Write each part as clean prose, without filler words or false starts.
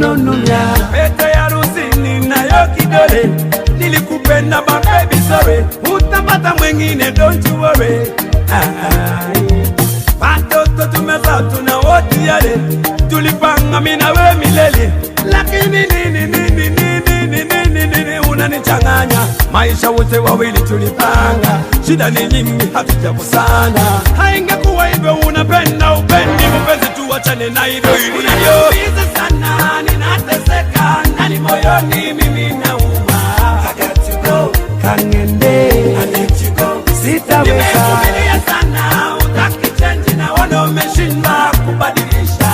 mkwanonunya pete ya rusini nayo kidole nilikupenda my baby sorry utapata mwengine don't you worry watoto tumeza tuna wote yale tulipanga mimi na wewe milele lakini nini unanichanganya maisha wote wawili tulipanga shida ni nyingi hatujakosana haingekuwa hivyo unapenda upendi mpenzi tuachane na hivyo unaniumiza sana ninateseka ndani moyoni mimi nauma I got to go kangende I let you go sitaweza nimevumilia sana utaki change na wana umeshindwa kubadilisha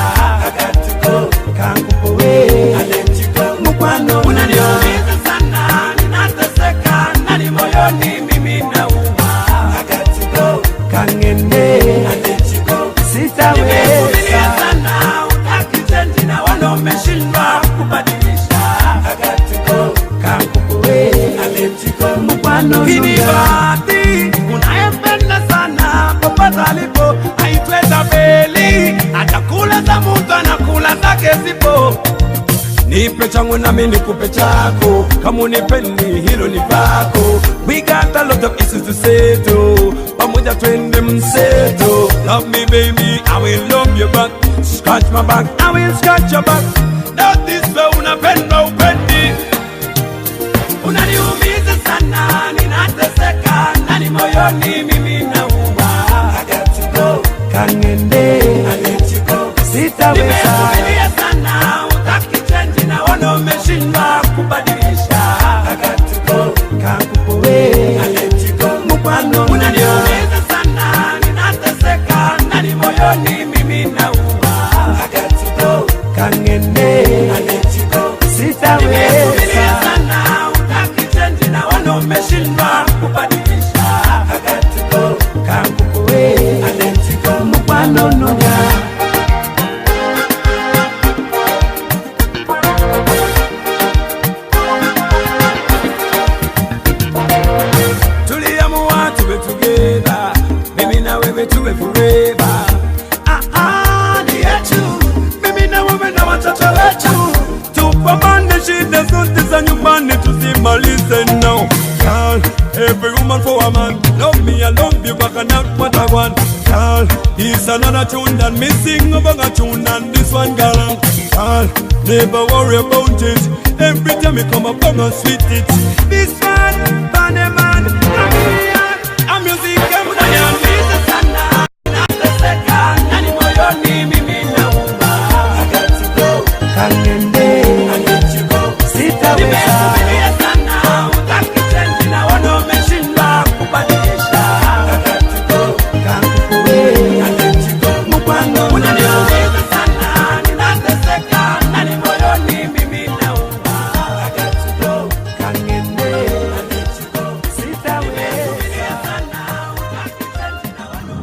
I got to go kangupowe I let you go mkwano unaniumiza sana ninateseka ndani moyoni mimi nauma I got to go kangende I let you go sitaweza nimevumilia sana utaki change na wana umeshindwa kubadilisha I got to go kangupowe I let you go mkwano kinibati unayependa sana popote alipo haitweza feli atakula za mtu anakula zake zipo nipe changu na mimi nikupe chako kama unipendi hilo ni pako we got a lot of issues to settle pamoja twende mseto love me baby I will love you back scratch my back I will scratch your back that is way unapenda upendi unaniumiza sana ninateseka ndani moyoni mimi nauma I got to go kangende I let you go sitaweza nimevumilia sana utaki change na wana umeshindwa kubadilisha I got to go kangupowe I let you go mkwano unaniumiza sana ninateseka ndani moyoni mimi nauma I got to go kangende I let you go sitaweza nimevumilia sana utaki change na wana umeshindwa kubadilisha I got to go kangupowe I let you go mkwano nunya tuliamua tuwe together mimi na wewe tuwe forever ni yetu mimi na wewe na watoto wetu tupambane shida zote za nyumbani tusimalize now girl every woman for a man love me I love you back and out what I want girl it's another tune than missing over a tune than this one girl never worry about it every time you come up I'm gonna sweet it this one funny man I'm music I'm unaniumiza sana nateseka ndani moyoni mimi nauma I got to go kangende I let you go sitaweza nimevumilia sana utaki change na wana umeshindwa kubadilisha I got to go kangupowe I let you go mkwano unaniumiza sana ninateseka ndani moyoni mimi nauma I got to go kangende I let you go sitaweza sana utaki change na wana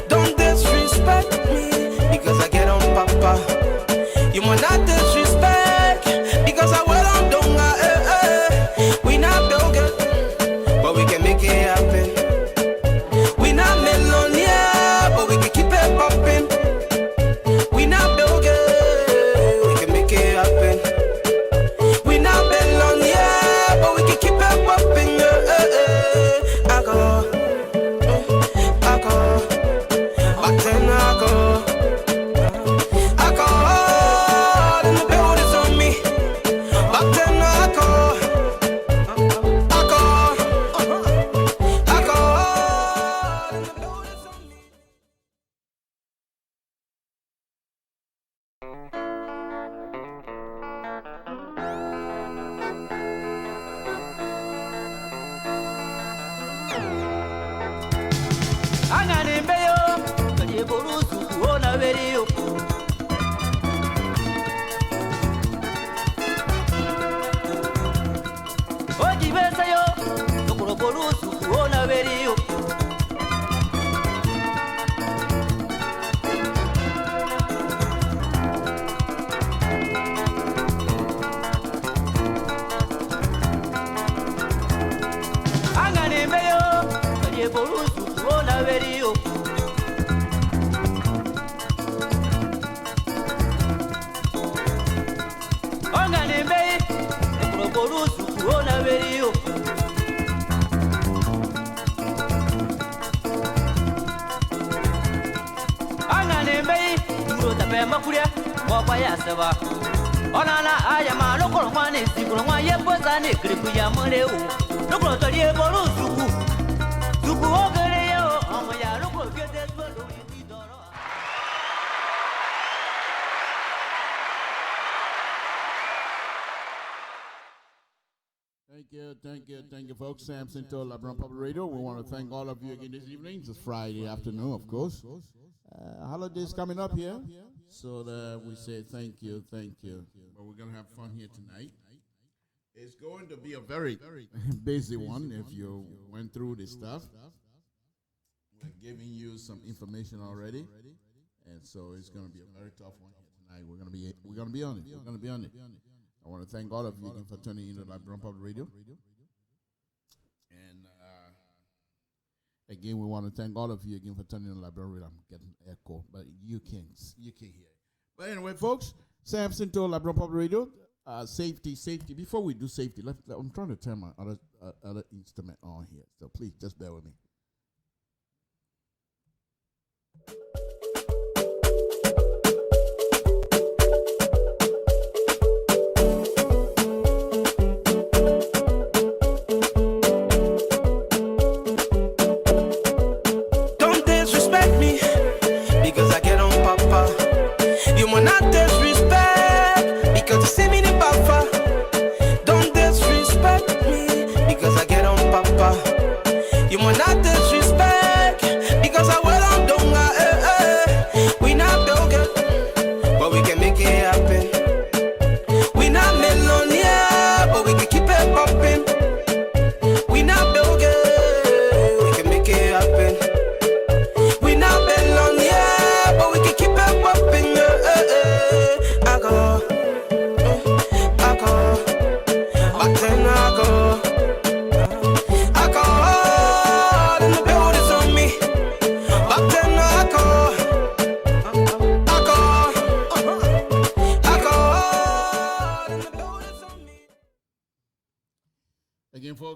Don't disrespect me because I get on papa. Thank you, folks. Samson to LIBERIA Public Radio. We want to thank all of you again this evening. It's Friday afternoon, of course. Holidays coming up here, so that we say thank you. But we're going to have fun here tonight. It's going to be a very busy one if you went through this stuff. We're giving you some information already, and so it's going to be a very tough one here tonight. We're going to be on it. I want to thank all of you again for tuning in to LIBERIA Public Radio. And again, we want to thank all of you again for tuning in to LIBERIA Radio. I'm getting echo, but you can't hear it. But anyway, folks, Samson to LIBERIA Public Radio. Safety. Before we do safety, I'm trying to turn my other instrument on here, so please just bear with me.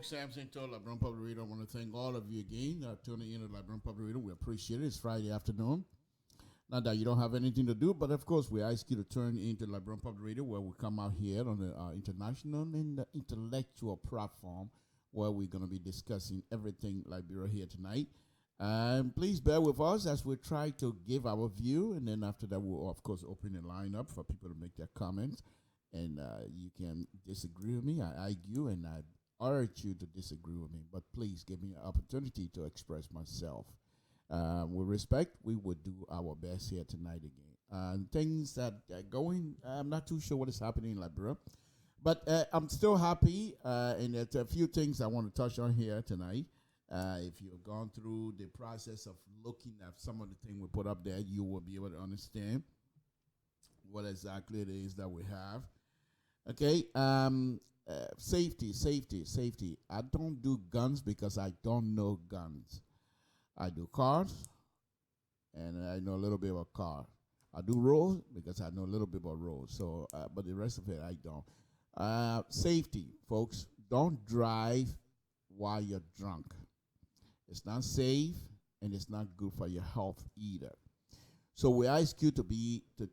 Samson to LIBERIA Public Radio. I want to thank all of you again tuning in to LIBERIA Public Radio. We appreciate it. It's Friday afternoon. Not that you don't have anything to do, but of course we ask you to turn into LIBERIA Public Radio, where we come out here on the international and intellectual platform, where we're going to be discussing everything Liberia here tonight. Please bear with us as we try to give our view, and then after that we'll of course open the line up for people to make their comments. And you can disagree with me. I argue, and I urge you to disagree with me, but please give me an opportunity to express myself. With respect, we would do our best here tonight again. Things that are going, I'm not too sure what is happening in Liberia, but I'm still happy, and there's a few things I want to touch on here tonight. If you've gone through the process of looking at some of the things we put up there, you will be able to understand what exactly it is that we have. Okay, safety. I don't do guns because I don't know guns. I do cars, and I know a little bit about cars. I do roads because I know a little bit about roads. So, but the rest of it I don't. Safety, folks. Don't drive while you're drunk. It's not safe, and it's not good for your health either. So we ask you to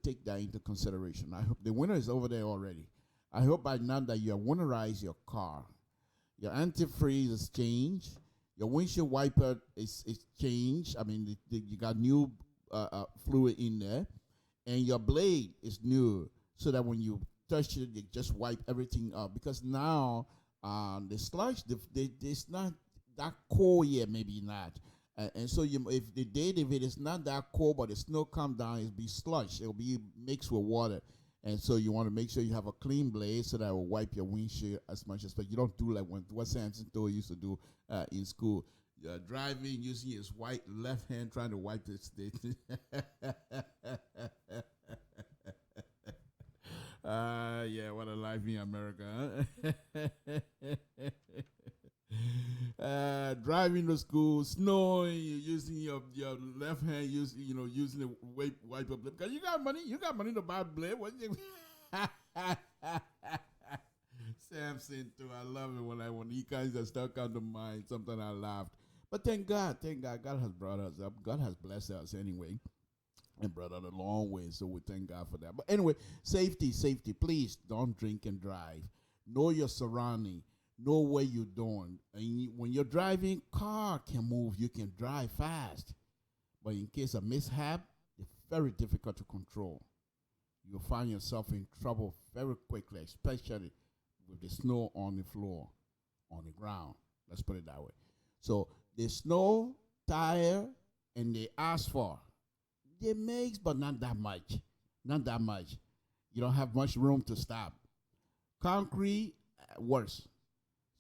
take that into consideration. I hope the winter is over there already. I hope by now that you have winterized your car. Your antifreeze is changed. Your windshield wiper is changed. I mean, you got new fluid in there. and your blade is new, so that when you touch it, you just wipe everything up. Because now the sludge, it's not that cold yet, maybe not. And so if it is not that cold, but the snow come down, it'll be slush. It'll be mixed with water. And so you want to make sure you have a clean blade so that it will wipe your windshield as much as possible. You don't do like what Samson Toll used to do in school. Driving, using his white left hand, trying to wipe the stick. Yeah, what a life in America, huh? Driving to school, snowing, you're using your left hand, using the wipe up. Because you got money to buy a blade. What you Samson too, I love it when he kinds of stuck on the mind. Sometimes I laughed. But thank God, God has brought us up. God has blessed us anyway, and brought us a long way. So we thank God for that. But anyway, safety. Please don't drink and drive. Know your surrounding. Know where you're doing. And when you're driving, car can move. You can drive fast. But in case of mishap, it's very difficult to control. You'll find yourself in trouble very quickly, especially with the snow on the floor, on the ground. Let's put it that way. So the snow, tire, and the asphalt, they mix, but not that much. Not that much. You don't have much room to stop. Concrete, worse.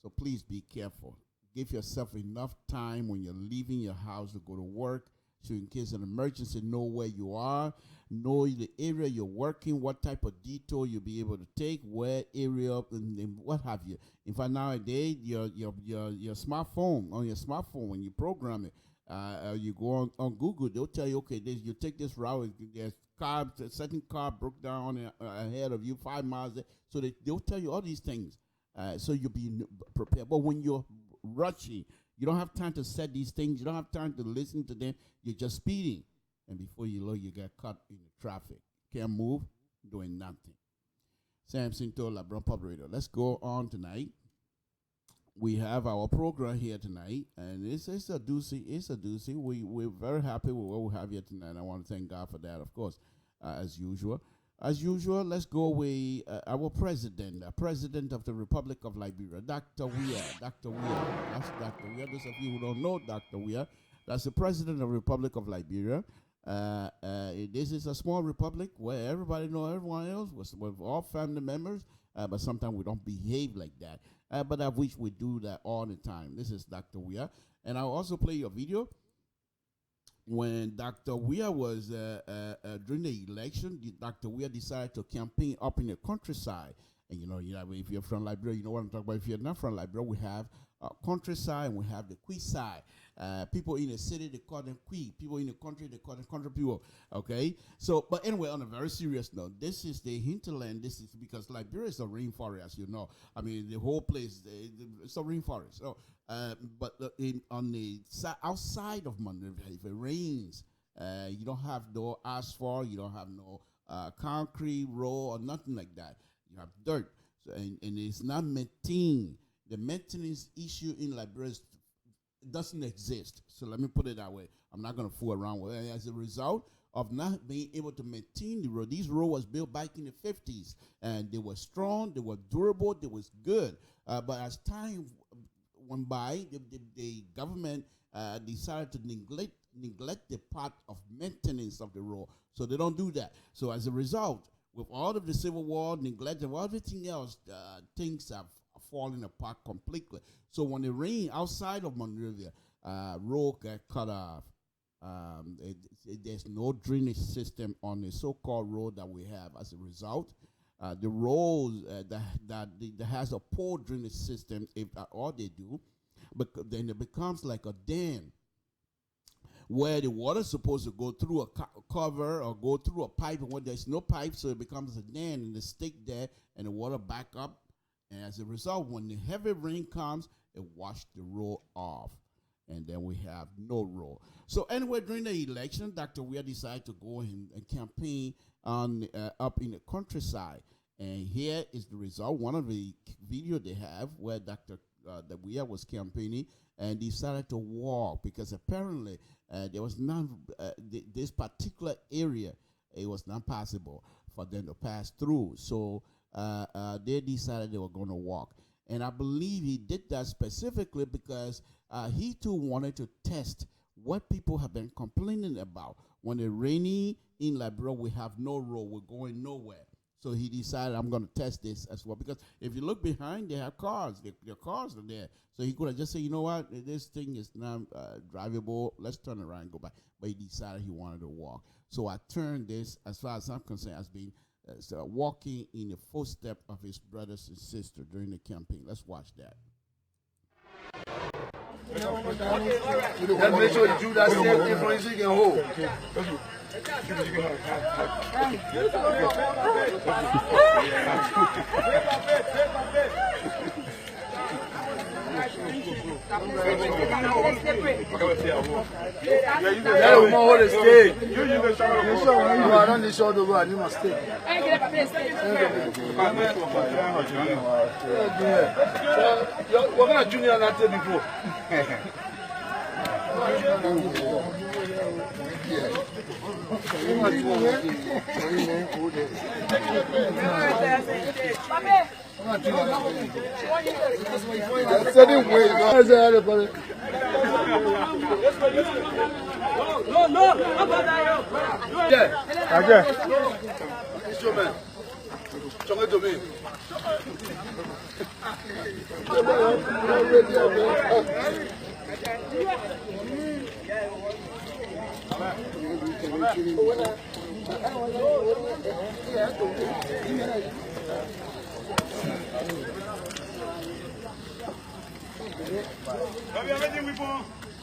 So please be careful. Give yourself enough time when you're leaving your house to go to work. So in case of an emergency, know where you are, know the area you're working, what type of detour you'll be able to take, where area, and what have you. In fact, nowadays, your smartphone, on your smartphone, when you program it, you go on Google, they'll tell you, okay, you take this route, there's a certain car broke down ahead of you 5 miles. So they'll tell you all these things. So you'll be prepared. But when you're rushing, you don't have time to set these things. You don't have time to listen to them. You're just speeding. And before you know, you get caught in the traffic. Can't move, doing nothing. Samson Toll, LeBron Public Radio. Let's go on tonight. We have our program here tonight, and it's a doozy. It's a doozy. We're very happy with what we have here tonight. I want to thank God for that, of course, as usual. As usual, let's go with our president of the Republic of Liberia, Dr. Weir. Dr. Weir. That's Dr. Weir. Those of you who don't know Dr. Weir, that's the president of the Republic of Liberia. This is a small republic where everybody knows everyone else, with all family members, but sometimes we don't behave like that. But I wish we do that all the time. This is Dr. Weir. And I'll also play your video. When Dr. Weir was during the election, Dr. Weir decided to campaign up in the countryside. And if you're from Liberia, you know what I'm talking about. If you're not from Liberia, we have countryside and we have the Kwee side. People in the city, they call them Kwee. People in the country, they call them country people. Okay? So, but anyway, on a very serious note, this is the hinterland. This is because Liberia is a rainforest, as you know. I mean, the whole place, it's a rainforest. So, but on the outside of Monrovia, if it rains, you don't have no asphalt, you don't have no concrete road or nothing like that. You have dirt, so, and it's not maintained. The maintenance issue in Liberia doesn't exist. So let me put it that way. I'm not going to fool around with it. As a result of not being able to maintain the road, these roads was built back in the 50s, and they were strong, they were durable, they was good. But as time went by, the government decided to neglect the part of maintenance of the road. So they don't do that. So as a result, with all of the civil war, neglect, and everything else, things have falling apart completely. So when it rains outside of Monrovia, road get cut off. There's no drainage system on the so-called road that we have. As a result, the roads that has a poor drainage system, if that's all they do, but then it becomes like a dam where the water is supposed to go through a cover or go through a pipe, and when there's no pipe, so it becomes a dam, and they stick there, and the water back up. And as a result, when the heavy rain comes, it washes the road off, and then we have no road. So anyway, during the election, Dr. Weir decided to go and campaign on up in the countryside. And here is the result. One of the videos they have where Dr. Weir was campaigning and decided to walk, because apparently there was none. This particular area it was not possible for them to pass through. So they decided they were going to walk. And I believe he did that specifically because he too wanted to test what people have been complaining about. When it's rainy in Liberia, we have no road, we're going nowhere. So he decided, I'm going to test this as well. Because if you look behind, they have cars. Their cars are there. So he could have just said, you know what, this thing is not drivable. Let's turn around and go back. But he decided he wanted to walk. So I turned this, as far as I'm concerned, as being walking in the footsteps of his brothers and sisters during the campaign. Let's watch that. Let's make sure you do that same thing for you can hold. That woman hold the stage. You are on the shoulder road, you must stay. We're going to junior that before.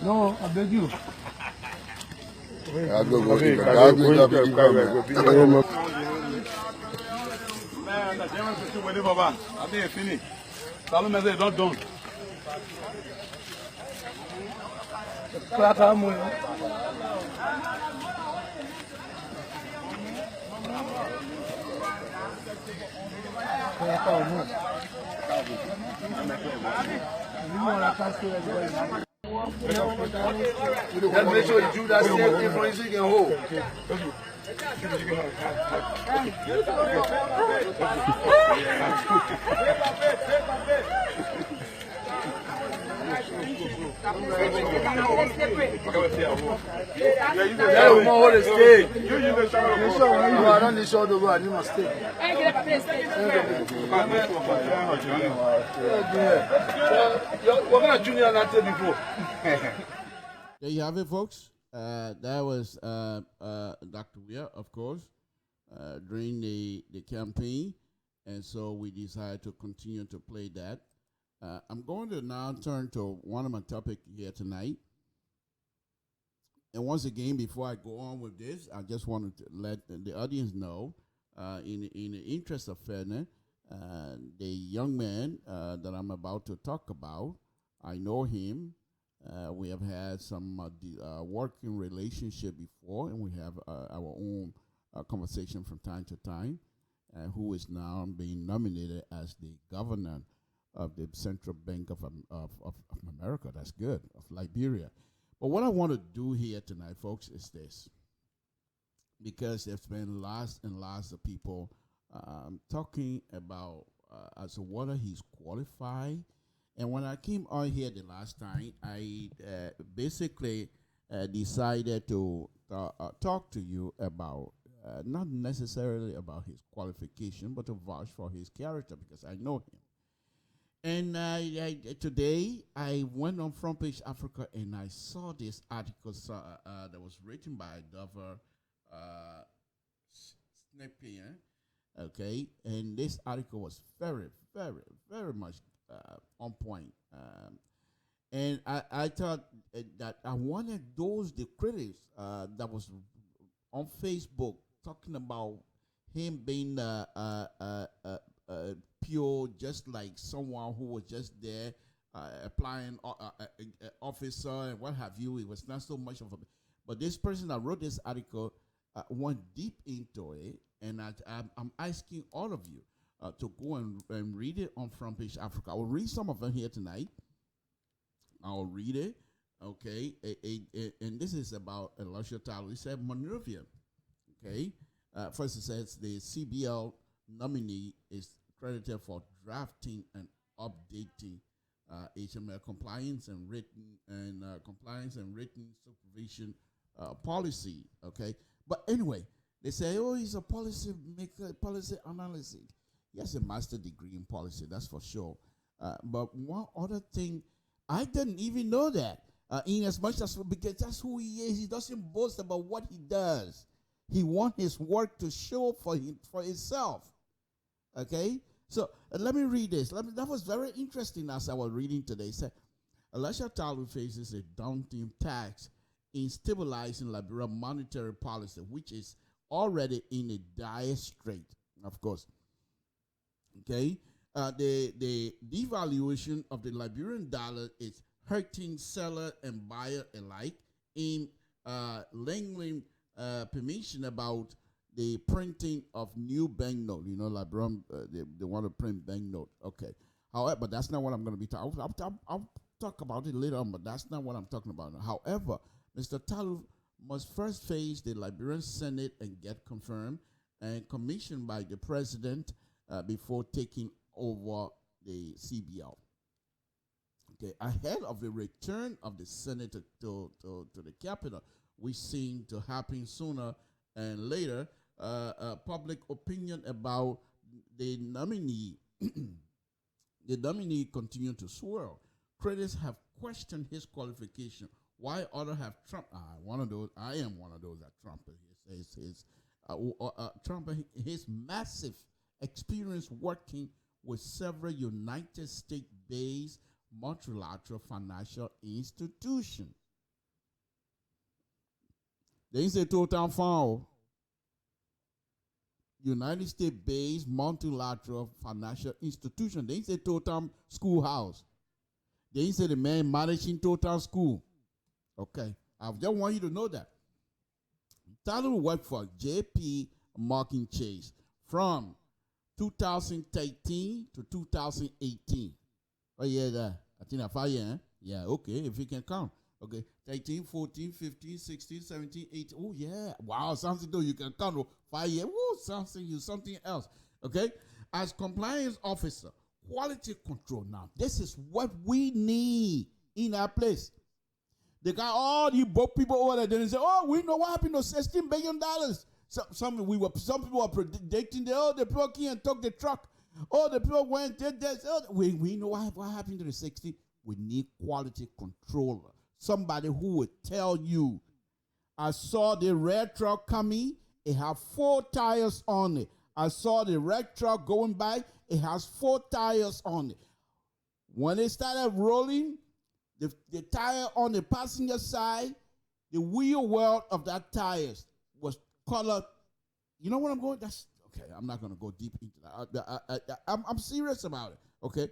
No, I beg you. I'll go. Man, the Germans are still waiting for us. I think it's finished. Salome said, don't done. Let's make sure you do that same thing for you can hold. That woman hold the stage. You are on the shoulder road, you must stay. We're going to junior that before. There you have it, folks. That was Dr. Weir, of course, during the campaign. And so we decided to continue to play that. I'm going to now turn to one of my topics here tonight. And once again, before I go on with this, I just wanted to let the audience know, in the interest of fairness, the young man that I'm about to talk about, I know him. We have had some working relationship before, and we have our own conversation from time to time, who is now being nominated as the governor of the Central Bank of America. That's good, of Liberia. But what I want to do here tonight, folks, is this. Because there's been lots and lots of people talking about as to whether he's qualified. And when I came on here the last time, I basically decided to talk to you about, not necessarily about his qualification, but to vouch for his character, because I know him. And today, I went on Front Page Africa, and I saw this article that was written by Dover Snepian, okay? And this article was very, very, very much on point. And I thought that I wanted the critics that was on Facebook talking about him being pure, just like someone who was just there applying officer and what have you. It was not so much of a, but this person that wrote this article went deep into it, and I'm asking all of you to go and read it on Front Page Africa. I will read some of them here tonight. I'll read it, okay? And this is about Elisha Tyler. He said, Monrovia, okay? First, it says the CBL nominee is credited for drafting and updating HML compliance and written supervision policy. Okay, but anyway, they say, oh, he's a policy maker, policy analyst. Yes, a master degree in policy, that's for sure. But one other thing, I didn't even know that. In as much as, because that's who he is, he doesn't boast about what he does. He wants his work to show for himself. Okay? So let me read this. That was very interesting as I was reading today. It said, Elisha Talu faces a daunting task in stabilizing Liberia monetary policy, which is already in a dire strait, of course. Okay? The devaluation of the Liberian dollar is hurting seller and buyer alike in lingering permission about the printing of new banknote. You know, Liberian, they want to print banknote. Okay. However, but that's not what I'm going to be talking about. I'll talk about it later on, but that's not what I'm talking about. However, Mr. Talu must first face the Liberian Senate and get confirmed and commissioned by the president before taking over the CBL. Okay, ahead of the return of the Senate to the capital, we seem to happen sooner and later. Public opinion about the nominee, the nominee continued to swirl. Critics have questioned his qualification. Why others have Trump? I am one of those that Trump his massive experience working with several United States-based multilateral financial institutions. They say total fund. United States-based multilateral financial institution. They say total schoolhouse. They say the man managing total school. Okay, I just want you to know that. Talu worked for J.P. Morgan Chase from 2013 to 2018. Oh, yeah, that. I think that's 5 years, eh? Yeah, okay, if you can count. Okay, 13, 14, 15, 16, 17, 18. Oh, yeah. Wow, something though you can count. 5 years. Woo, something else. Okay, as compliance officer, quality control. Now, this is what we need in our place. They got all these broke people over there. They say, oh, we know what happened to $16 billion. Some people are predicting that, the people can't took the truck. Oh, the people went, did this. Oh, we know what happened to the 60. We need quality controller. Somebody who would tell you, I saw the red truck coming. It had 4 tires on it. I saw the red truck going by. It has 4 tires on it. When it started rolling, the tire on the passenger side, the wheel well of that tires was colored. You know what I'm going? That's okay. I'm not going to go deep into that. I'm serious about it. Okay.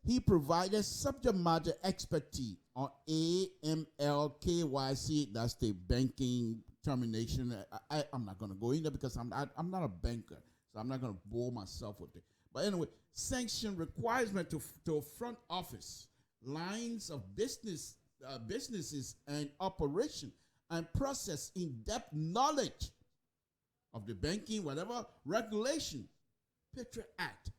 He provided subject matter expertise on AML KYC. That's the banking termination. I'm not going to go in there because I'm not a banker. So I'm not going to bore myself with it. But anyway, sanction requirement to front office, lines of businesses and operation, and process in-depth knowledge of the banking, whatever regulation, Patriot Act.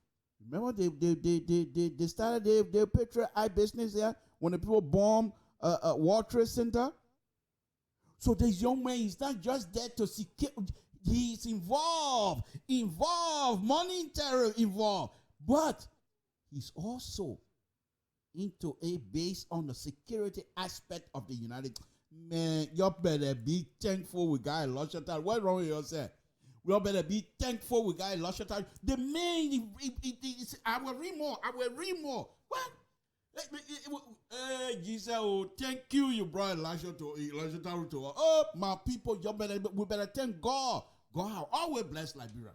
Remember they started their Patriot Act business there when the people bombed World Trade Center. So this young man is not just there to secure. He's involved, money terror involved, but he's also into a based on the security aspect of the United. Man, you better be thankful with guy lost your time. What's wrong with yourself? We all better be thankful with guy lost your time. The man, I will read more. What? Jesus, oh, thank you, you brought Elijah to. Oh, my people, we better thank God. God always bless Liberia.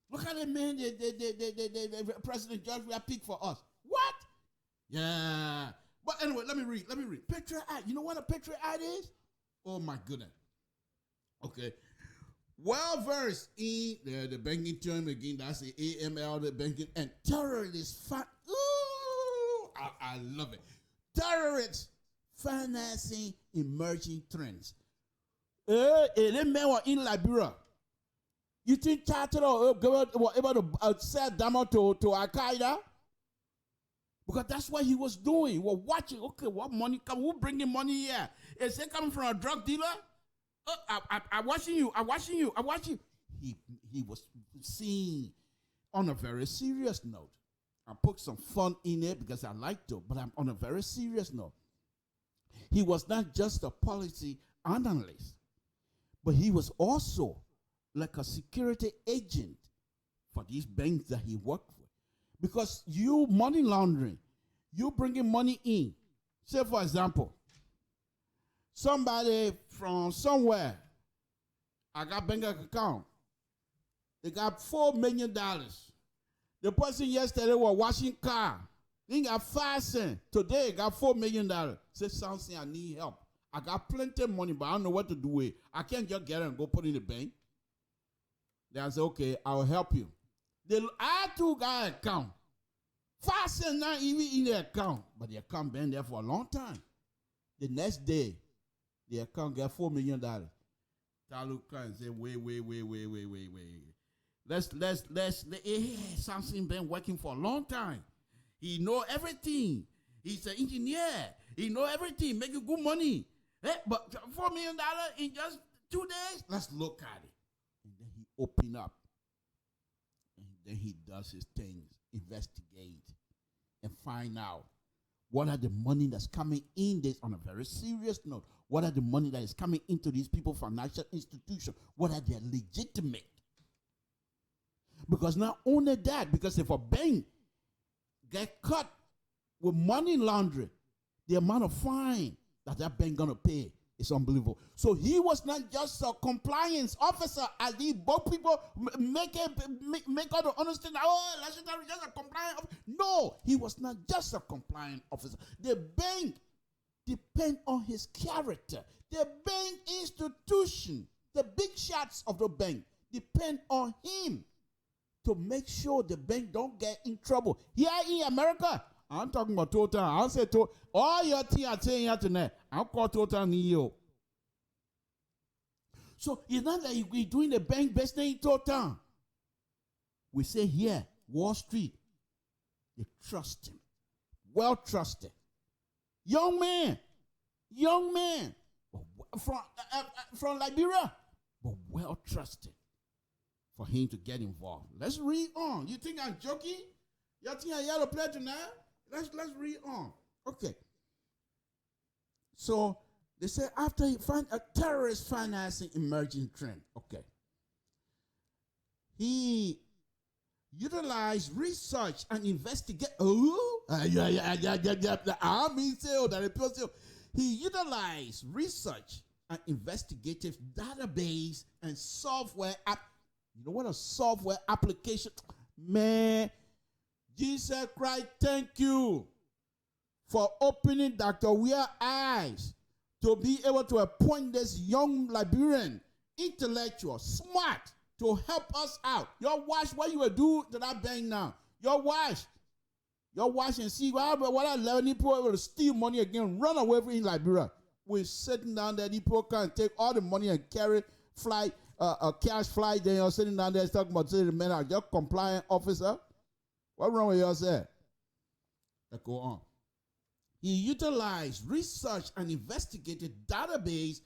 Look at the man, the President George we have picked for us. What? Yeah. But anyway, let me read. Patriot Act. You know what a Patriot Act is? Oh my goodness. Okay. Well versed in the banking term again. That's the AML, the banking and terrorist. Ooh, I love it. Terrorists financing emerging trends. And men in Liberia. You think Charter were able to sell Dama to Al Qaeda? Because that's what he was doing. We're watching, okay, what money come? Who bringing money here? Is it coming from a drug dealer? I'm watching you. He was seen on a very serious note. I put some fun in it because I like to, but I'm on a very serious note. He was not just a policy analyst, but he was also like a security agent for these banks that he worked with. Because you money laundering, you bringing money in. Say, for example, somebody from somewhere, I got bank account. They got $4 million. The person yesterday was washing car. He got 5 cents. Today, got $4 million. Say, something, I need help. I got plenty of money, but I don't know what to do with it. I can't just get it and go put it in the bank. Then I say, okay, I'll help you. I too got an account. 5 cents not even in the account, but the account been there for a long time. The next day, the account got $4 million. Taluka and say, wait. Something been working for a long time. He know everything. He's an engineer. He know everything, making good money. But $4 million in just 2 days? Let's look at it. And then he open up. And then he does his things, investigate, and find out what are the money that's coming in this on a very serious note. What are the money that is coming into these people financial institutions? What are they legitimate? Because not only that, because if a bank get caught with money laundering, the amount of fine that bank gonna pay is unbelievable. So he was not just a compliance officer, as these both people make us to understand that, just a compliance officer. No, he was not just a compliance officer. The bank depend on his character. The bank institution, the big shots of the bank depend on him to make sure the bank don't get in trouble. Here in America, I'm talking about Total. I'll say to all your things I'm saying here tonight, I'll call Total Neo. So it's not that you're doing the bank business in Total. We say here, Wall Street, they trust him. Well trusted. Young man, from Liberia, but well trusted for him to get involved. Let's read on. You think I'm joking? You think I yellow play tonight? Let's read on. Okay. So they say after he found a terrorist financing emerging trend. Okay. He utilized research and investigate. He utilized research and investigative database and software app. You know what a software application? Man, Jesus Christ, thank you for opening Dr. Weir's eyes to be able to appoint this young Liberian, intellectual, smart, to help us out. Y'all watch what you will do to that bank now. Y'all watch and see what 11 people will steal money again, run away from in Liberia. We're sitting down there, people can take all the money and carry flight, a cash flight. Then you're sitting down there talking about the men are just compliant officer. What's wrong with yourself? Let's go on. He utilized research and investigated database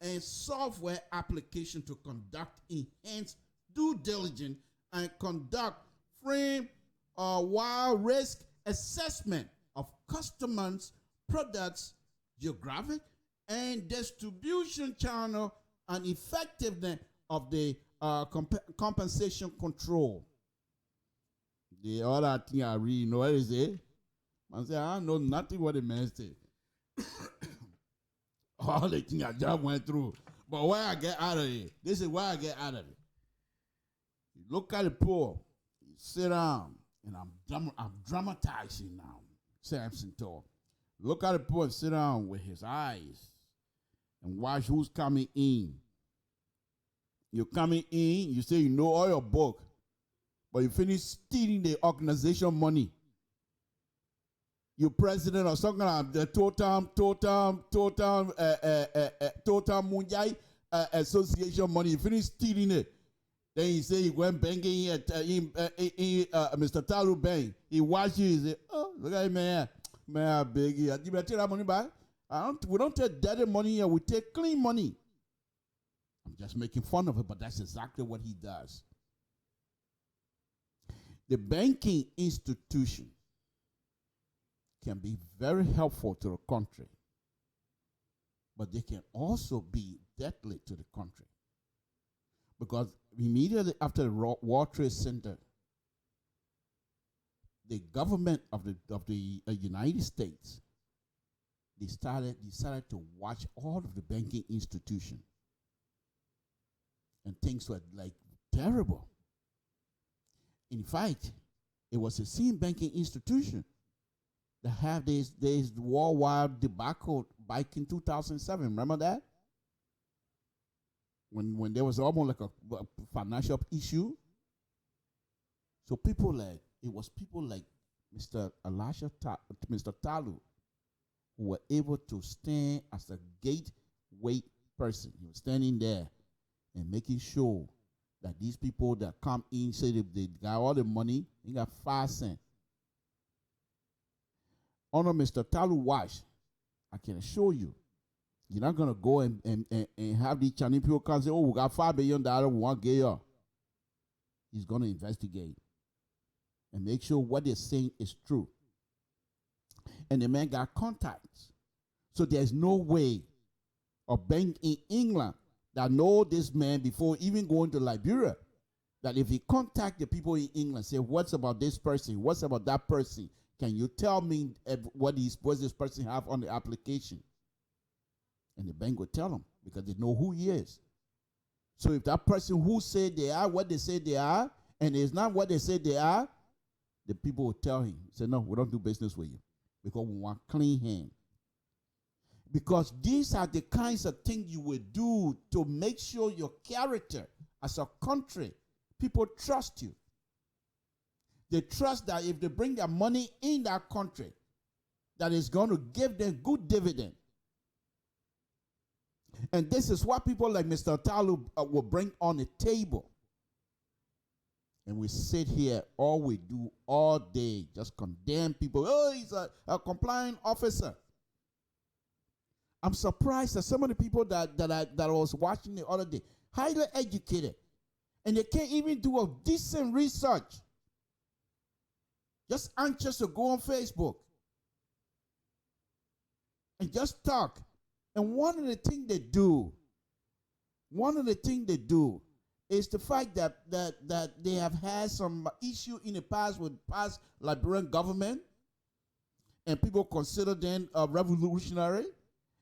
and software application to conduct enhanced due diligence and conduct frame wild risk assessment of customers, products, geographic and distribution channel, and effectiveness of the compensation control. The other thing I really know is it. I say I know nothing what the man say. All the things I just went through. But why I get out of it? This is why I get out of it. You look at the poor, you sit down, and I'm dramatizing now. Samson told. Look at the poor and sit down with his eyes and watch who's coming in. You're coming in, you say you know all your book, but you finish stealing the organization money. you president or something like the Total Munjai Association money. You finish stealing it. Then he say he went banking at Mr. Talu Bank. He watched you. He say, "Oh, look at man, I beg you. You better take that money back. We don't take dirty money here. We take clean money." I'm just making fun of it, but that's exactly what he does. The banking institution can be very helpful to the country, but they can also be deadly to the country. Because immediately after the World Trade Center, the government of the United States, they decided to watch all of the banking institutions, and things were like terrible. In fact, it was the same banking institution that have this worldwide debacle back in 2007. Remember that? When there was almost like a financial issue. So people like Mr. Mr. Talu, who were able to stand as a gateway person. He was standing there and making sure that these people that come in say they got all the money, they got 5 cents. Under Mr. Talu watch, I can assure you, you're not going to go and have these Chinese people come and say, "Oh, we got $5 billion, we want to get you." He's going to investigate and make sure what they're saying is true. And the man got contacts. So there's no way a bank in England that know this man before even going to Liberia, that if he contact the people in England, say, "What's about this person? What's about that person? Can you tell me what this person have on the application?" And the bank will tell them because they know who he is. So if that person who said they are what they say they are, and it's not what they say they are, the people will tell him, say, "No, we don't do business with you because we want clean hands." Because these are the kinds of things you will do to make sure your character as a country, people trust you. They trust that if they bring their money in that country, that is going to give them good dividend. And this is what people like Mr. Talu will bring on the table. And we sit here, all we do all day, just condemn people. "Oh, he's a compliant officer." I'm surprised that some of the people that I was watching the other day, highly educated, and they can't even do a decent research. Just anxious to go on Facebook and just talk. And one of the things they do is the fact that they have had some issue in the past with past Liberian government, and people consider them revolutionary.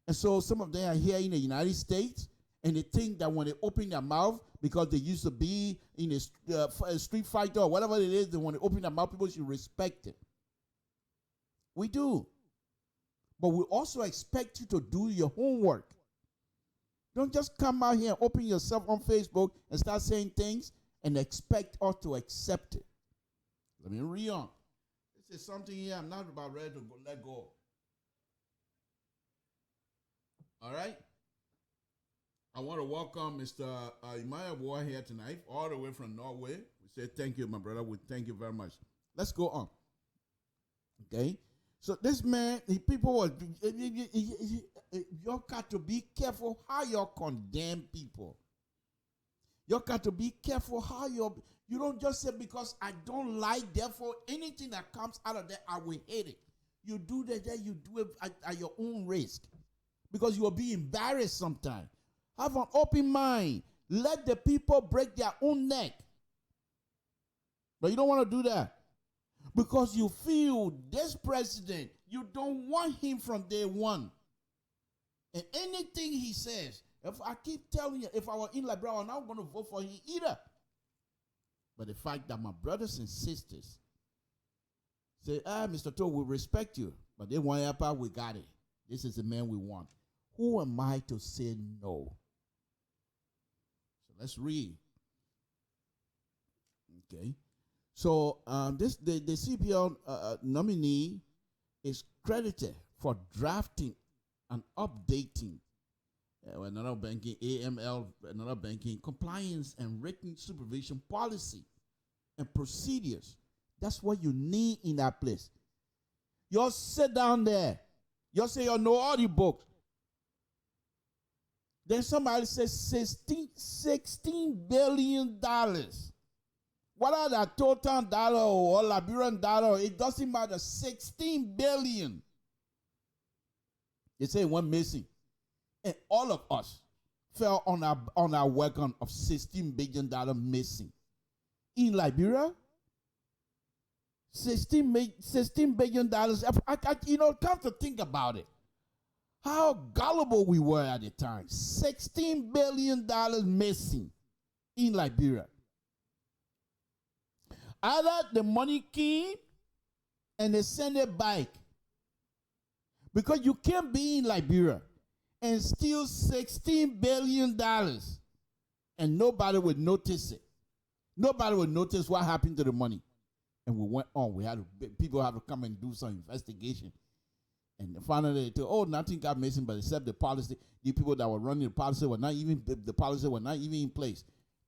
And so some of them are here in the United States, and they think that when they open their mouth, because they used to be in a street fighter or whatever it is, that when they open their mouth, people should respect it. We do. But we also expect you to do your homework. Don't just come out here and open yourself on Facebook and start saying things and expect us to accept it. Let me read on. This is something here I'm not about ready to let go. All right? I want to welcome Mr. Imaya Boa here tonight, all the way from Norway. We say thank you, my brother. We thank you very much. Let's go on. Okay? So this man, people you got to be careful how you condemn people. You got to be careful how you don't just say, "Because I don't like, therefore anything that comes out of that, I will hate it." You do that, you do it at your own risk. Because you will be embarrassed sometimes. Have an open mind. Let the people break their own neck. But you don't want to do that. Because you feel this president, you don't want him from day one. And anything he says, if I keep telling you, if I were in Liberia, I'm not going to vote for him either. But the fact that my brothers and sisters say, Mr. Toe, we respect you, but they want help out, we got it. This is the man we want. Who am I to say no? So let's read. Okay. So the CPL nominee is credited for drafting and updating another banking AML, another banking compliance and written supervision policy and procedures. That's what you need in that place. You sit down there. You say you know all the books. Then somebody says $16 billion. What are the total dollar or Liberian dollar? It doesn't matter. 16 billion. They say it went missing. And all of us fell on our wagon of $16 billion missing. In Liberia, $16 billion. Come to think about it. How gullible we were at the time. $16 billion missing in Liberia. Either the money came and they send it back. Because you can't be in Liberia and steal $16 billion and nobody would notice it. Nobody would notice what happened to the money. And we went on. People have to come and do some investigation. And finally, nothing got missing, but except the policy. The people that were running the policy were not even in place.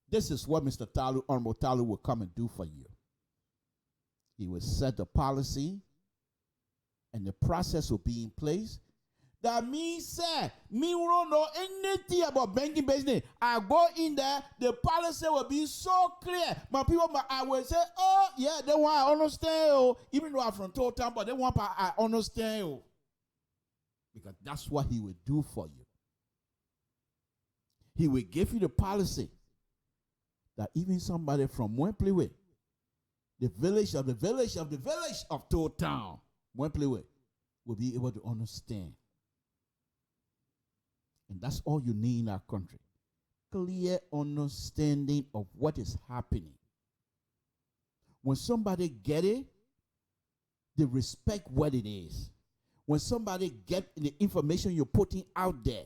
This is what Mr. Talu, Honorable Talu, will come and do for you. He will set the policy, and the process will be in place. That means, sir, me don't know anything about banking business. I go in there, the policy will be so clear. My people, I will say, oh, yeah, they want I understand you. Even though I'm from Total, but they want I understand you. Because that's what he will do for you. He will give you the policy that even somebody from Wembley, the village of Total, Wembley, will be able to understand. And that's all you need in our country. Clear understanding of what is happening. When somebody get it, they respect what it is. When somebody get the information you're putting out there,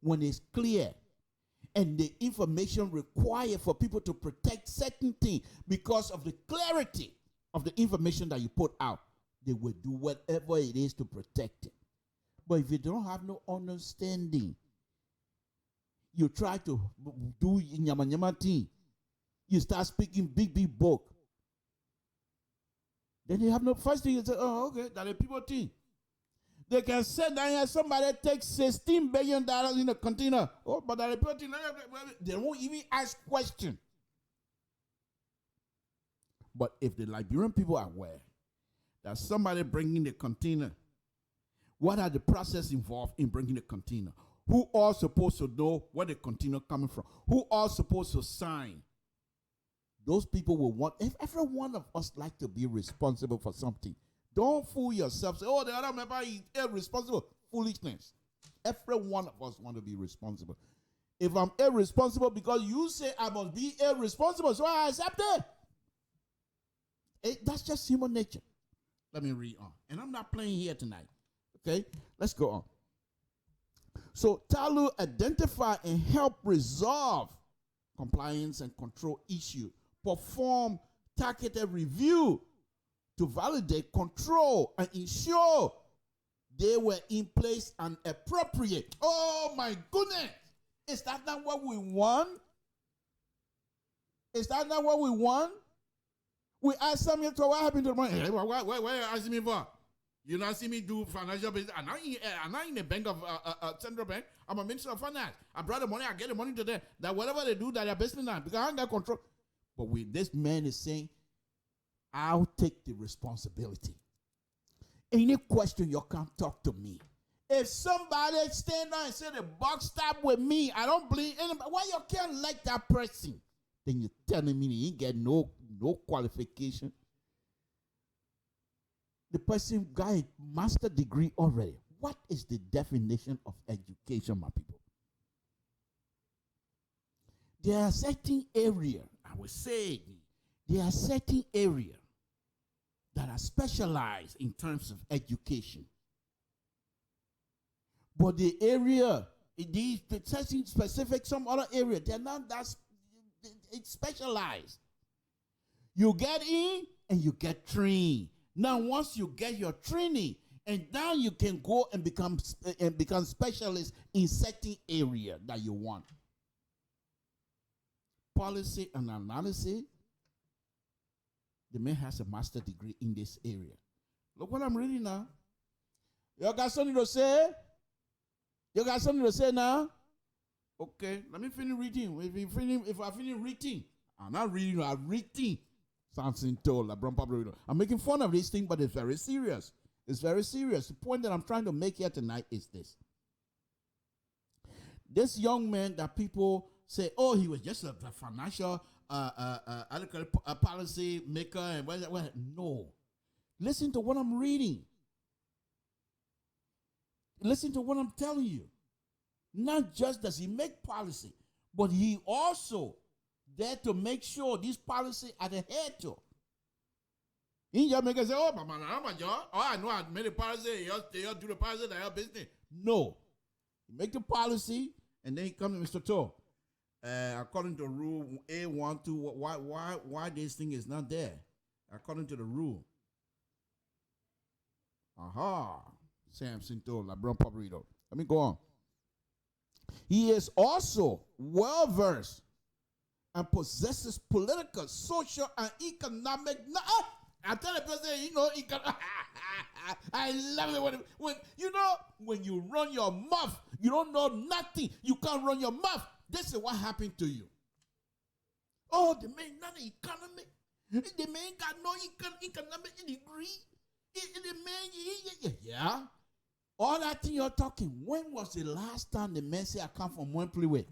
when it's clear, and the information required for people to protect certain things because of the clarity of the information that you put out, they will do whatever it is to protect it. But if you don't have no understanding, you try to do nyama thing, you start speaking big book. Then you have no first thing you say, oh, okay, that the people think. They can say down here somebody takes $16 billion in a container. Oh, but the people think, they won't even ask question. But if the Liberian people are aware that somebody bringing the container, what are the process involved in bringing the container? Who are supposed to know where the container coming from? Who are supposed to sign? Those people will want, if every one of us like to be responsible for something, don't fool yourself. Say, oh, the other member is irresponsible. Foolishness. Every one of us want to be responsible. If I'm irresponsible because you say I must be irresponsible, so I accept it. That's just human nature. Let me read on. And I'm not playing here tonight. Okay? Let's go on. So Talu identify and help resolve compliance and control issue. Perform targeted review to validate, control, and ensure they were in place and appropriate. Oh my goodness! Is that not what we want? Is that not what we want? We ask something, so what happened to the money? Hey, what are you asking me for? You not see me do financial business. I'm not in the bank of central bank. I'm a minister of finance. I brought the money. I get the money to them. That whatever they do, that they're business on because I ain't got control. But this man is saying, I'll take the responsibility. Any question, you can't talk to me. If somebody stand there and say the buck stop with me, I don't believe anybody. Why you can't like that person? Then you're telling me he ain't get no qualification. The person got a master degree already. What is the definition of education, my people? There are certain areas, I would say, there are certain areas that are specialized in terms of education. But the area, these specific, some other area, they're not that specialized. You get in and you get trained. Now, once you get your training And now you can go and become specialist in certain area that you want. Policy and analysis. The man has a master degree in this area. Look what I'm reading now. You got something to say? You got something to say now? Okay, let me finish reading. If I finish reading, I'm not reading, I'm reading. Something told LeBron Pablo. I'm making fun of this thing, but it's very serious. It's very serious. The point that I'm trying to make here tonight is this. This young man that people say, oh, he was just a financial policy maker and what. No. Listen to what I'm reading. Listen to what I'm telling you. Not just does he make policy, but he also there to make sure these policies are adhered to. In Jamaica say, oh, I know I made a policy, you do the policy, that your business. No. He make the policy, and then he comes to Mr. Toe. According to rule A12, why this thing is not there? According to the rule. Samson told LeBron Pabrito. Let me go on. He is also well versed and possesses political, social, and economic. I tell the person, I love it when you run your mouth, you don't know nothing. You can't run your mouth. This is what happened to you. Oh, the man not an economy. The man got no economic degree. The man, yeah. All that thing you're talking. When was the last time the man said I come from Wembley Way?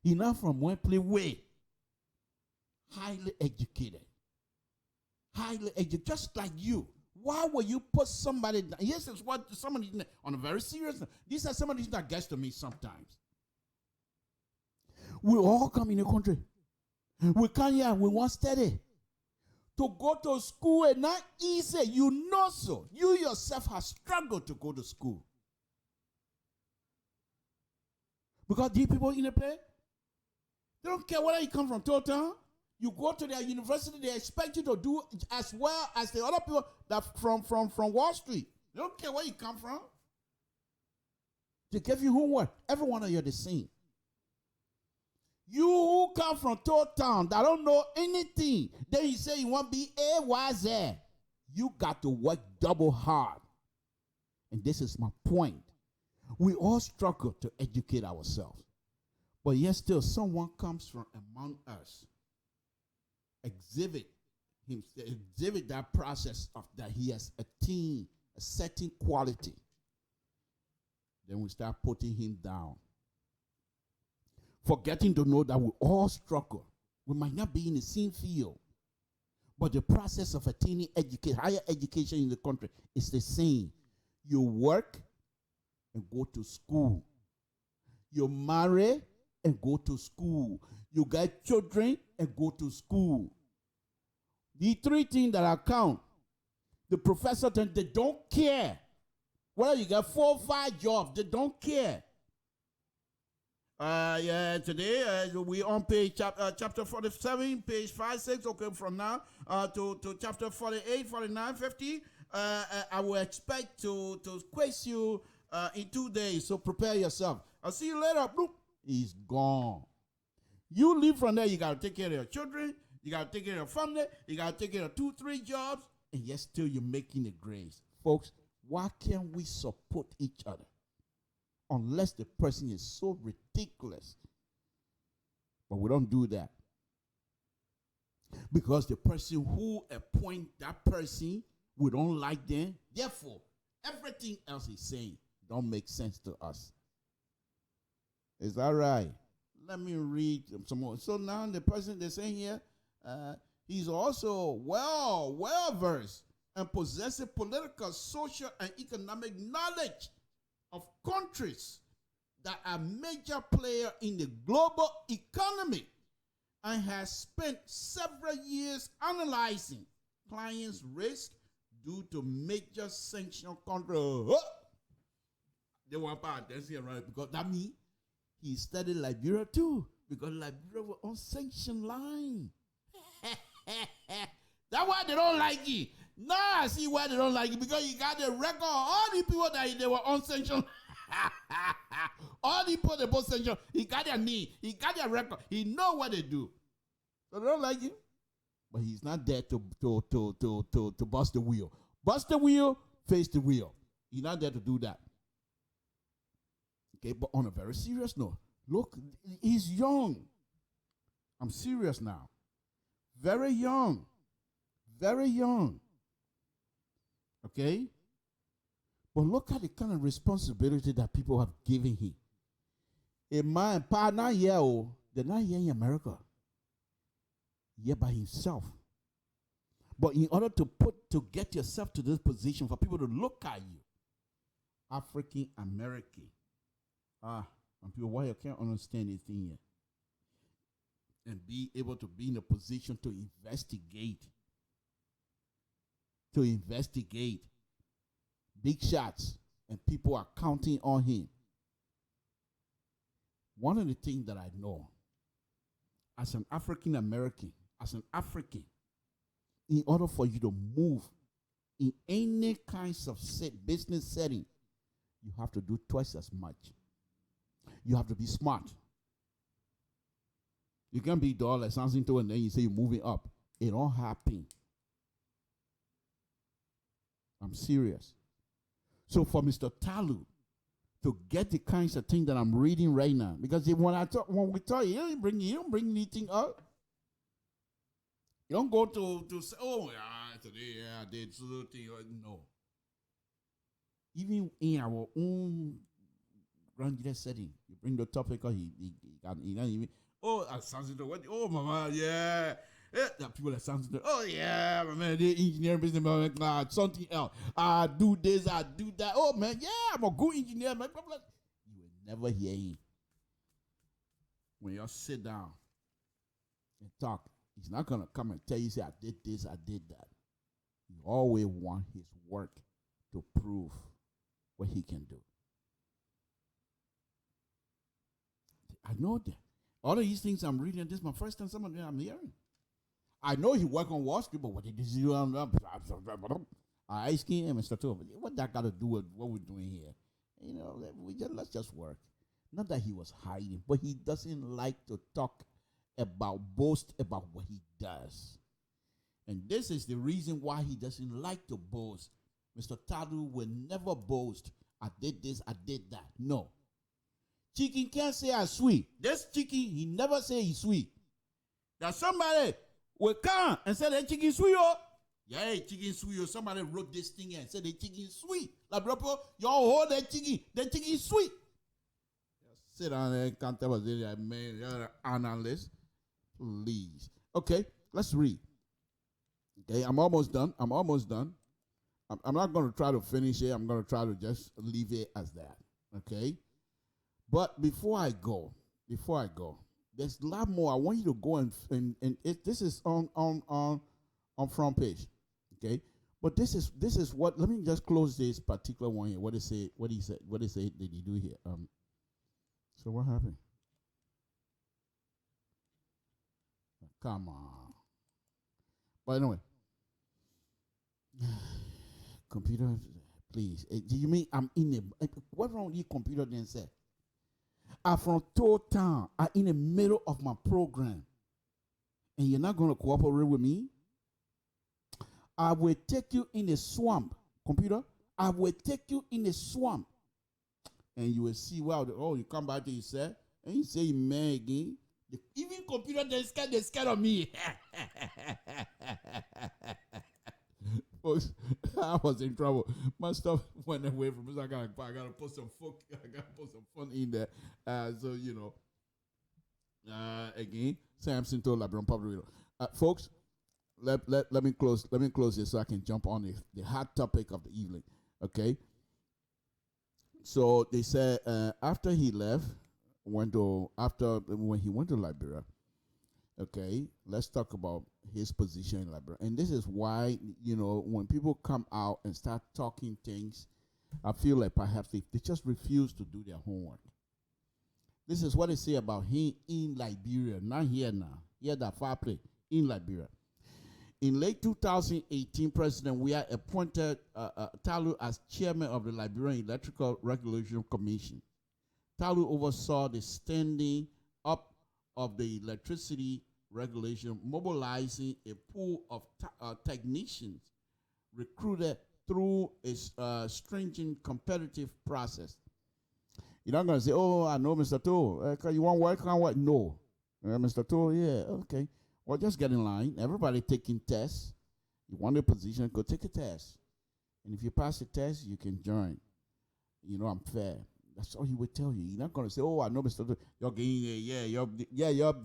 He not from Wembley Way. Highly educated. Highly educated, just like you. Why will you put somebody down? Yes, it's what somebody on a very serious note. These are somebody that gets to me sometimes. We all come in the country. We come here, we want study. To go to school is not easy. You know so. You yourself have struggled to go to school. Because these people in the play, they don't care whether you come from Total. You go to their university, they expect you to do as well as the other people that from Wall Street. They don't care where you come from. They give you homework. Every one of you are the same. You who come from Town that don't know anything, then you say you want to be AYZ. You got to work double hard. And this is my point. We all struggle to educate ourselves. But yet still someone comes from among us. Exhibit that process of that he has attained a certain quality. Then we start putting him down. Forgetting to know that we all struggle. We might not be in the same field, but the process of attaining higher education in the country is the same. You work and go to school. You marry and go to school. You get children and go to school. The three things that I count, the professor, they don't care. Whether you get 4 or 5 jobs, they don't care. Today we on page chapter 47, page 5, 6. Okay, from now to chapter 48, 49, 50. I will expect to quiz you in 2 days. So prepare yourself. I'll see you later. Bloop. He's gone. You leave from there. You gotta take care of your children. You gotta take care of your family. You gotta take care of 2, 3 jobs, and yet still you're making the grades, folks. Why can't we support each other? Unless the person is so ridiculous. But we don't do that. Because the person who appoint that person, we don't like them. Therefore, everything else he's saying don't make sense to us. Is that right? Let me read some more. So now the person they're saying here, he's also well versed and possesses political, social, and economic knowledge of countries that are major players in the global economy and has spent several years analyzing clients' risk due to major sanction control. They want part that's here, right? Because that means he studied Liberia too, because Liberia was on sanction line. That's why they don't like you. Now I see why they don't like it, because you got the record. All the people that they were unsanctioned. All the people they both sanctioned. He got their name. He got their record. He know what they do. So they don't like him. But he's not there to bust the wheel. Bust the wheel, face the wheel. He's not there to do that. Okay, but on a very serious note, look, he's young. I'm serious now. Very young. Very young. Okay? But look at the kind of responsibility that people have given him. A man, not here, they're not here in America. Here by himself. But in order to get yourself to this position, for people to look at you, African American. And people, why you can't understand anything here? And be able to be in a position to investigate. To investigate big shots, and people are counting on him. One of the things that I know, as an African American, as an African, in order for you to move in any kinds of business setting, you have to do twice as much. You have to be smart. You can't be dull like something to, and then you say you're moving up. It don't happen. I'm serious. So for Mr. Talu to get the kinds of things that I'm reading right now, because when we talk, you don't bring anything up. You don't go to say, oh yeah, today I did something. No. Even in our own grand setting, you bring the topic, he not even. Oh, mama, yeah. That people that sounds, oh yeah, my man, they engineering business, something else. I do this, I do that. Oh man, yeah, I'm a good engineer, man. You will never hear him. When y'all sit down and talk, he's not gonna come and tell you, say, I did this, I did that. You always want his work to prove what he can do. I know that. All of these things I'm reading, this is my first time some of them I'm hearing. I know he worked on Wall Street, but what did he do? I asked him, Mr. Tove, what that got to do with what we're doing here? You know, let's just work. Not that he was hiding, but he doesn't like to boast about what he does. And this is the reason why he doesn't like to boast. Mr. Tadu will never boast. I did this, I did that. No. Chicken can't say I'm sweet. This chicken, he never say he's sweet. That somebody will come and say that chicken sweet, oh. Yeah, chicken sweet, oh. Somebody wrote this thing and said the chicken sweet. Like, bro, y'all hold that chicken sweet. Just sit down there and can't tell us that, man, you're an analyst. Please. Okay, let's read. Okay, I'm almost done. I'm not going to try to finish it. I'm going to try to just leave it as that. Okay? But before I go, there's a lot more. I want you to go and this is on front page. Okay? But this is what, let me just close this particular one here. What he said did he do here? So what happened? Come on. But anyway. Computer, please. Do you mean I'm in a, what wrong with your computer then say? I'm from town. I'm in the middle of my program. And you're not going to cooperate with me? I will take you in a swamp. Computer, I will take you in a swamp. And you will see, well, you come back to yourself, and you say, man, again. Even computer, they're scared of me. I was in trouble. My stuff went away from me. So I gotta put some fun in there. So you know. Again, Samson told LeBron Public. Folks, let me close. Let me close this so I can jump on the hot topic of the evening. Okay. So they said after he left, when he went to Liberia. Okay, let's talk about his position in Liberia. And this is why, you know, when people come out and start talking things, I feel like perhaps they just refuse to do their homework. This is what they say about him in Liberia, not here now. Here that far play in Liberia. In late 2018, President Weah appointed Talu as chairman of the Liberian Electrical Regulation Commission. Talu oversaw the standing up of the electricity regulation, mobilizing a pool of technicians recruited through a stringent competitive process. You're not going to say, oh, I know Mr. Toll. You want work? Can't work? No. Mr. Toll, yeah, okay. Well, just get in line. Everybody taking tests. You want a position, go take a test. And if you pass the test, you can join. You know, I'm fair. That's all he would tell you. You're not going to say, oh, I know Mr. Toll. You're getting, you're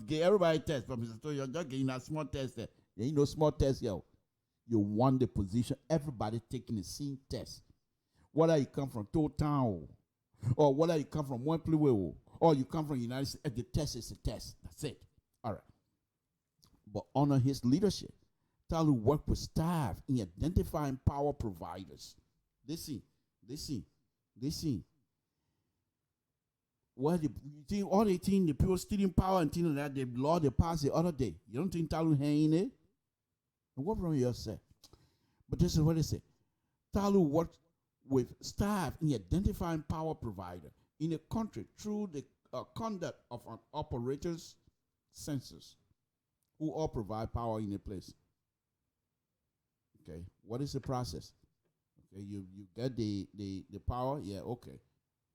getting everybody test. But Mr. Toll, you're just getting that small test there. There ain't no small test, yo. You want the position. Everybody taking the same test. Whether you come from Toll Town, or whether you come from one place, or you come from the United States, the test is a test. That's it. All right. But under his leadership, Talu worked with staff in identifying power providers. Listen. Well, you think all the things, the people stealing power and things like that, the law they passed the other day. You don't think Talu hanging it? And what wrong with you say? But this is what they say. Talu worked with staff in identifying power provider in a country through the conduct of an operator's census, who all provide power in a place. Okay, what is the process? Okay, you get the power, yeah, okay.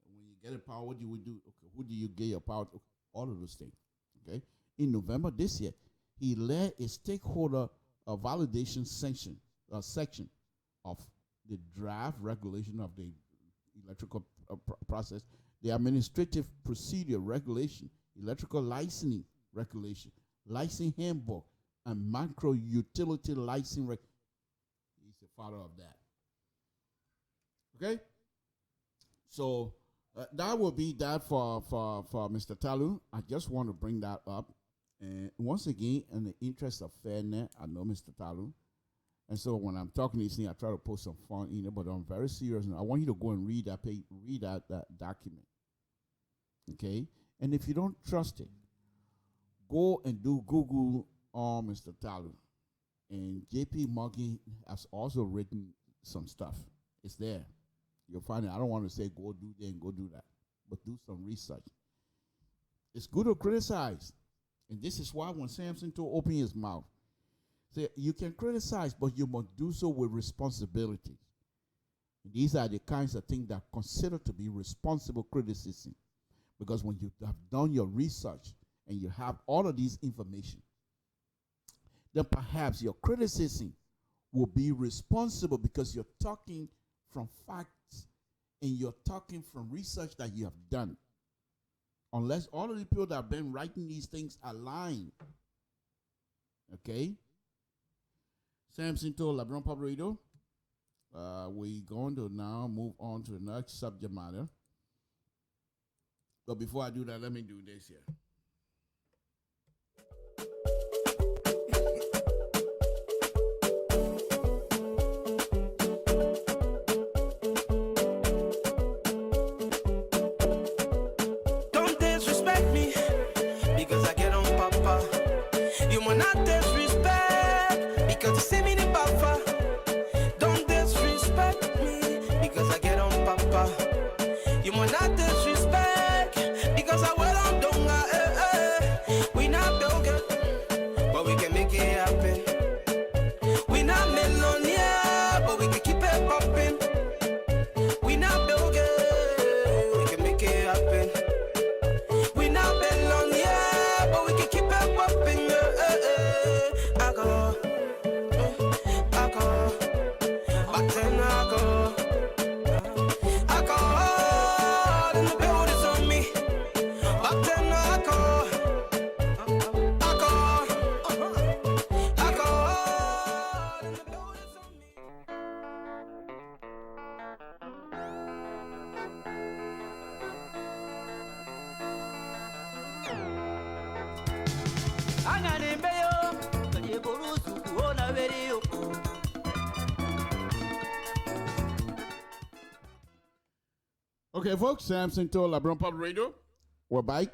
When you get the power, what do we do? Okay, who do you get your power to? Okay, all of those things. Okay, in November this year, he led a stakeholder validation section of the draft regulation of the electrical process, the administrative procedure regulation, electrical licensing regulation, license handbook, and micro utility licensing. He's the father of that. Okay? So that will be that for Mr. Talu. I just want to bring that up. And once again, in the interest of fairness, I know Mr. Talu. And so when I'm talking these things, I try to put some fun in it, but I'm very serious. I want you to go and read that page, read that document. Okay? And if you don't trust it, go and do Google on Mr. Talu. And J.P. Morgan has also written some stuff. It's there. You'll find it. I don't want to say go do that and go do that, but do some research. It's good to criticize. And this is why when Samson told open his mouth, say you can criticize, but you must do so with responsibility. And these are the kinds of things that are considered to be responsible criticism. Because when you have done your research and you have all of these information, then perhaps your criticism will be responsible because you're talking from facts and you're talking from research that you have done. Unless all of the people that have been writing these things are lying. Okay? Samson told LeBron Public Radio. We're going to now move on to the next subject matter. But before I do that, let me do this here. Don't disrespect me because I get on Papa. You will not disrespect because you see me in Papa. Don't disrespect me because I get on Papa. You will not disrespect because I will on Donga. We not build it, but we can make it happen. We not millionaire, but we can keep it popping. We not build it, we can make it happen. We not millionaire, but we can keep it popping. I go, back then I go. Okay, folks, Samson told LeBron Public Radio. We're back.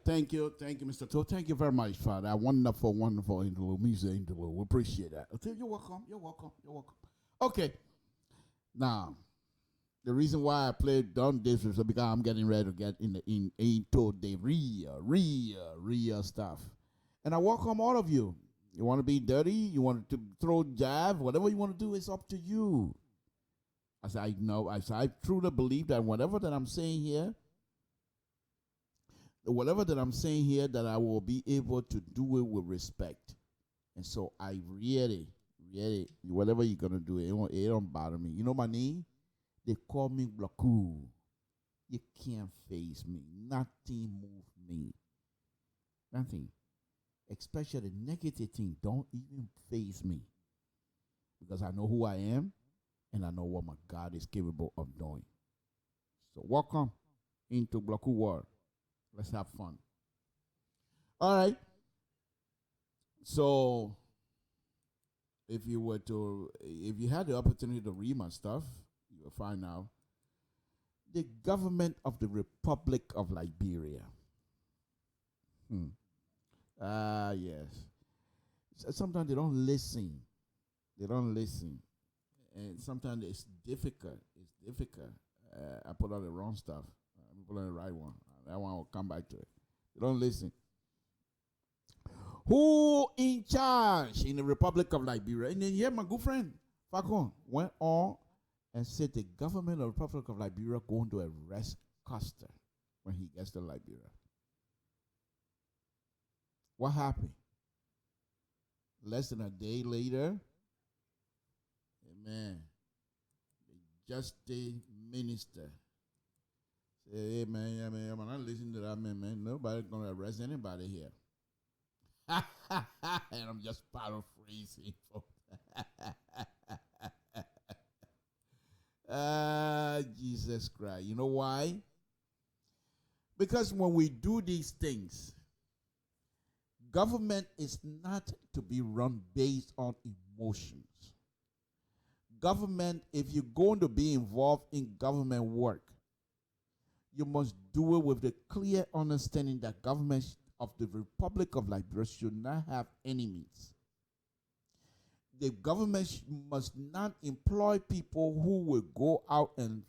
Thank you, Mr. Toe. Thank you very much for that wonderful, wonderful interlude, music interlude. We appreciate that. You're welcome. You're welcome. You're welcome. Okay. Now, the reason why I played done this is because I'm getting ready to get into the real stuff, and I welcome all of you. You want to be dirty? You want to throw jab? Whatever you want to do, it's up to you. As I truly believe that whatever that I'm saying here, that I will be able to do it with respect. And so I really, whatever you're going to do, it don't bother me. You know my name? They call me Blaku. You can't face me. Nothing move me. Nothing. Especially negative thing. Don't even face me. Because I know who I am and I know what my God is capable of doing. So welcome into Blaku World. Let's have fun. All right. So, if you had the opportunity to read my stuff, you will find out the government of the Republic of Liberia. Yes. Sometimes they don't listen. And sometimes it's difficult. I put on the wrong stuff. I put on the right one. That one will come back to it. They don't listen. Who in charge in the Republic of Liberia? And then here, my good friend Falcon went on and said the government of the Republic of Liberia going to arrest Custer when he gets to Liberia. What happened? Less than a day later, amen, the Justice Minister said, hey, man, I'm not listening to that, man. Nobody's going to arrest anybody here. And I'm just paraphrasing. Jesus Christ. You know why? Because when we do these things, government is not to be run based on emotions. Government, if you're going to be involved in government work, you must do it with the clear understanding that government of the Republic of Liberia should not have enemies. The government must not employ people who will go out and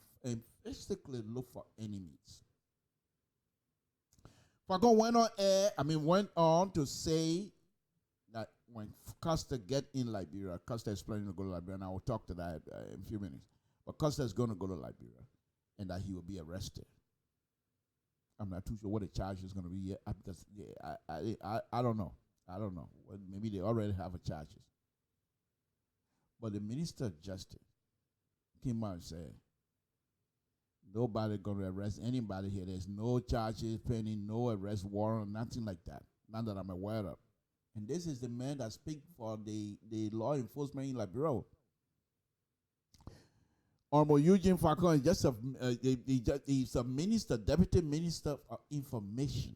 physically look for enemies. Falcon went on to say that when Custer get in Liberia, Custer is planning to go to Liberia, and I will talk to that in a few minutes. But Custer is going to go to Liberia, and that he will be arrested. I'm not too sure what the charge is going to be yet, because I don't know. Well, maybe they already have a charges. But the Minister of Justice came out and said, nobody going to arrest anybody here. There's no charges pending, no arrest warrant, nothing like that. None that I'm aware of. And this is the man that speaks for the law enforcement in Liberia. Honorable Eugene Falcon is just he's a minister, deputy minister of information.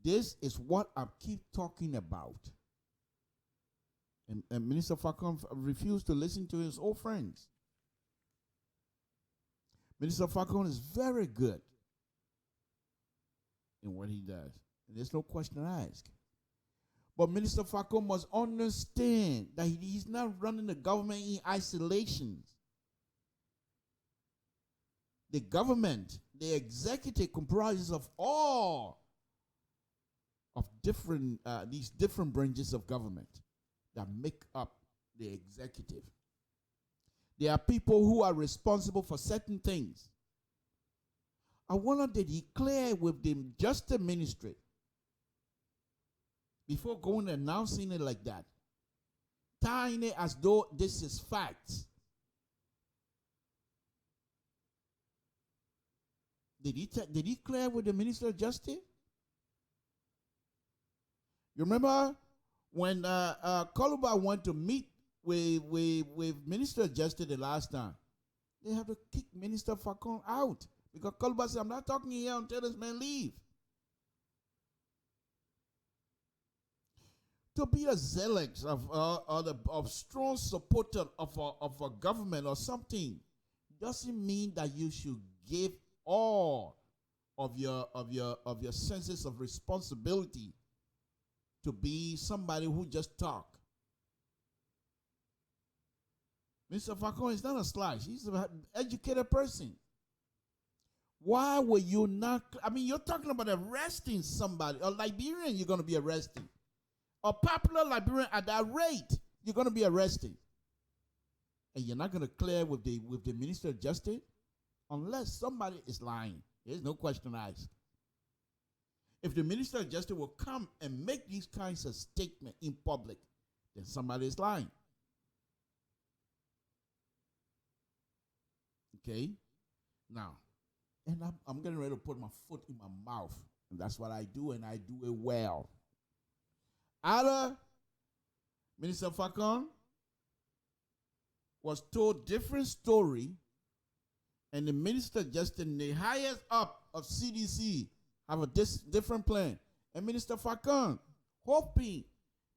This is what I keep talking about. And Minister Falcon refused to listen to his old friends. Minister Falcon is very good in what he does. And there's no question asked. But Minister Falcon must understand that he's not running the government in isolation. The government, the executive comprises of all of these different branches of government that make up the executive. There are people who are responsible for certain things. I wanted to declare with the Justice Ministry before going and announcing it like that, tying it as though this is facts. Did he clear with the Minister of Justice? You remember when Koluba went to meet with Minister of Justice the last time? They have to kick Minister Falcon out because Koluba said, I'm not talking here until this man leave. To be a zealot of strong supporter of a government or something doesn't mean that you should give all of your senses of responsibility to be somebody who just talk. Mr. Falcon is not a slouch. He's an educated person. Why were you not? I mean, you're talking about arresting somebody. A Liberian, you're going to be arresting. A popular Liberian at that rate, you're going to be arresting. And you're not going to clear with the Minister of Justice unless somebody is lying. There's no question asked. If the Minister of Justice will come and make these kinds of statements in public, then somebody is lying. Okay? Now, and I'm getting ready to put my foot in my mouth. And that's what I do, and I do it well. Either Minister Falcon was told different story, and the Minister of Justice, the highest up of CDC, have a different plan. And Minister Falcon, hoping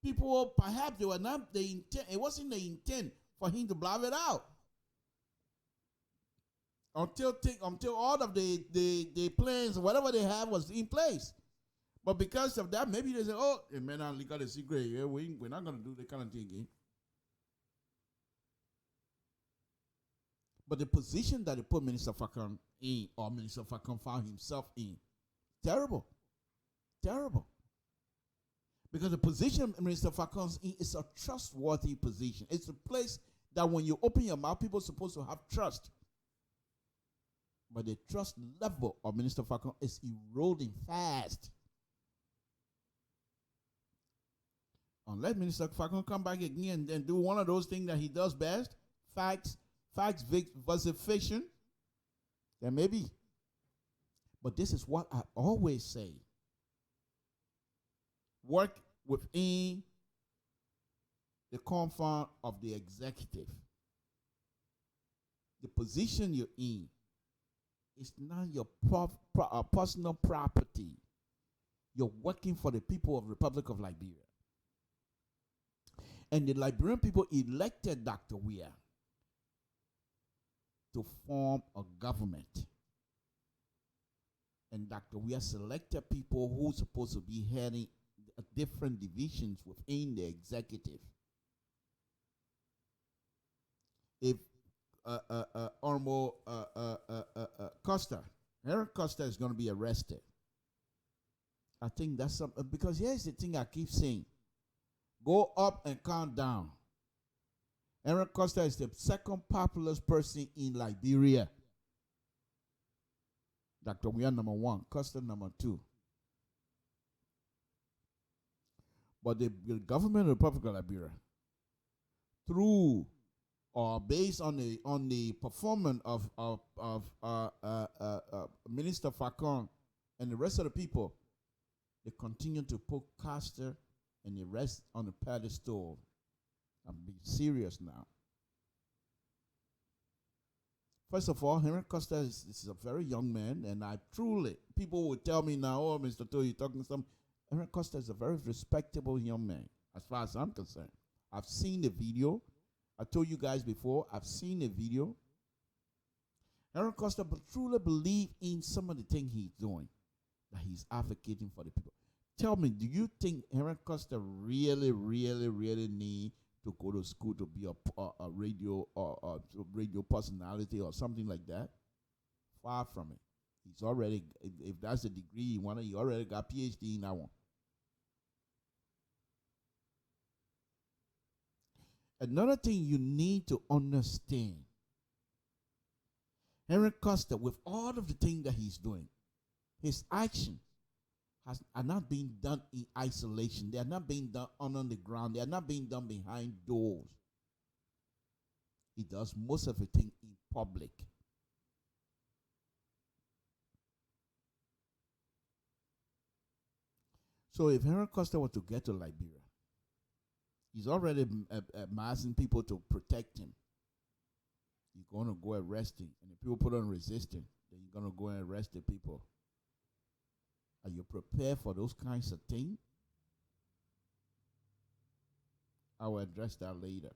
people will, perhaps they were not the intent, it wasn't the intent for him to blab it out. Until all of the plans, whatever they have was in place. But because of that, maybe they say, oh, it may not leak out a secret. Yeah, we're not going to do that kind of thing again. But the position that they put Minister Falcon in, or Minister Falcon found himself in, terrible. Terrible. Because the position Minister Falcon's in is a trustworthy position. It's a place that when you open your mouth, people are supposed to have trust. But the trust level of Minister Falcon is eroding fast. Unless Minister Falcon come back again and do one of those things that he does best, facts versus fiction, then maybe. But this is what I always say. Work within the confine of the executive. The position you're in is not your personal property. You're working for the people of the Republic of Liberia. And the Liberian people elected Dr. Weah to form a government. And Dr. Weah selected people who are supposed to be heading different divisions within the executive. If Honorable Costa, Eric Costa is going to be arrested, I think that's something, because here's the thing I keep saying. Go up and count down. Eric Costa is the second populous person in Liberia. Dr. Weah number 1, Costa number 2. But the government of the Republic of Liberia, through or based on the performance of Minister Falcon and the rest of the people, they continue to put Costa and the rest on the pedestal. I'm being serious now. First of all, Henry Costa is a very young man, and I truly, people will tell me now, oh, Mr. Toh, you're talking some. Henry Costa is a very respectable young man, as far as I'm concerned. I've seen the video. I told you guys before, I've seen the video. Henry Costa truly believes in some of the things he's doing, that he's advocating for the people. Tell me, do you think Henry Costa really need to go to school to be a radio personality or something like that? Far from it. He's already, if that's the degree he wanted, he already got PhD in that one. Another thing you need to understand, Henry Costa, with all of the things that he's doing, his actions are not being done in isolation. They are not being done on the ground. They are not being done behind doors. He does most of the thing in public. So if Henry Costa were to get to Liberia, he's already amassing people to protect him. You're going to go arrest him. And if people put on resistance, then you're going to go and arrest the people. Are you prepared for those kinds of things? I will address that later.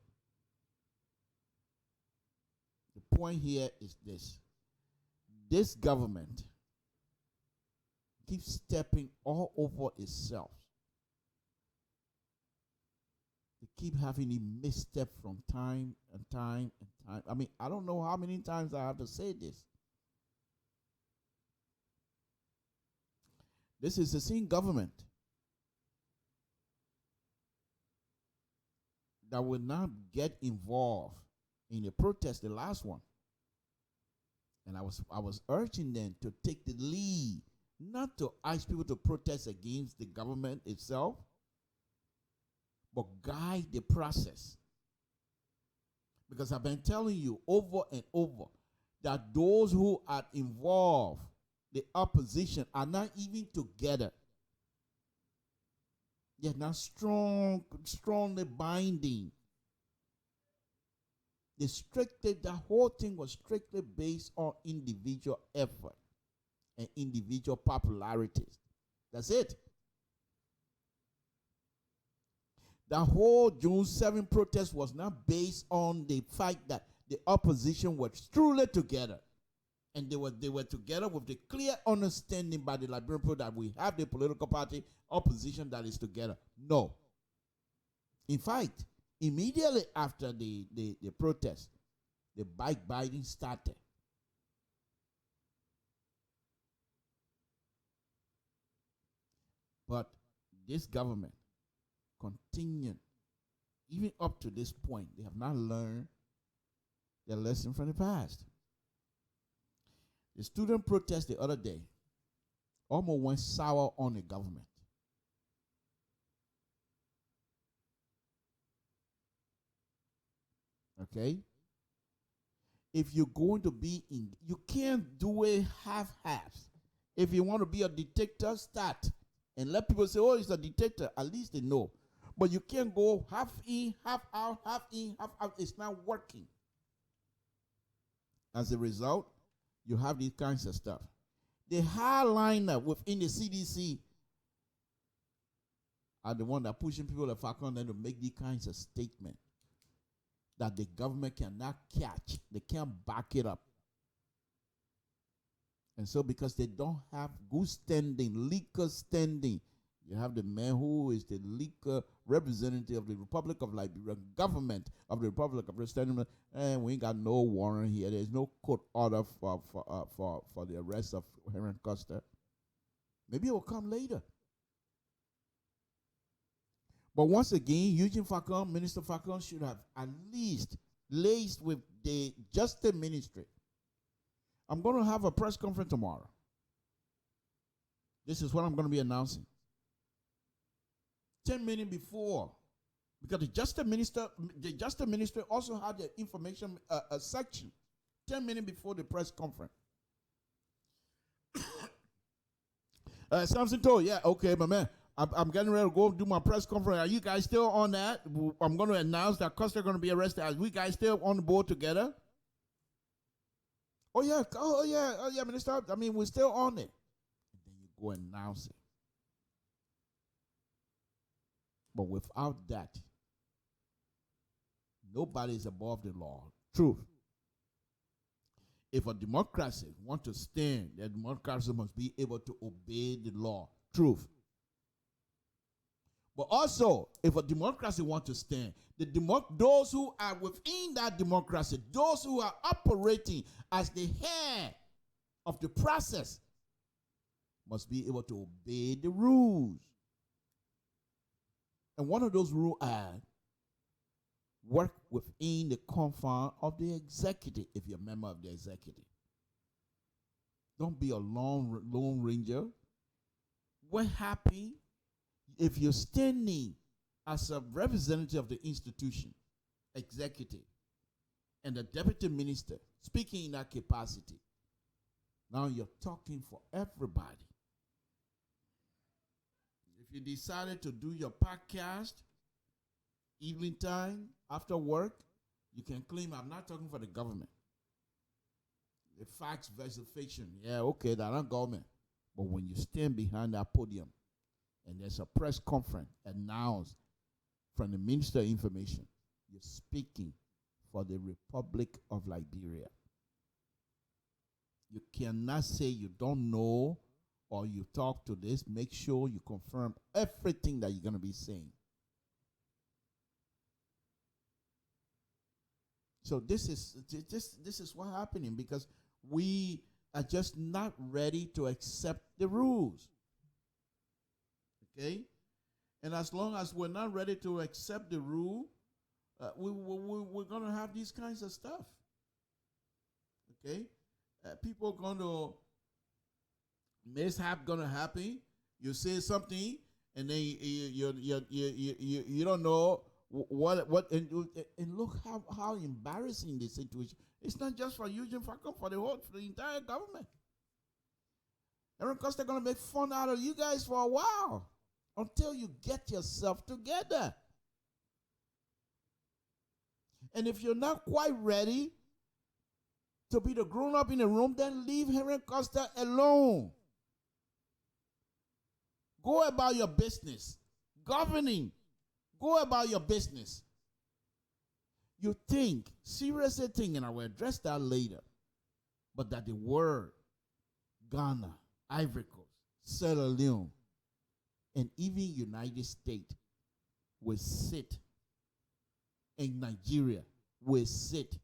The point here is this. This government keeps stepping all over itself. They keep having a misstep from time and time and time. I mean, I don't know how many times I have to say this. This is the same government that will not get involved in the protest, the last one. And I was urging them to take the lead, not to ask people to protest against the government itself, but guide the process. Because I've been telling you over and over that those who are involved, the opposition, are not even together. They're not strongly binding. The whole thing was strictly based on individual effort and individual popularities. That's it. The whole June 7 protest was not based on the fact that the opposition was truly together. And they were together with the clear understanding by the Liberian people that we have the political party opposition that is together. No. In fact, immediately after the protest, the backbiting started. But this government continued, even up to this point, they have not learned their lesson from the past. The student protest the other day almost went sour on the government. Okay? If you're going to be in, you can't do it half-half. If you want to be a dictator, start. And let people say, oh, he's a dictator. At least they know. But you can't go half in, half out, half in, half out. It's not working. As a result, you have these kinds of stuff. The highliner within the CDC are the one that pushing people to Falcon to make these kinds of statements that the government cannot catch. They can't back it up. And so because they don't have good standing, legal standing, you have the man who is the legal representative of the Republic of Liberia, government of the Republic of Liberia, and we ain't got no warrant here. There's no court order for the arrest of Heron Costa. Maybe it will come later. But once again, Eugene Falcon, Minister Falcon, should have at least laced with the Justice Ministry. I'm going to have a press conference tomorrow. This is what I'm going to be announcing. 10 minutes before, because the Justice Minister also had the information section 10 minutes before the press conference. Samson told, yeah, okay, my man, I'm getting ready to go do my press conference. Are you guys still on that? I'm going to announce that Costa going to be arrested. Are we guys still on the board together? Oh yeah, Minister. I mean, we're still on it. And then you go announce it. But without that, nobody is above the law. Truth. If a democracy wants to stand, the democracy must be able to obey the law. Truth. But also, if a democracy wants to stand, those who are within that democracy, those who are operating as the head of the process, must be able to obey the rules. And one of those rules are work within the confines of the executive, if you're a member of the executive. Don't be a lone ranger. We're happy if you're standing as a representative of the institution, executive, and the deputy minister speaking in that capacity. Now you're talking for everybody. If you decided to do your podcast evening time after work, you can claim I'm not talking for the government. The facts versus fiction. Yeah, okay, they're not government. But when you stand behind that podium and there's a press conference announced from the Minister of Information, you're speaking for the Republic of Liberia. You cannot say you don't know or you talk to this, make sure you confirm everything that you're going to be saying. So this is what's happening, because we are just not ready to accept the rules. Okay? And as long as we're not ready to accept the rule, we're going to have these kinds of stuff. Okay? People are going to, mishap going to happen. You say something, and then you don't know what and look how embarrassing the situation. It's not just for Eugene Falcon, for the entire government. Aaron Costa going to make fun out of you guys for a while until you get yourself together. And if you're not quite ready to be the grown-up in the room, then leave Aaron Costa alone. Go about your business. Governing. Go about your business. You think, seriously think, and I will address that later, but that the word Ghana, Ivory Coast, Sierra Leone, and even United States will sit, and Nigeria will sit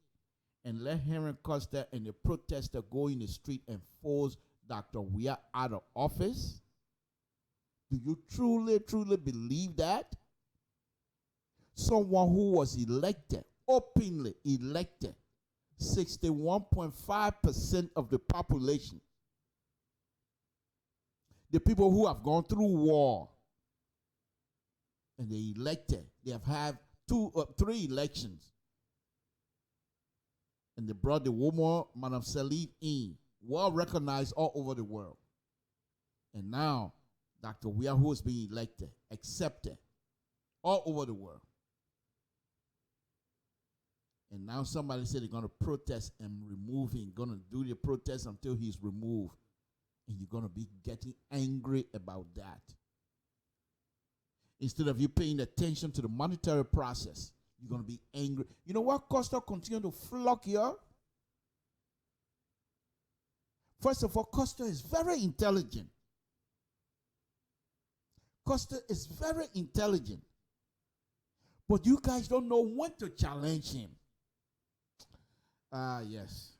and let Henry Costa and the protester go in the street and force Dr. Weah out of office? Do you truly, truly believe that? Someone who was elected, openly elected, 61.5% of the population, the people who have gone through war, and they elected, they have had 2 or 3 elections, and they brought the woman, Madam Salif, in, well recognized all over the world. And now, Dr. Weah, who is being elected, accepted all over the world. And now somebody said they're going to protest and remove him, going to do the protest until he's removed. And you're going to be getting angry about that. Instead of you paying attention to the monetary process, you're going to be angry. You know what Costa continue to flock here? First of all, Costa is very intelligent. Costa is very intelligent. But you guys don't know when to challenge him. Yes.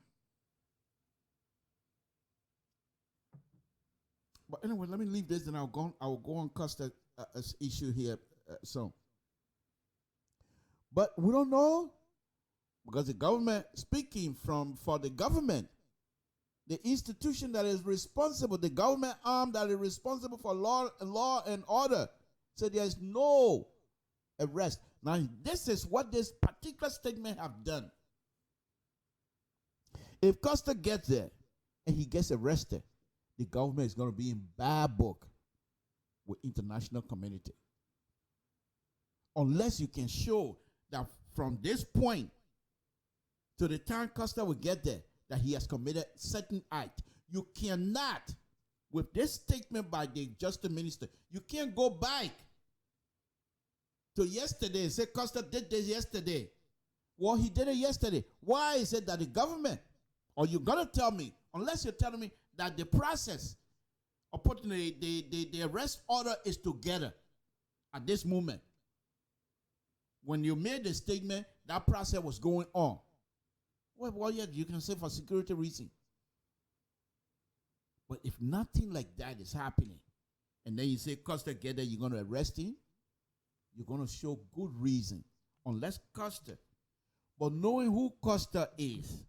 But anyway, let me leave this, and I'll go on Costa's issue here soon. But we don't know, because the government, speaking for the government, the institution that is responsible, the government arm that is responsible for law and order, said there's no arrest. Now, this is what this particular statement have done. If Costa gets there and he gets arrested, the government is going to be in bad book with international community. Unless you can show that from this point to the time Costa will get there, that he has committed certain act. You cannot, with this statement by the Justice Minister, you can't go back to yesterday and say Costa did this yesterday. Well, he did it yesterday. Why is it that the government, or you're going to tell me, unless you're telling me that the process of putting the arrest order is together at this moment. When you made the statement, that process was going on. Well, yeah, you can say for security reasons. But if nothing like that is happening, and then you say Costa get there, you're going to arrest him, you're going to show good reason. Unless Costa, but knowing who Costa is,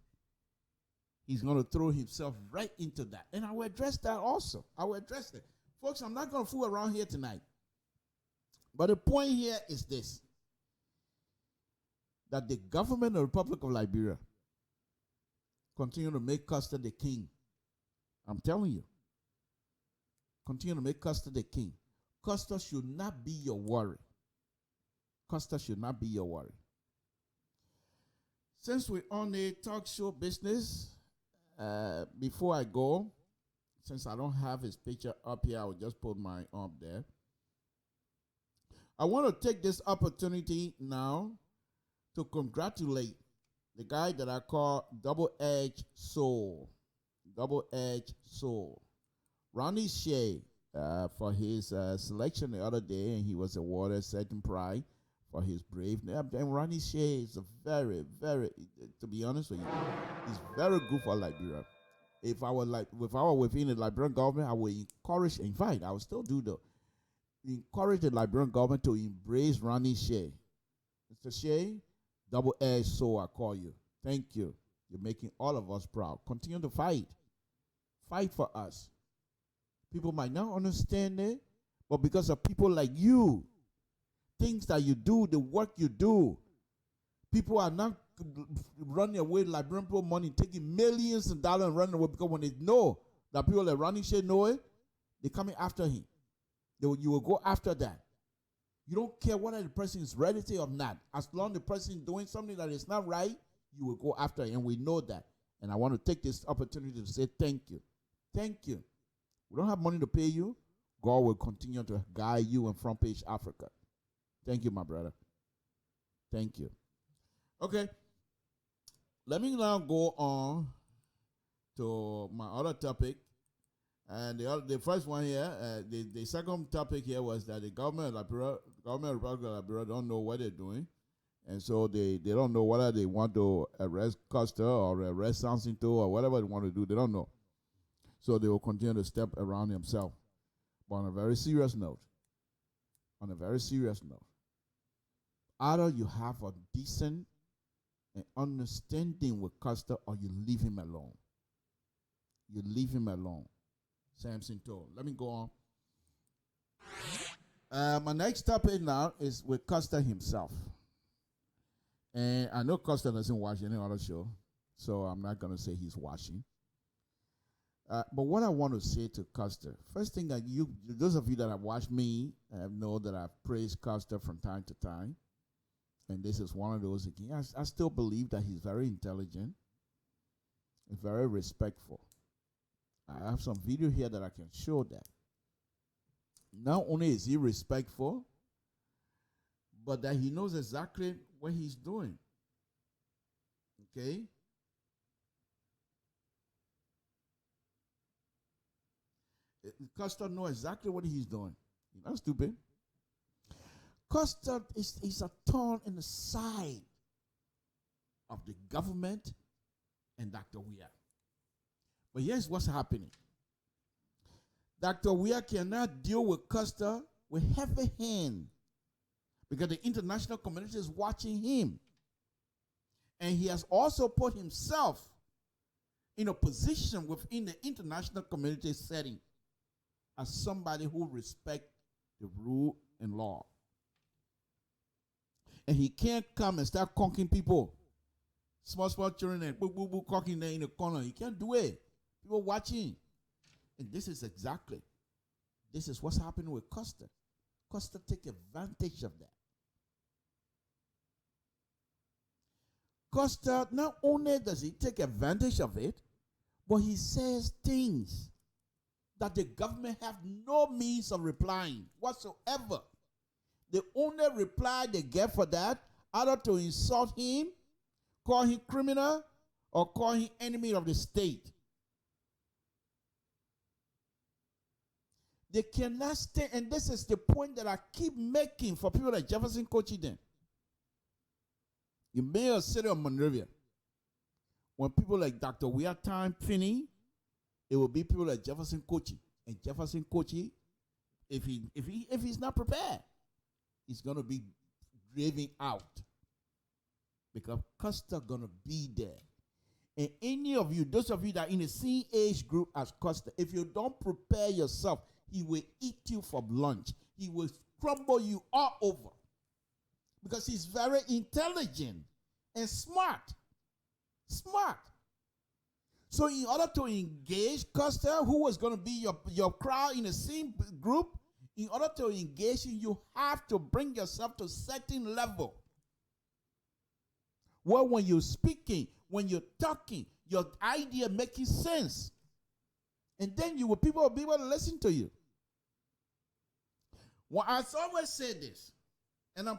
he's going to throw himself right into that. And I will address that also. I will address it. Folks, I'm not going to fool around here tonight. But the point here is this, that the government of the Republic of Liberia continue to make Costa the king. I'm telling you. Continue to make Costa the king. Costa should not be your worry. Costa should not be your worry. Since we're on a talk show business, before I go, since I don't have his picture up here, I will just put my arm there. I want to take this opportunity now to congratulate the guy that I call Double-Edged Soul. Double-Edged Soul. Ronnie Shea for his selection the other day, and he was awarded certain prize for his braveness. And Ronnie Shea is a very, very, to be honest with you, he's very good for Liberia. If I were within the Liberian government, I would encourage, in fact, I would still do though, encourage the Liberian government to embrace Ronnie Shea. Mr. Shea, double edged sword, I call you. Thank you. You're making all of us proud. Continue to fight. Fight for us. People might not understand it, but because of people like you, things that you do, the work you do, people are not running away Liberian people money, taking millions of dollars and running away, because when they know that people like Ronnie Shea know it, they're coming after him. You will go after that. You don't care whether the person is ready or not. As long as the person is doing something that is not right, you will go after it, and we know that. And I want to take this opportunity to say thank you. Thank you. We don't have money to pay you. God will continue to guide you in Front Page Africa. Thank you, my brother. Thank you. Okay. Let me now go on to my other topic. And the first one here, the second topic here was that the government of Republic of Liberia don't know what they're doing. And so they don't know whether they want to arrest Custer or arrest Sansinto or whatever they want to do. They don't know. So they will continue to step around themselves. But on a very serious note, either you have a decent and understanding with Custer or you leave him alone. You leave him alone. Samson told. Let me go on. My next topic now is with Custer himself. And I know Custer doesn't watch any other show, so I'm not going to say he's watching. But what I want to say to Custer, first thing that those of you that have watched me know that I've praised Custer from time to time. And this is one of those again. I still believe that he's very intelligent, and very respectful. I have some video here that I can show that. Not only is he respectful, but that he knows exactly what he's doing. Okay? Custer knows exactly what he's doing. He's not stupid. Custer is a thorn in the side of the government and Dr. Weah. But here's what's happening. Dr. Weah cannot deal with Custer with heavy hand because the international community is watching him. And he has also put himself in a position within the international community setting as somebody who respects the rule and law. And he can't come and start conking people. Small children and conking there in the corner. He can't do it. People watching. And this is what's happening with Custer. Custer take advantage of that. Custer, not only does he take advantage of it, but he says things that the government have no means of replying whatsoever. The only reply they get for that, either to insult him, call him criminal, or call him enemy of the state. They cannot stay, and this is the point that I keep making for people like Jefferson Kochiden. In Mayor City of Monrovia, when people like Dr. Weah time Finney, it will be people like Jefferson Kochi. And Jefferson Kochi, if he's not prepared, he's gonna be driven out. Because Custer gonna be there. And any of you, those of you that are in the same age group as Custer, if you don't prepare yourself, he will eat you for lunch. He will crumble you all over. Because he's very intelligent and smart. Smart. So in order to engage Custer, who was going to be your crowd in the same group, in order to engage him, you have to bring yourself to a certain level. Well, when you're speaking, when you're talking, your idea making sense. And then people will be able to listen to you. Well, I always say this, and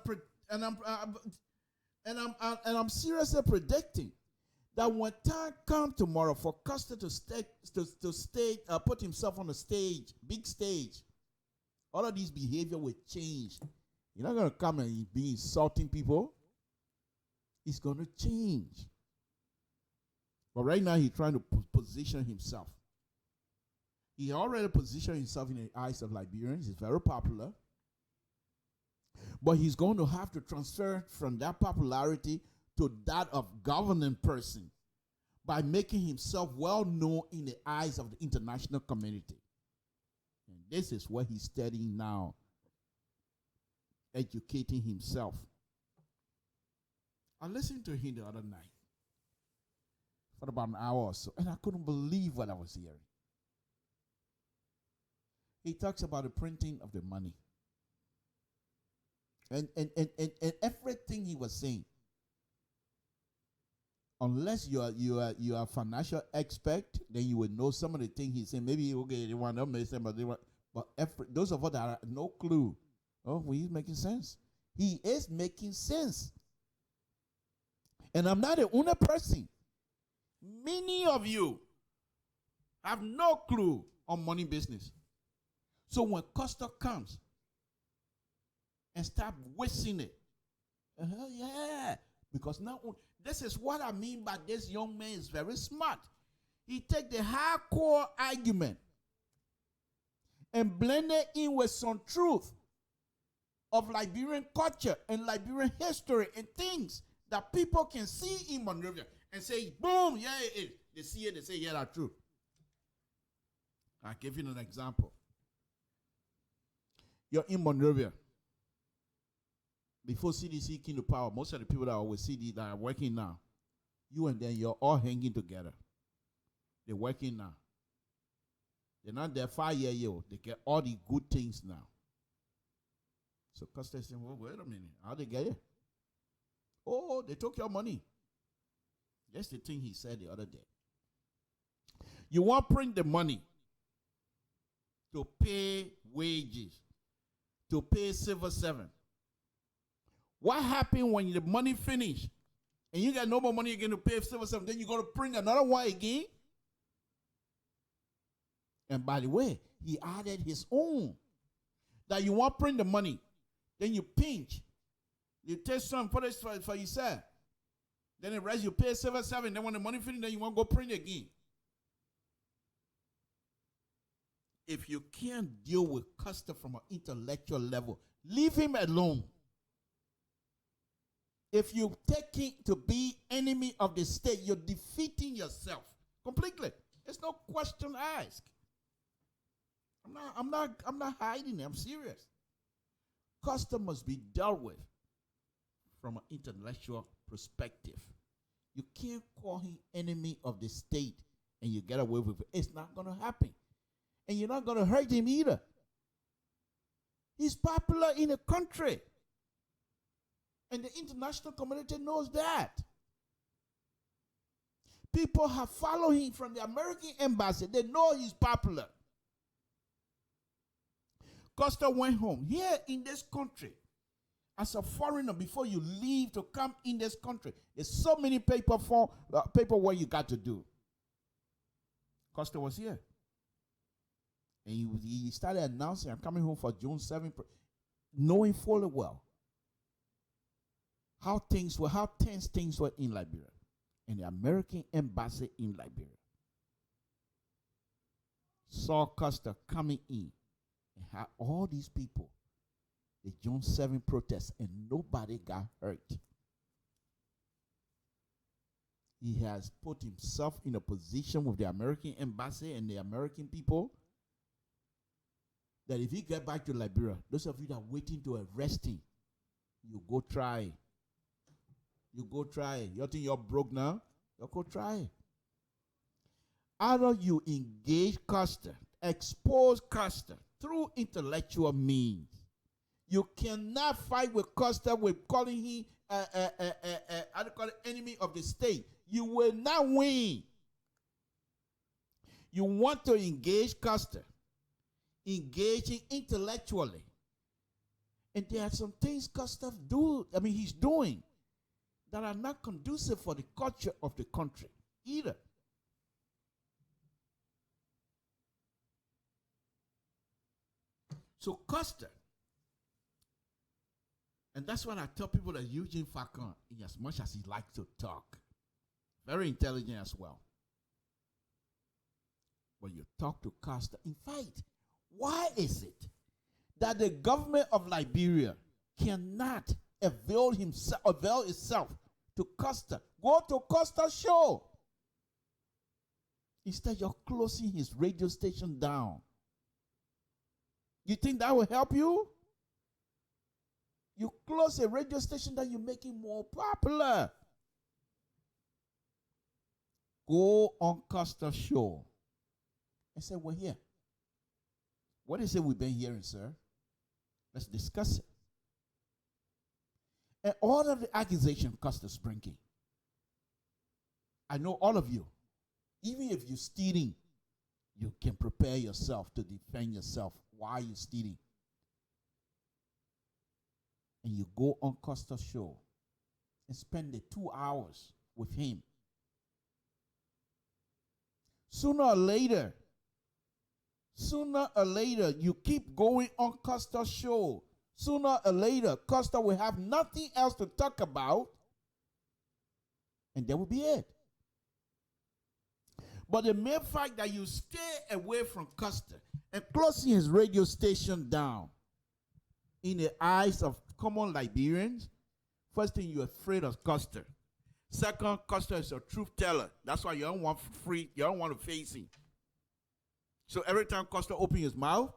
I'm seriously predicting that when time comes tomorrow for Custer to put himself on the stage, big stage, all of these behavior will change. You're not going to come and be insulting people. It's going to change. But right now, he's trying to position himself. He already positioned himself in the eyes of Liberians. He's very popular. But he's going to have to transfer from that popularity to that of governing person by making himself well known in the eyes of the international community. And this is what he's studying now, educating himself. I listened to him the other night for about an hour or so, and I couldn't believe what I was hearing. He talks about the printing of the money. And everything he was saying, unless you are a financial expert, then you would know some of the things he's saying. Maybe okay, they want to make sense, but those of us that have no clue, he's making sense. He is making sense. And I'm not the only person. Many of you have no clue on money business. So when Custer comes and start wasting it, yeah, because now this is what I mean by this young man is very smart. He take the hardcore argument and blend it in with some truth of Liberian culture and Liberian history and things that people can see in Monrovia and say, boom, yeah, it is. They see it, they say, yeah, that's true. I'll give you an example. You're in Monrovia. Before CDC came to power, most of the people that are with CD that are working now, you and them, you're all hanging together. They're working now. They're not there 5 years old. They get all the good things now. So Custer said, well, wait a minute. How they get it? Oh, they took your money. That's the thing he said the other day. You want to print the money to pay wages, to pay civil servant. What happened when the money finish and you got no more money again to pay civil servant? Then you got to print another one again. And by the way, he added his own. That you want to print the money, then you pinch. You take some, put it for yourself. Then the rest you pay civil servant. Then when the money finish, then you want to go print again. If you can't deal with Custer from an intellectual level, leave him alone. If you take it to be enemy of the state, you're defeating yourself completely. There's no question asked. I'm not hiding it. I'm serious. Custer must be dealt with from an intellectual perspective. You can't call him enemy of the state and you get away with it. It's not going to happen. And you're not going to hurt him either. He's popular in the country. And the international community knows that. People have followed him from the American embassy. They know he's popular. Custer went home. Here in this country, as a foreigner, before you leave to come in this country, there's so many paperwork you got to do. Custer was here. And he started announcing, I'm coming home for June 7th, knowing fully well how tense things were in Liberia and the American embassy in Liberia. Saw Custer coming in and had all these people, the June 7th protests, and nobody got hurt. He has put himself in a position with the American embassy and the American people that if he get back to Liberia, those of you that are waiting to arrest him, you go try. You go try. You think you're broke now? You go try. Either you engage Custer, expose Custer through intellectual means. You cannot fight with Custer with calling him enemy of the state. You will not win. You want to engage Custer, engaging intellectually. And there are some things Custer he's doing that are not conducive for the culture of the country either. So Costa, and that's what I tell people that Eugene Falcon, in as much as he likes to talk, very intelligent as well. When you talk to Costa, in fact, why is it that the government of Liberia cannot avail itself to Costa? Go to Costa's show. Instead, you're closing his radio station down. You think that will help you? You close a radio station that you make it more popular. Go on Costa's show and say, we're here. What is it we've been hearing, sir? Let's discuss it. And all of the accusation Costa's bringing, I know all of you, even if you're stealing, you can prepare yourself to defend yourself while you're stealing. And you go on Costa's show and spend the 2 hours with him. Sooner or later, you keep going on Costa's show. Sooner or later, Costa will have nothing else to talk about, and that will be it. But the mere fact that you stay away from Costa and closing his radio station down in the eyes of common Liberians, first thing, you're afraid of Costa. Second, Costa is a truth teller. That's why you don't want to face him. So every time Costa opens his mouth,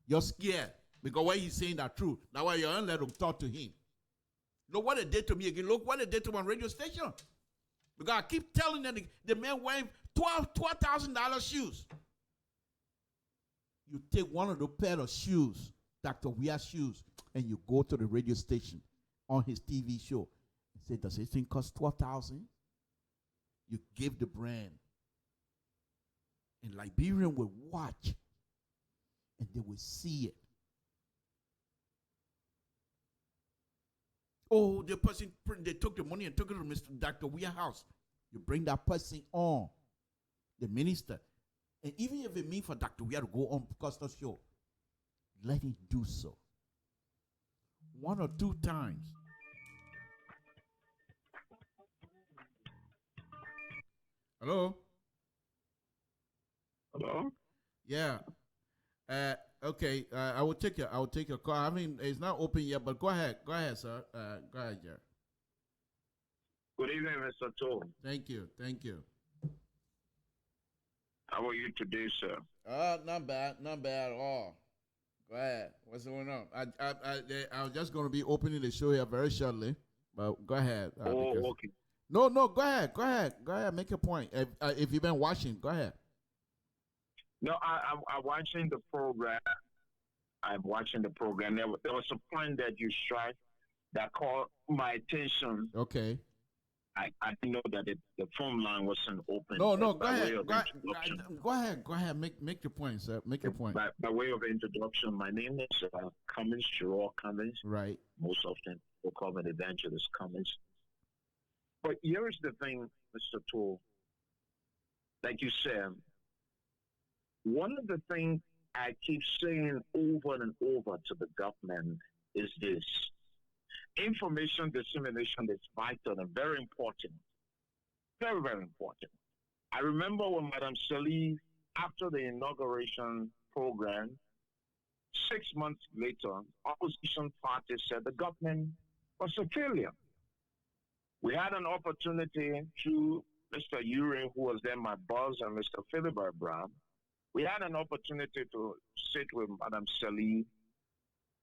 you're scared because what he's saying is true. That's why you don't let him talk to him. Look what they did to me again. Look what they did to my radio station. Because I keep telling them the man wearing $12,000 shoes. You take one of the pair of shoes, Dr. Weir's shoes, and you go to the radio station on his TV show and say, does this thing cost $12,000? You give the brand. And Liberian will watch and they will see it. Oh, the person, they took the money and took it to Mr. Dr. Weir's house. You bring that person on, the minister. And even if it means for Dr. Weir to go on Costa's show, let him do so. 1 or 2 times. Hello? Hello? Yeah. Okay. I will take your call. I mean, it's not open yet, but go ahead. Go ahead, sir. Go ahead, Jerry. Good evening, Mr. Toll. Thank you. Thank you. How are you today, sir? Not bad. Not bad at all. Go ahead. What's going on? I was just going to be opening the show here very shortly, but go ahead. Okay. No. Go ahead. Go ahead. Make a point. If you've been watching, go ahead. No, I'm watching the program. I'm watching the program. There was a point that you struck that caught my attention. Okay. I didn't know that the phone line wasn't open. No. Go ahead. Go ahead. Make your point, sir. Make your point. By way of introduction, my name is Cummins, Gerard Cummins. Right. Most often we'll call me Evangelist Cummins. But here's the thing, Mr. Toll. Like you said, one of the things I keep saying over and over to the government is this. Information dissemination is vital and very important. Very, very important. I remember when Madam Salih, after the inauguration program, 6 months later, opposition parties said the government was a failure. We had an opportunity through Mr. Ure, who was then my boss, and Mr. Philip Brown. We had an opportunity to sit with Madam Salih,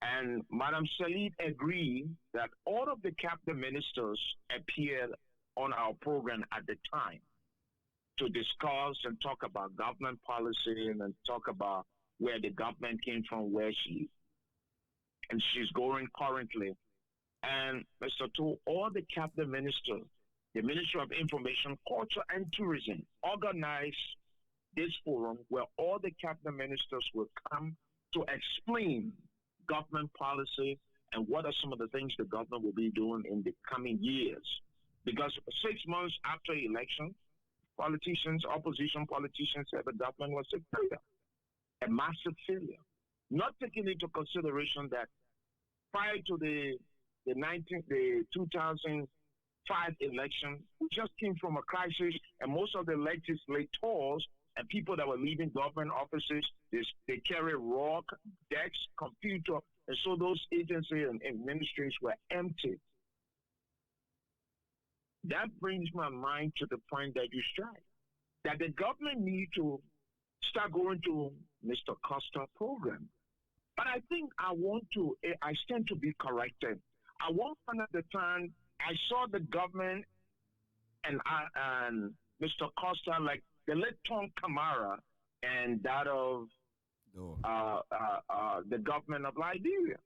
and Madam Salih agreed that all of the cabinet ministers appeared on our program at the time to discuss and talk about government policy and talk about where the government came from, where she's going currently. And Mr. Tu, all the cabinet ministers, the Ministry of Information, Culture and Tourism, organized this forum where all the cabinet ministers will come to explain government policy and what are some of the things the government will be doing in the coming years. Because 6 months after election, politicians, opposition politicians said the government was a failure, a massive failure. Not taking into consideration that prior to the 2005 election, we just came from a crisis, and most of the legislators and people that were leaving government offices, they carry rock, desks, computer, and so those agencies and ministries were empty. That brings my mind to the point that you strike, that the government need to start going to Mr. Costa program. But I think I stand to be corrected. At one point at the time, I saw the government and Mr. Costa, like the late Tom Kamara and that of the government of Liberia.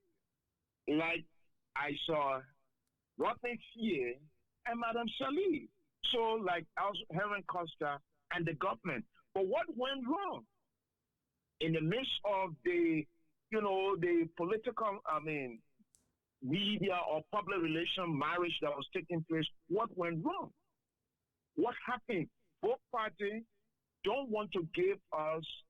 Like I saw Rodney Fier and Madam Salih. So like Heron Costa and the government. But what went wrong? In the midst of the political, media or public relation marriage that was taking place, what went wrong? What happened? Both parties don't want to give us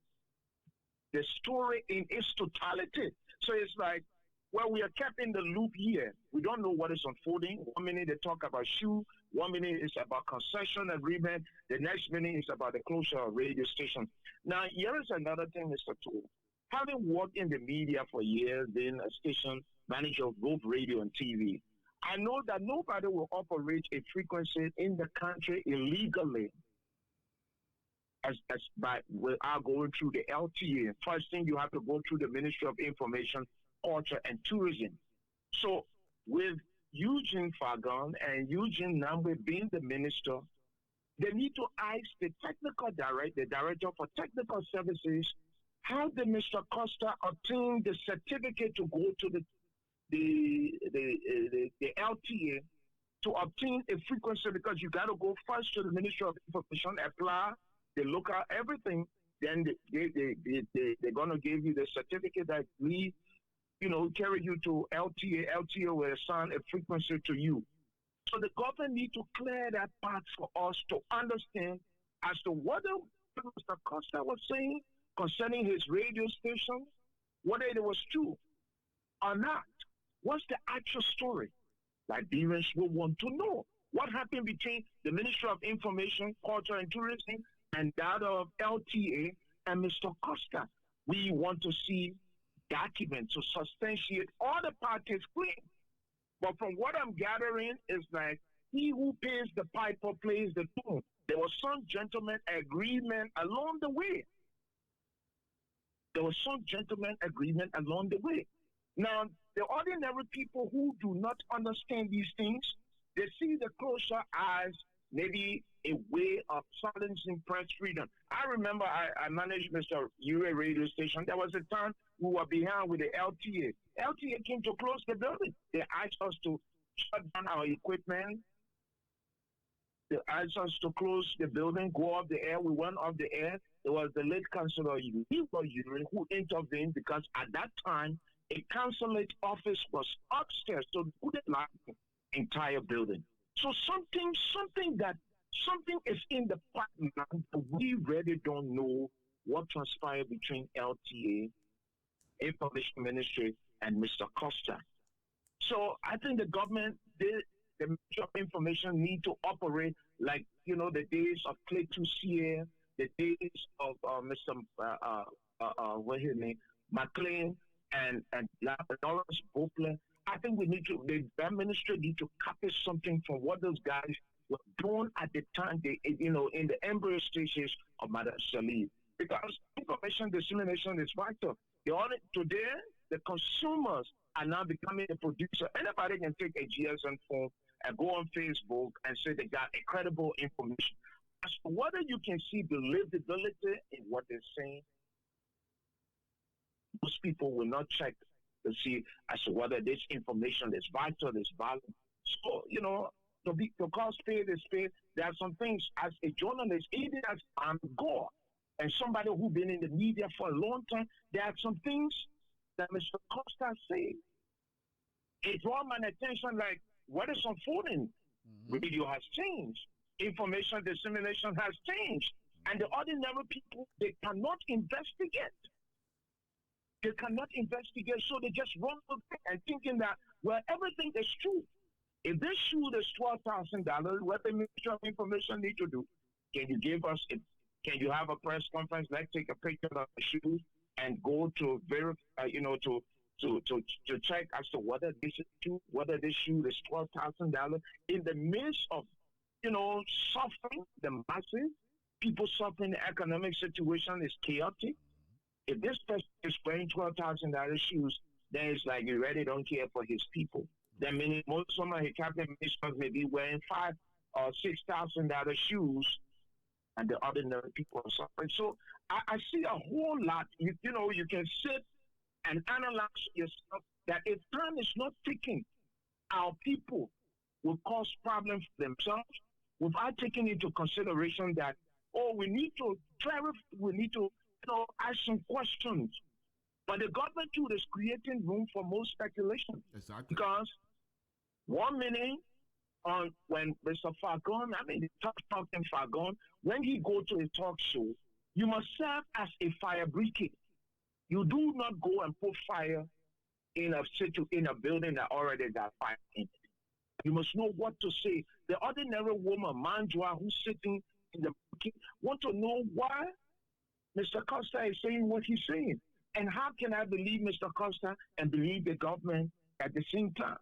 the story in its totality. So it's like, well, we are kept in the loop here. We don't know what is unfolding. 1 minute they talk about shoe, 1 minute it's about concession agreement, the next minute is about the closure of radio stations. Now, here is another thing, Mr. Toole. Having worked in the media for years, being a station manager of both radio and TV, I know that nobody will operate a frequency in the country illegally without going through the LTA. First thing, you have to go through the Ministry of Information, Culture, and Tourism. So with Eugene Fagon and Eugene Nambwe being the minister, they need to ask the director for technical services, how did Mr. Costa obtain the certificate to go to the LTA to obtain a frequency, because you got to go first to the Ministry of Information, apply, they look at everything, then they're going to give you the certificate that we, carry you to LTA. LTA will assign a frequency to you. So the government need to clear that path for us to understand as to what Mr. Costa was saying concerning his radio station, whether it was true or not. What's the actual story? Liberians will want to know what happened between the Ministry of Information, Culture, and Tourism and that of LTA and Mr. Costa. We want to see documents to substantiate all the parties claim. But from what I'm gathering is like he who pays the piper plays the tune. There was some gentleman agreement along the way. Now, the ordinary people who do not understand these things, they see the closure as maybe a way of silencing press freedom. I remember I managed Mr. Ure radio station. There was a time we were behind with the LTA. LTA came to close the building. They asked us to shut down our equipment. They asked us to close the building, go off the air. We went off the air. It was the late Councillor Ure who intervened, because at that time, a consulate office was upstairs, so they couldn't lock the entire building. So something is in the pipeline, but we really don't know what transpired between LTA, Information Ministry, and Mr. Costa. So I think the government, the Ministry of Information need to operate like, the days of Clayton Sear, the days of Mr. What's his name, McLean, and Lawrence Bopler. I think that ministry need to copy something from what those guys were doing at the time, in the embryo stages of Madam Salih. Because information dissemination is vital. Today, the consumers are now becoming a producer. Anybody can take a GSM phone and go on Facebook and say they got incredible information. As to whether you can see believability in what they're saying, most people will not check to see as to whether this information is vital, is valid. So, to call spade is spade, there are some things as a journalist, even as I'm Gore, and somebody who's been in the media for a long time, there are some things that Mr. Costa said. It brought my attention like, what is unfolding? Radio has changed. Information dissemination has changed. And the ordinary people, they cannot investigate. They cannot investigate, so they just run with it and thinking that, well, everything is true. If this shoe is $12,000, what the Ministry of Information need to do? Can you give us it? Can you have a press conference? Let's take a picture of the shoe and go to verify, to check as to whether this is true, whether this shoe is $12,000 in the midst of, suffering the masses. People suffering, the economic situation is chaotic. If this person is wearing $12,000 shoes, then it's like he really don't care for his people. Then many, some of his cabinet ministers may be wearing $5,000 or $6,000 shoes, and the ordinary people are suffering. So I see a whole lot. You can sit and analyze yourself that if time is not ticking, our people will cause problems for themselves without taking into consideration that, we need to clarify, we need to ask some questions. But the government too is creating room for more speculation. Exactly. Because 1 minute when Mr. Fagon, talking Fagon, when he go to a talk show, you must serve as a fire brigade. You do not go and put fire in a building that already got fire in it. You must know what to say. The ordinary woman, Manjua, who's sitting in the want to know why Mr. Costa is saying what he's saying. And how can I believe Mr. Costa and believe the government at the same time?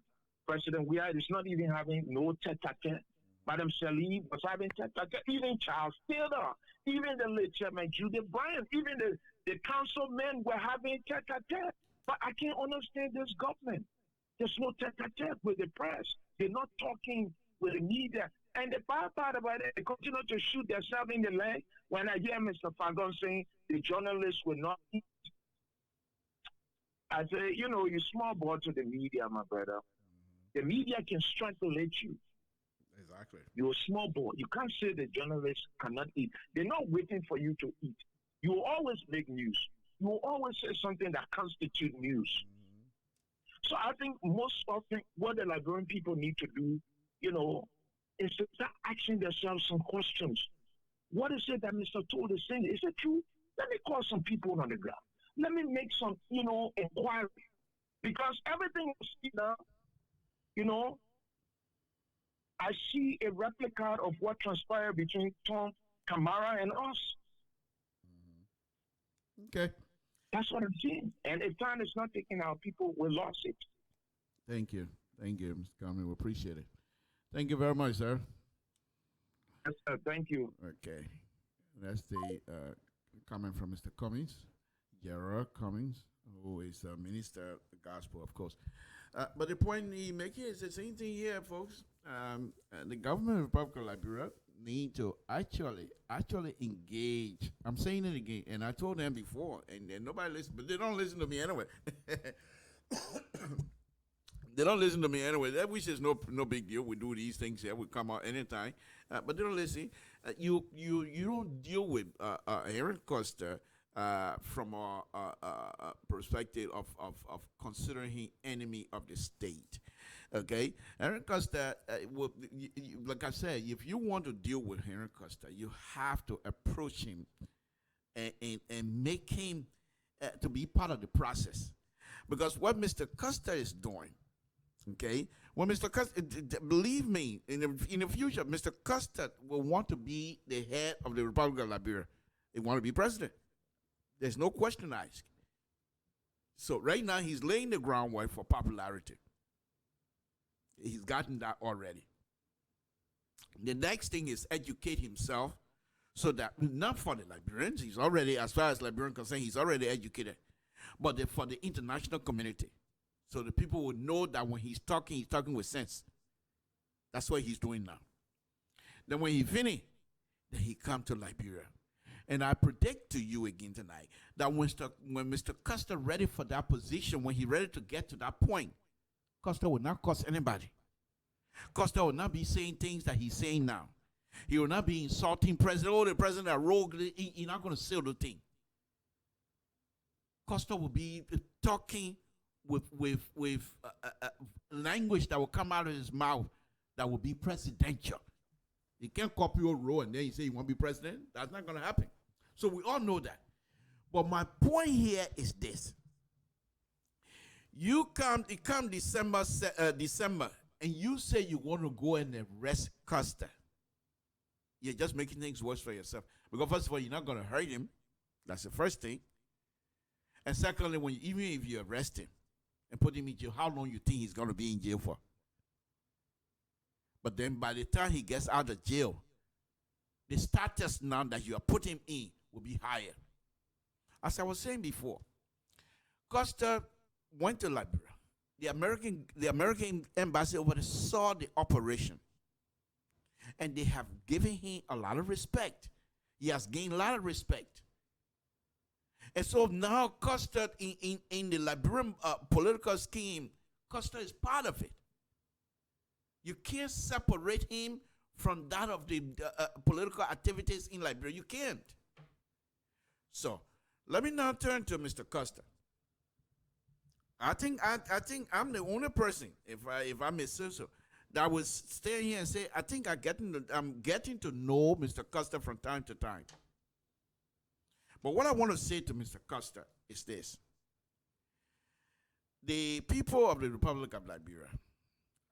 President Weah is not even having no tete-a-tete. Madam Salih was having tete-a-tete. Even Charles Taylor, even the late chairman Judith Bryant, even the councilmen were having tete-a-tete. But I can't understand this government. There's no tete-a-tete with the press. They're not talking with the media. And the bad part about it, they continue to shoot themselves in the leg. When I hear Mr. Fagon saying the journalists will not eat, I say, you're small boy to the media, my brother. The media can strangulate you. Exactly. You're a small boy. You can't say the journalists cannot eat. They're not waiting for you to eat. You will always make news. You will always say something that constitutes news. So I think most often what the Liberian people need to do, is to start asking themselves some questions. What is it that Mr. Todd is saying? Is it true? Let me call some people on the ground. Let me make some, inquiry. Because everything I see now, I see a replica of what transpired between Tom Kamara and us. Okay. That's what I'm seeing. And if time is not taking our people, we lost it. Thank you. Thank you, Mr. Cummings. We appreciate it. Thank you very much, sir. Yes, sir. Thank you. Okay. That's the comment from Mr. Cummings, Gerard Cummings, who is a minister of the gospel, of course. But the point he making is the same thing here, folks. The government of the Republic of Liberia need to actually engage. I'm saying it again, and I told them before, and nobody listens, but they don't listen to me anyway. They don't listen to me anyway. That which is no big deal. We do these things here. We come out anytime, but they don't listen. You don't deal with Aaron Costa from a perspective of considering him enemy of the state. Okay, Aaron Costa, like I said, if you want to deal with Aaron Costa, you have to approach him and make him to be part of the process. Because what Mr. Costa is doing, okay, when Mr. Costa, believe me, in the future, Mr. Costa will want to be the head of the Republic of Liberia. He want to be president. There's no question asked. So right now, he's laying the groundwork for popularity. He's gotten that already. The next thing is educate himself so that, not for the Liberians, he's already, as far as Liberian concerned, he's already educated, but for the international community. So the people will know that when he's talking with sense. That's what he's doing now. Then when he finish, then he come to Liberia. And I predict to you again tonight that when Mr. Costa ready for that position, when he ready to get to that point, Costa will not cost anybody. Costa will not be saying things that he's saying now. He will not be insulting president. Oh, the president are rogue. He's not going to say the thing. Costa will be talking with language that will come out of his mouth that will be presidential. You can't copy your role and then you say you want to be president. That's not going to happen. So we all know that. But my point here is this. It come December, and you say you want to go and arrest Custer. You're just making things worse for yourself. Because first of all, you're not going to hurt him. That's the first thing. And secondly, even if you arrest him and put him in jail, how long you think he's going to be in jail for? But then by the time he gets out of jail, the status now that you are putting him in will be higher. As I was saying before, Costa went to Liberia. The American embassy over there saw the operation, and they have given him a lot of respect. He has gained a lot of respect. And so now Costa in the Liberian political scheme, Costa is part of it. You can't separate him from that of the political activities in Liberia. You can't. So let me now turn to Mr. Costa. I think I'm the only person, if I may say so, that would stay here and say, I think I'm getting to know Mr. Costa from time to time. But what I want to say to Mr. Costa is this. The people of the Republic of Liberia,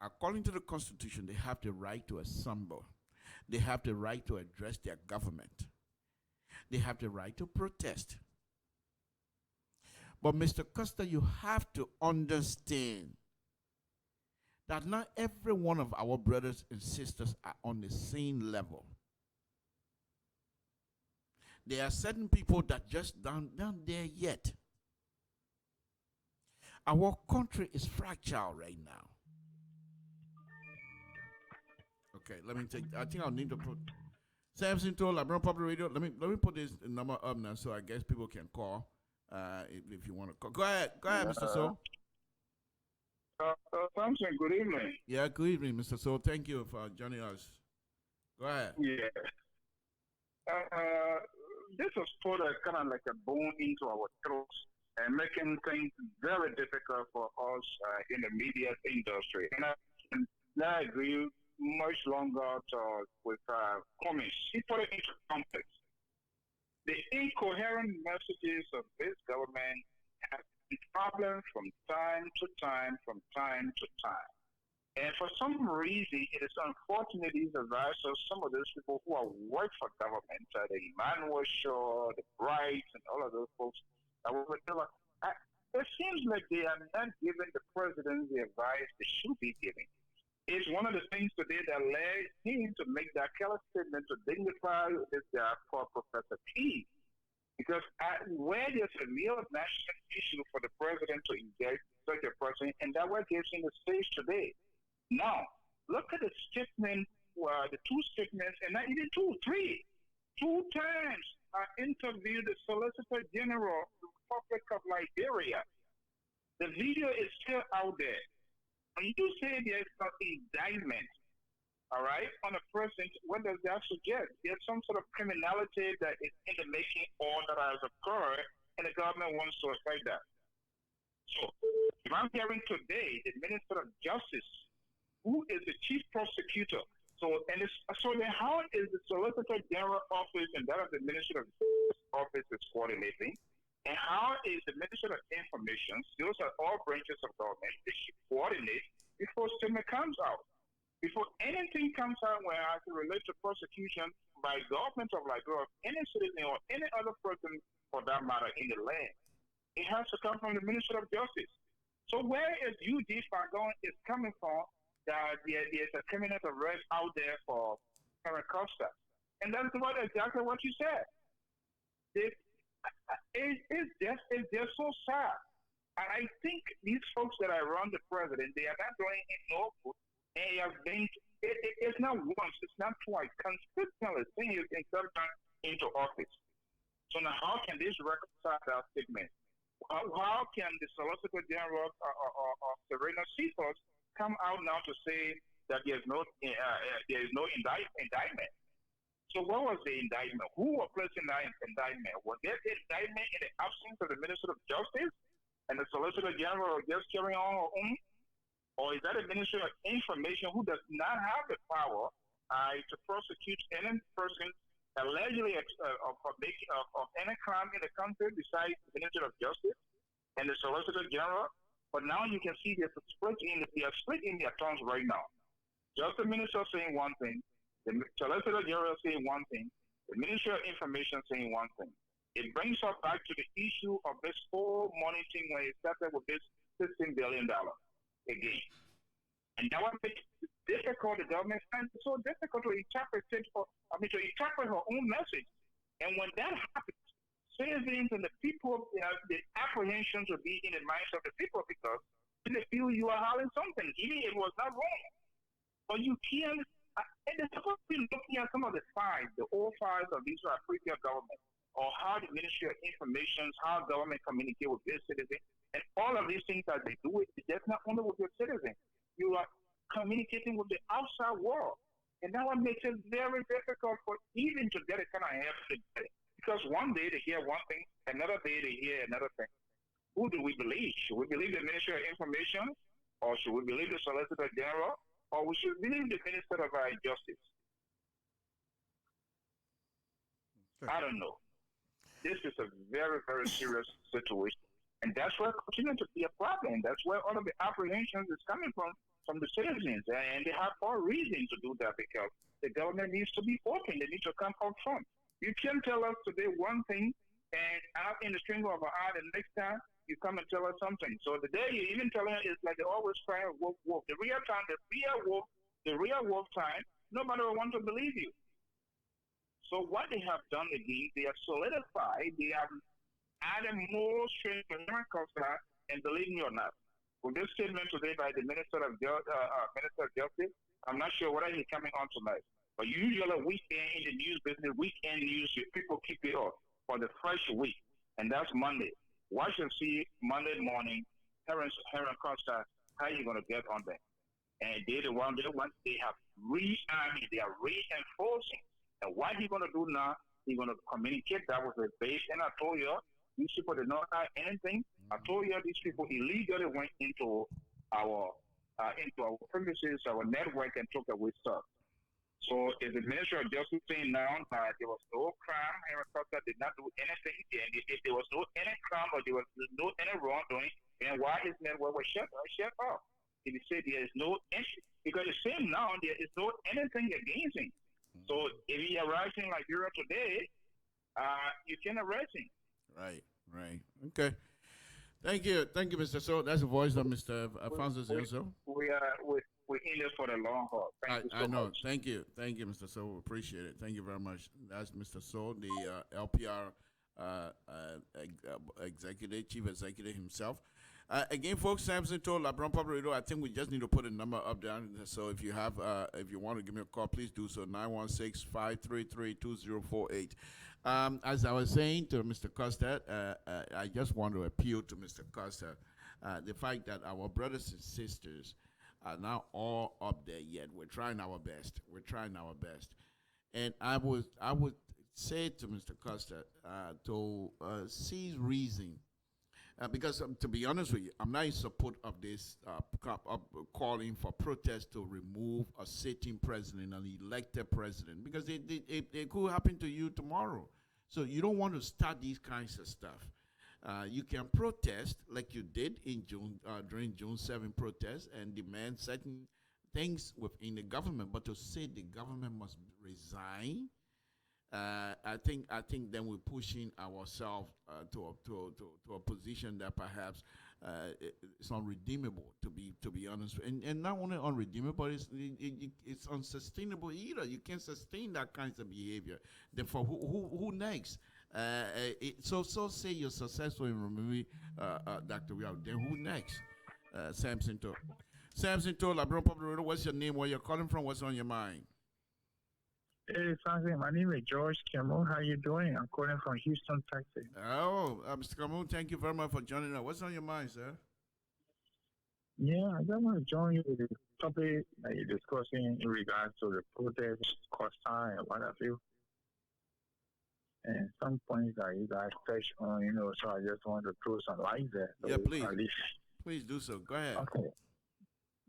according to the Constitution, they have the right to assemble. They have the right to address their government. They have the right to protest. But Mr. Costa, you have to understand that not every one of our brothers and sisters are on the same level. There are certain people that just down there yet. Our country is fragile right now. Okay, let me take. I think I'll need to put Samson to Liberian Public Radio. Let me put this number up now so I guess people can call if you want to call. Go ahead, Mr. So. Samson, good evening. Yeah, good evening, Mr. So. Thank you for joining us. Go ahead. Yeah. This is put kind of like a bone into our throats and making things very difficult for us in the media industry. And I agree much longer with comments. He put it into context. The incoherent messages of this government have been problems from time to time. And for some reason, it is unfortunate these advisors, some of those people who are work for government, the Emmanuel Shaw, the Brights, and all of those folks, it seems like they are not giving the president the advice they should be giving. It's one of the things today that led him to make that kind of statement to dignify this guy called Professor P. Because where there's a real national issue for the president to engage such a person, and that what gives him the stage today. Now, look at the statement, the two statements, and not even three. 2 times I interviewed the Solicitor General of the Republic of Liberia. The video is still out there. When you say there's an indictment, all right, on a person, what does that suggest? There's some sort of criminality that is in the making or that has occurred, and the government wants to affect that. So, if I'm hearing today the Minister of Justice, who is the chief prosecutor. So then how is the Solicitor General office and that of the Minister of Justice office is coordinating? And how is the Minister of Information, those are all branches of government, they should coordinate before statement comes out. Before anything comes out where I can relate to prosecution by government of Liberia, any citizen or any other person for that matter in the land, it has to come from the Minister of Justice. So where is UG Fagon is coming from? That there's a criminal arrest out there for Karen Costa. And that's exactly what you said. It's just so sad. And I think these folks that are around the president, they are not doing it no good. They have been, it's not once, it's not twice, consistently saying it's into office. So now how can this reconcile that statement? How can the Solicitor General or Serena Seafors come out now to say that there is no indictment? So what was the indictment? Who was placing that indictment? Was there the indictment in the absence of the Minister of Justice and the Solicitor General just carrying on her own? Or is that a Ministry of Information who does not have the power to prosecute any person allegedly of any crime in the country besides the Ministry of Justice and the Solicitor General? But now you can see there's a split they are split in their tongues right now. Justice Minister saying one thing, the Solicitor General saying one thing, the Ministry of Information saying one thing. It brings us back to the issue of this whole money thing when it started with this $16 billion again. And that one makes it difficult, the government finds it so difficult to interpret her own message. And when that happens, citizens and the people, the apprehensions will be in the minds of the people because they feel you are hiding something, even if it was not wrong. But you can't, and they're supposed to be looking at some of the files, the old files of these previous government, or how the Ministry of Information, how government communicate with their citizens, and all of these things that they do, it's just not only with your citizens. You are communicating with the outside world. And that one makes it very difficult for even to get a kind of help today. Because one day they hear one thing, another day they hear another thing. Who do we believe? Should we believe the Ministry of Information? Or should we believe the Solicitor General? Or we should believe the Minister of Justice? Sure. I don't know. This is a very, very serious situation. And that's where it continues to be a problem. That's where all of the apprehensions is coming from the citizens. And they have all reason to do that because the government needs to be open. They need to come up front. You can tell us today one thing and out in the string of an eye, the next time you come and tell us something. So the day you even telling us it's like they always crying wolf, wolf. The real time, the real wolf time, nobody will want to believe you. So what they have done again, they have solidified, they have added more strength to Costa, and believe me or not, with this statement today by the Minister of Justice, I'm not sure whether he's coming on tonight. But usually weekend in the news business, weekend news, people keep it up for the fresh week, and that's Monday. Watch and see Monday morning, Heron Costa, how you going to get on there. And they have rearming, they are reinforcing. And what he's going to do now, he's going to communicate that with the base. And I told you, these people did not have anything. I told you, these people illegally went into our premises, our network, and took away stuff. So is the Ministry of Justice saying now that there was no crime, Henry Costa did not do anything, and if there was no any crime or there was no any wrongdoing, then why his network was shut off? If he said there is no issue, because it's saying now there is no anything against him. So if he arrives in Liberia today, you can arrest him. Right. Okay. Thank you, Mr. So. That's the voice of Mr. Alfonso Zioso. We're in this for the long haul. Thank you so much. Thank you, Mr. So. Appreciate it. Thank you very much. That's Mr. So, the LPR chief executive himself. Again, folks, Samson told LeBron Public Radio, I think we just need to put a number up there. So if you have, if you want to give me a call, please do so, 916-533-2048. As I was saying to Mr. Costa, I just want to appeal to Mr. Costa, the fact that our brothers and sisters are not all up there yet. We're trying our best. And I would say to Mr. Costa to seize reason. Because to be honest with you, I'm not in support of this calling for protest to remove a sitting president, an elected president, because it could happen to you tomorrow. So you don't want to start these kinds of stuff. You can protest like you did in June during June 7 protests and demand certain things within the government, but to say the government must resign. I think then we're pushing ourselves to a position that perhaps it's unredeemable, to be honest, and not only unredeemable, but it's unsustainable either. You can't sustain that kind of behavior. Therefore, who next? So say you're successful in removing Dr. Wiao. Then who next? Samson To, LeBron Public Radio. What's your name? Where you're calling from? What's on your mind? Hey, Franklin, my name is George Cameron. How you doing? I'm calling from Houston, Texas. Oh, Mr. Cameron, thank you very much for joining us. What's on your mind, sir? Yeah, I just want to join you with the topic that you're discussing in regards to the protest, Costa, and what have you. And some points that you guys touch on, so I just want to throw some light there. Yeah, please. Please do so. Go ahead. Okay.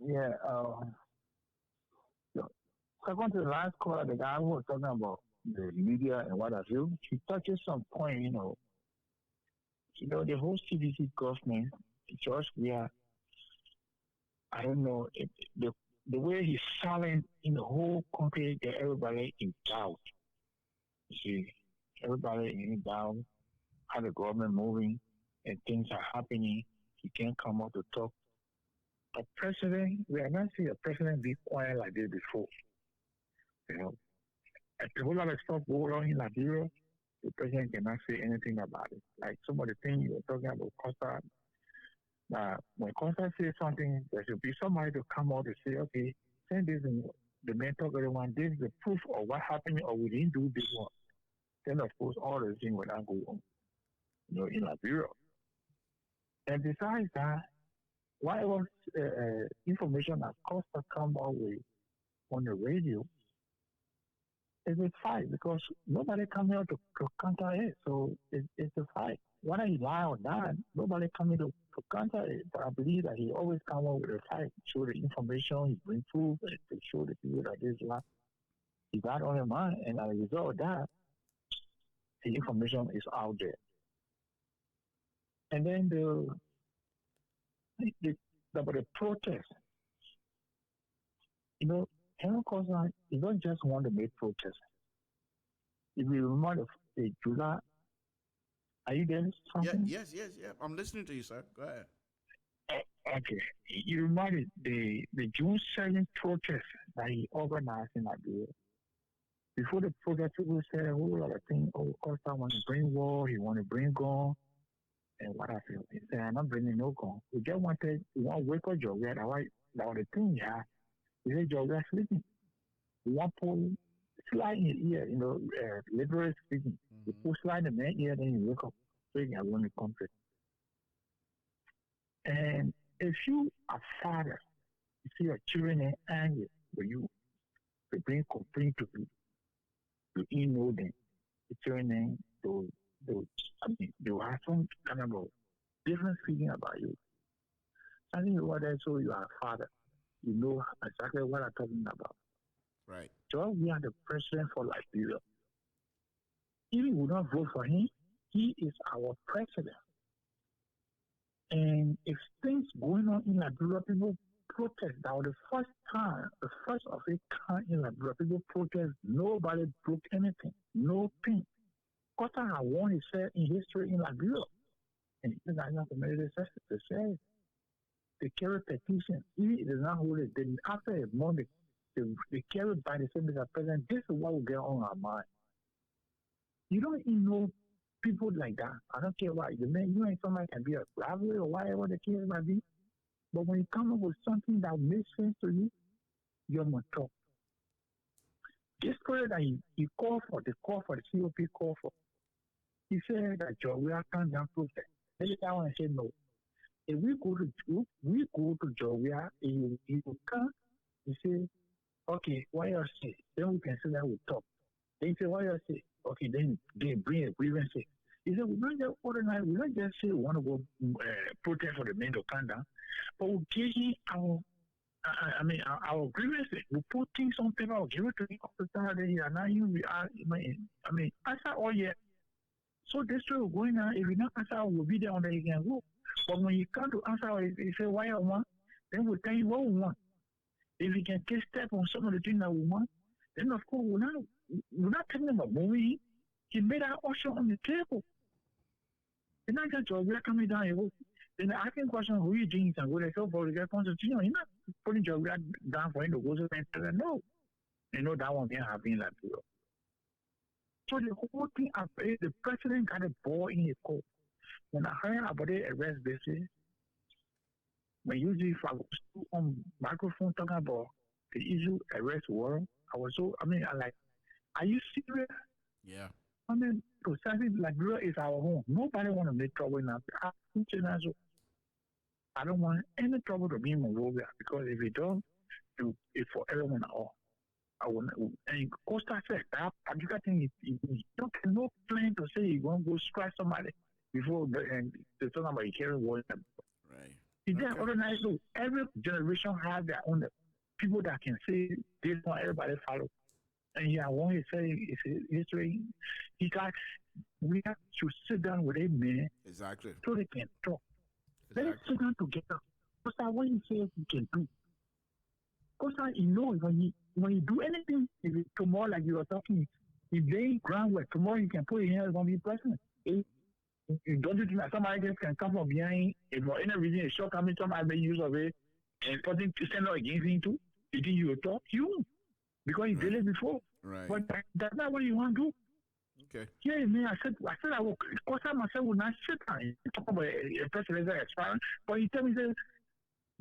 Yeah. So second to the last caller, the guy who was talking about the media and what have you, he touches some point. The whole CDC government, George, I don't know, the way he's silent in the whole country, get everybody in doubt. You see, everybody in doubt how the government moving and things are happening. He can't come out to talk. A president, we have not seen a president be quiet like this before. A whole lot of stuff going on in Liberia, the president cannot say anything about it. Like some of the things you were talking about, Costa. When Costa says something, there should be somebody to come out and say, okay, send this and the mentor everyone, this is the proof of what happened or we didn't do this one. Then of course all the things will not go on, in Liberia. And besides that, whatever information that Costa come out with on the radio is a fight because nobody come here to counter it. So it's a fight. Whether he lie or not, nobody come here to counter it. But I believe that he always come out with a fight, show the information, he bring proof, and to show the people that this is what he got on his mind. And as a result of that, the information is out there. And then about the protest, Henry Costa, he don't just want to make protest. If you remember the July, are you there? Something? Yeah, yes. I'm listening to you, sir. Go ahead. Okay. You remember the June 7th protest that he organized in Liberia. Before the protest, people said a whole lot of things. Oh, Costa want to bring war, he want to bring gun, and what I feel. He said, I'm not bringing no gun. We just want to wake up Georgia. That was the thing, yeah. He said, Georgia sleeping. We want to slide in your ear, liberal speaking. You put slide in the ear, then you wake up. So you can win the country. And if you are father, you see your children are angry with you, they bring complaint to you. You know them. The children, they will have some kind of different feeling about you. I think what I saw, you are a father. You know exactly what I'm talking about. Right. So we are the president for Liberia. If we will not vote for him, he is our president. And if things going on in Liberia, people protest. That was the first time, the first of its kind in Liberia, people protest. Nobody broke anything. No thing. Costa had won himself in history in Liberia. And it's not enough to make it to say. They carry petition. Even if it is not holding, then after a month, they carry by the same as president. This is what will get on our mind. You don't even know people like that. I don't care what you and somebody can be a rivalry or whatever the case might be. But when you come up with something that makes sense to you, you're going to talk. This prayer that he called for, the COP call for, he said that Georgia can't down protest. Then the guy said no. If we go to Georgia, he will come, he say, okay, what you say? Then we can say that we talk. Then he say, what you say? Okay, then they bring a grievance. He said, we don't just organize, we don't just say we want to go protest for the men to come down, but we give him our grievances. We put things on paper, we'll give it to him officer, then he are not you, answer all yet. So this way we're going on, if you not answer, we'll be there on the again. But when you come to answer, you say, why you want? Then we'll tell you what we want. If you can take steps on some of the things that we want, then of course we're not talking about moving. He made our option on the table. It's not just Georgia coming down here. Then the asking question who you think and go to so for the constitution. You're not putting Georgia down for him to go to and tell them no. You know that one can't happen in Liberia. So the whole thing, the president got a ball in his court. When I heard about the arrest basis, when usually if I was on microphone talking about the issue arrest warrant, I was so, I'm like, are you serious? Yeah. Precisely Liberia is our home. Nobody want to make trouble in Africa. I don't want any trouble to be in Monrovia because if it don't, it's for everyone at all. I will not, and Costa said that particular thing is no plan to say you're going to go strike somebody before and to talk about you carry war. Right. Is that organized? So every generation has their own people that can say this one, everybody follow. And yeah, when you say it's history, we have to sit down with a man Exactly. so they can talk. Let us Exactly. sit down together. Because what you say you can do. Because you know when you do anything, if it's tomorrow, like you were talking, if they groundwork, tomorrow you can put your hands on the president. You don't think that somebody else can come from behind, if for any reason a shortcoming, somebody make use of it, and putting to stand up against him too, you think you will talk? You, because you did it before. Right. But that's not what you want to do. Okay. Yeah, man, I said I will, because I myself will not sit down. Talk about a president that expiring, but he tell me that,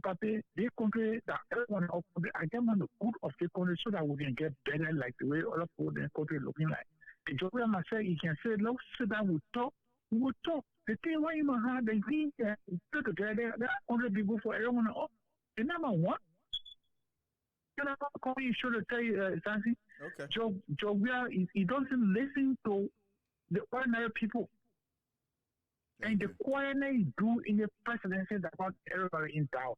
but they country that everyone of I get on the good of the country so that we can get better like the way other people in the country looking like. The job I myself, he can say, look, sit down, we will talk. The thing why you might have the thing put together, there are 100 people for everyone. Oh, the number one. Can I call you should tell you something? Okay. Job, he doesn't listen to the ordinary people. And the quietness do in the presidency that got everybody in doubt.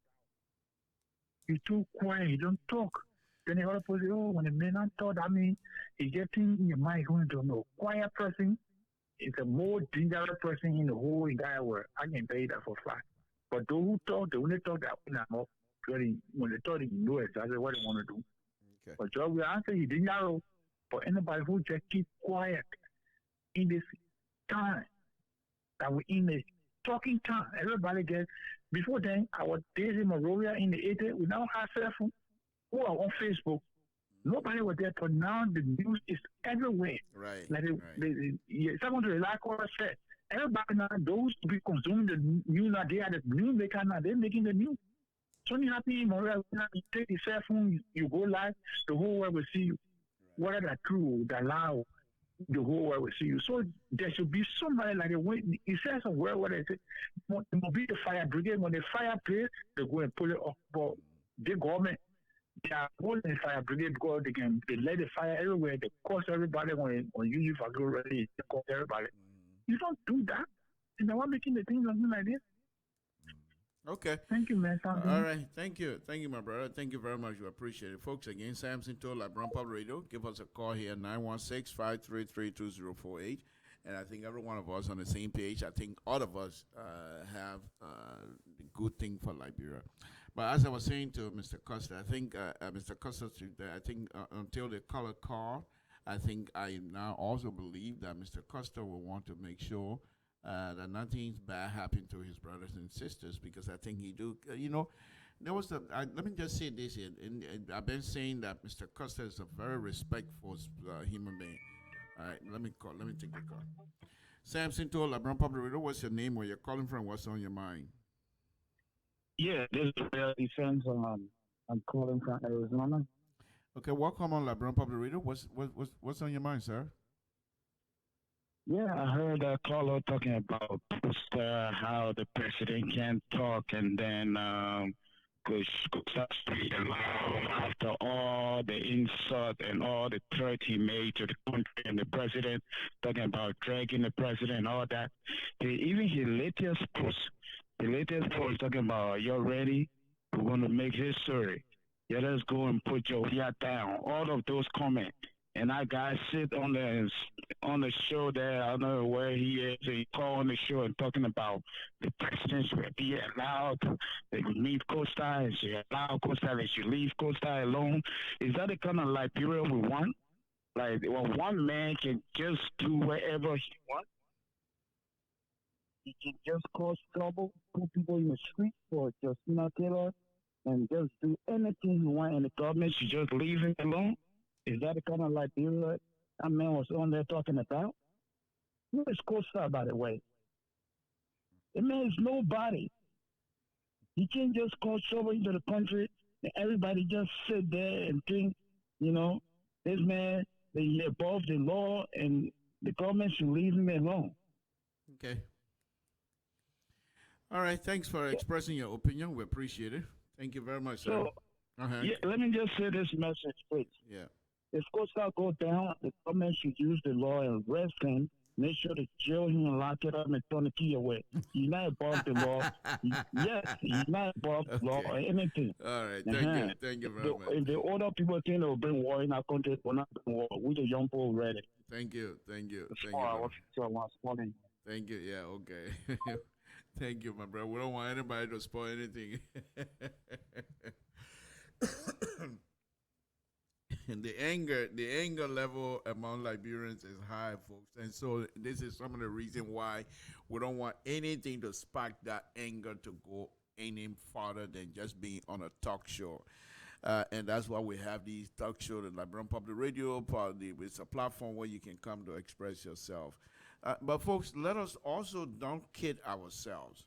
He's too quiet, he don't talk. Then the other person, oh, when the man not talk, that means he getting in your mind going to know. Quiet person is a more dangerous person in the whole entire world. I can tell you that for a fact. But those who talk, they only talk that when they talk, they know exactly what they want to do. Okay. But Joe will answer, he didn't know. For anybody who just keep quiet in this time that we're in the talking time, everybody gets. Before then, our days in Monrovia in the 80s, we now have cell phone who are on Facebook. Nobody was there, but now the news is everywhere. Right. Like right. someone to like what I said. Everybody now, those to be consuming the news now, they are the news maker now, they're making the news. Something happening in Monrovia, you take the cell phone, you go live, the whole world will see you. Right. Whether that's true, that loud, the whole world will see you. So there should be somebody like a way. It says a word where they say, it will be the fire brigade. When the fire plays, they go and pull it off. But the government, they are holding the fire brigade because they let the fire everywhere. They cause everybody when you use for good ready, they cause everybody. You don't do that. And they're making the things like this. Okay. Thank you, man. All right. Thank you. Thank you, my brother. Thank you very much. We appreciate it. Folks, again, Samson told LIBERIA Public Radio. Give us a call here, 916-533-2048. And I think every one of us on the same page. I think all of us have the good thing for Liberia. But as I was saying to Mr. Costa, I think Mr. Costa, I think until the color call, I think I now also believe that Mr. Costa will want to make sure that nothing's bad happened to his brothers and sisters, because I think he do. There was let me just say this here, and I've been saying that Mr. Costa is a very respectful human being. All right, let me take the call. Samson told LIBERIA Public Radio, what's your name, where you're calling from, what's on your mind? Yeah, this is Real Defense. I'm calling from Arizona. Okay, welcome on LIBERIA Public Radio. What's on your mind, sir? Yeah, I heard a caller talking about how the president can't talk, and then after all the insult and all the threat he made to the country and the president, talking about dragging the president and all that. Even his latest post talking about, you're ready, we're going to make history. Yeah, let's go and put your feet down. All of those comments. And that guy sit on the show there. I don't know where he is. He called on the show and talking about the president should be allowed to leave Costa, and should allow Costa, and should leave Costa alone. Is that the kind of Liberia we want? Like, well, one man can just do whatever he wants. He can just cause trouble, put people in the street for Justina Taylor, and just do anything he wants, and the government should just leave him alone. Is that the kind of Liberia that man was on there talking about? Who is Costa, by the way? The man is nobody. He can't just cause trouble into the country and everybody just sit there and think, this man is above the law and the government should leave him alone. Okay. All right. Thanks for expressing your opinion. We appreciate it. Thank you very much, sir. So, let me just say this message, please. Yeah. If Costa go down, the government should use the law and arrest him make sure to jail him and lock it up and turn the key away. He's not above the law. Yes, he's not above the law or anything. All right. Thank you very much. If the older people think they will bring war in our country, we're not bring war. We the young people ready. Thank you. Thank you. Thank you. Yeah, okay. Thank you, my brother. We don't want anybody to spoil anything. And the anger level among Liberians is high, folks. And so this is some of the reason why we don't want anything to spark that anger to go any farther than just being on a talk show. And that's why we have these talk shows, the Liberian Public Radio. It's a platform where you can come to express yourself. But folks, let us also don't kid ourselves.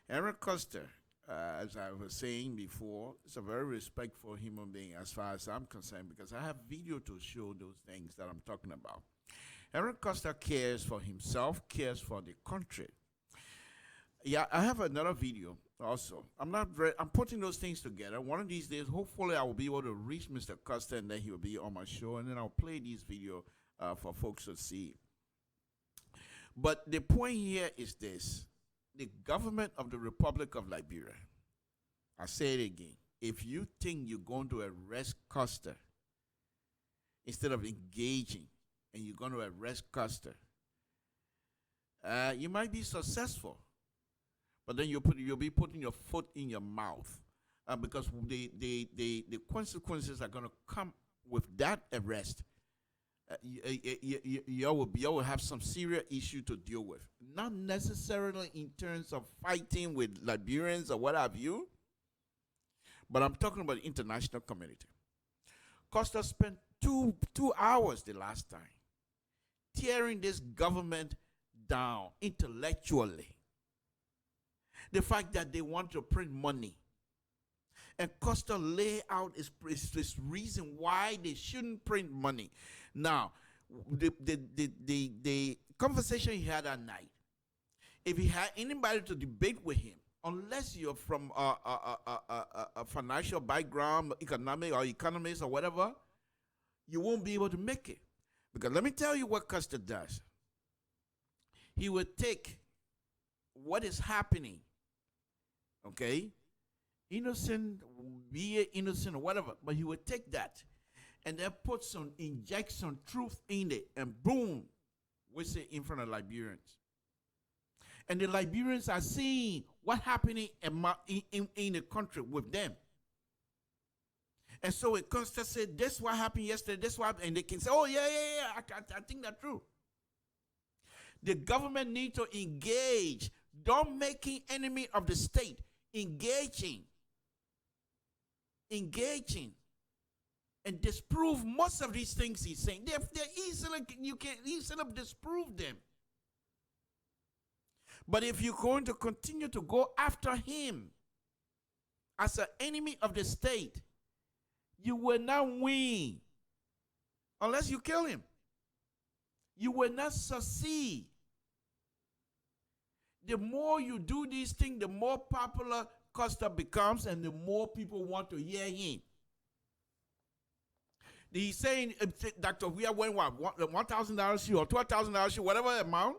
Eric Custer, as I was saying before, is a very respectful human being as far as I'm concerned, because I have video to show those things that I'm talking about. Eric Custer cares for himself, cares for the country. Yeah, I have another video also. I'm putting those things together. One of these days, hopefully, I will be able to reach Mr. Custer, and then he will be on my show, and then I'll play this video for folks to see. But the point here is this. The government of the Republic of Liberia, I say it again, if you think you're going to arrest Custer instead of engaging and you're going to arrest Custer, you might be successful, but then you'll be putting your foot in your mouth because the consequences are going to come with that arrest. You will have some serious issue to deal with. Not necessarily in terms of fighting with Liberians or what have you, but I'm talking about the international community. Costa spent two hours the last time tearing this government down intellectually. The fact that they want to print money. And Costa lay out this reason why they shouldn't print money. Now, the conversation he had that night, if he had anybody to debate with him, unless you're from a financial background, economic or economist or whatever, you won't be able to make it. Because let me tell you what Costa does. He would take what is happening, okay? Innocent, be it innocent or whatever, but he would take that and then inject some truth in it, and boom, we say in front of Liberians. And the Liberians are seeing what's happening in the country with them. And so it constantly said, this what happened yesterday, this what happened, and they can say, oh, yeah, I think that's true. The government needs to engage. Don't make an enemy of the state. Engaging, and disprove most of these things he's saying. They're easily, you can easily disprove them. But if you're going to continue to go after him as an enemy of the state, you will not win unless you kill him. You will not succeed. The more you do these things, the more popular Costa becomes, and the more people want to hear him. He's saying, Dr. We are going what, $1,000 shoe or $12,000 shoe, whatever amount.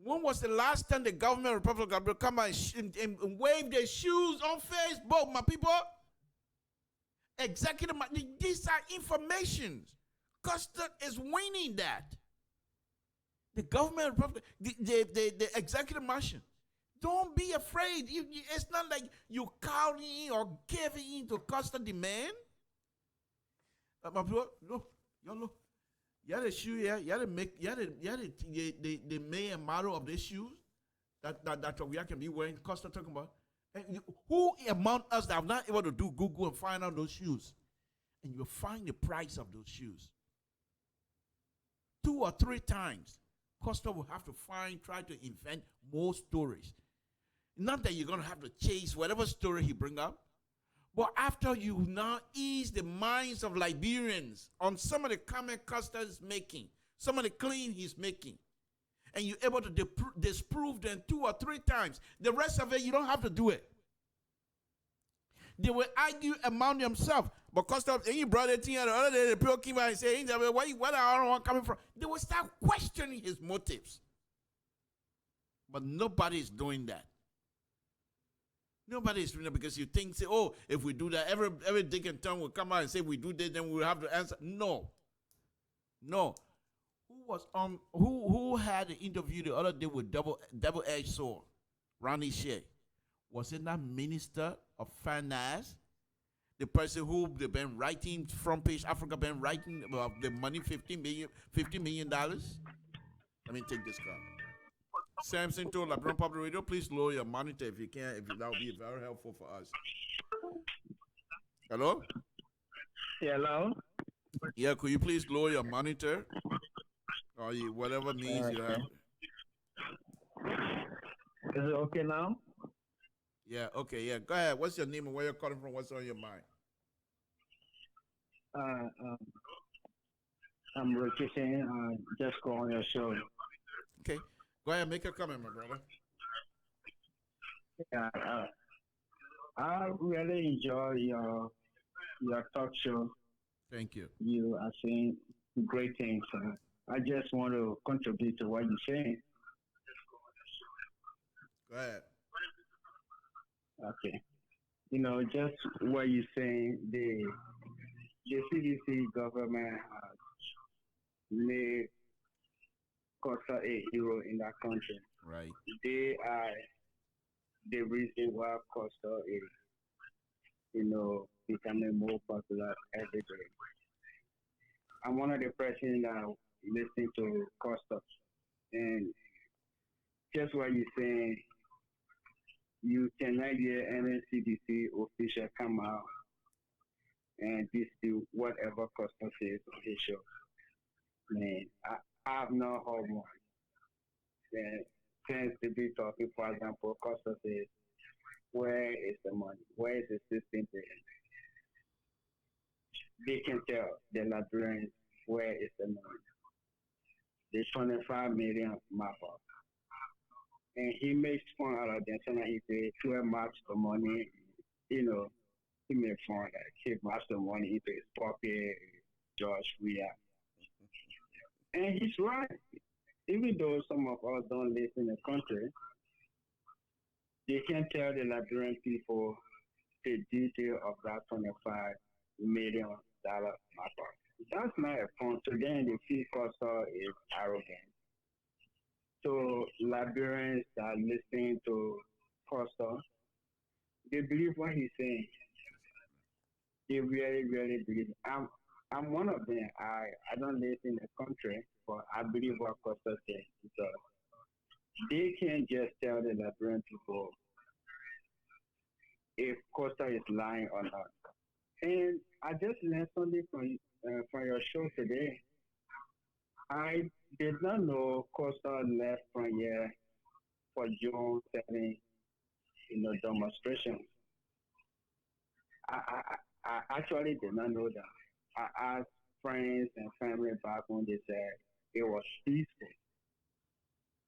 When was the last time the government of the Republic of Liberia come and wave their shoes on Facebook, my people? Executive, these are informations. Costa is winning that. The government, the executive mansion. Don't be afraid. It's not like you cowing or giving in to Costa demand. My bro, look, you had a shoe here. You had the main model of the shoes that we can be wearing. Costa talking about. And who among us that are not able to do Google and find out those shoes, and you'll find the price of those shoes 2 or 3 times. Costa will have to try to invent more stories. Not that you're going to have to chase whatever story he bring up, but after you now ease the minds of Liberians on some of the comment Costa is making, some of the claim he's making, and you're able to disprove them 2 or 3 times, the rest of it, you don't have to do it. They will argue among themselves. But custom, and you brought it in the other day, the people came out and say, where the other one coming from? They will start questioning his motives. But nobody is doing that. Nobody is doing that because you think, say, oh, if we do that, every dick and tongue will come out and say we do this, then we'll have to answer. No. Who had an interview the other day with double-edged sword? Ronnie Shea. Was it not Minister of Finance? The person who they've been writing front page Africa been writing about the money, $50 million. Let me take this call. Samson to LeBron Public Radio, please lower your monitor if you can. That would be very helpful for us. Hello? Hello? Yeah, could you please lower your monitor? Or whatever means you have. Is it okay now? Yeah, okay, yeah. Go ahead. What's your name and where you're calling from? What's on your mind? I'm Richardson. Just calling your show. Okay. Go ahead, make a comment, my brother. Yeah, I really enjoy your talk show. Thank you. You are saying great things. I just want to contribute to what you're saying. Go ahead. Okay. Just what you're saying, the CDC government has made Costa a hero in that country. Right. They are the reason why Costa is, becoming more popular every day. I'm one of the persons that listen to Costa, and just what you're saying, you cannot hear any CDC official come out and dispute whatever Costa says on his show. Man, I have not heard one. Since to be talking, for example, Costa says, where is the money? Where is the system there? They can tell the Liberians where is the money. The 25 million map up. And he makes fun out of them. So he says, 12 match the money, he makes fun that he match the money into his pocket, George Weah. And he's right. Even though some of us don't live in the country, they can tell the Liberian people the detail of that $25 million matter. That's not a fun. So then the fee Costa is arrogant. So Liberians are listening to Costa. They believe what he's saying. They really, really believe. I'm one of them. I don't live in the country, but I believe what Costa says. Because they can't just tell the Liberian people if Costa is lying or not. And I just learned something from your show today. I did not know Costa left from here for June 7, demonstration. I actually did not know that. I asked friends and family back when they said it was peaceful.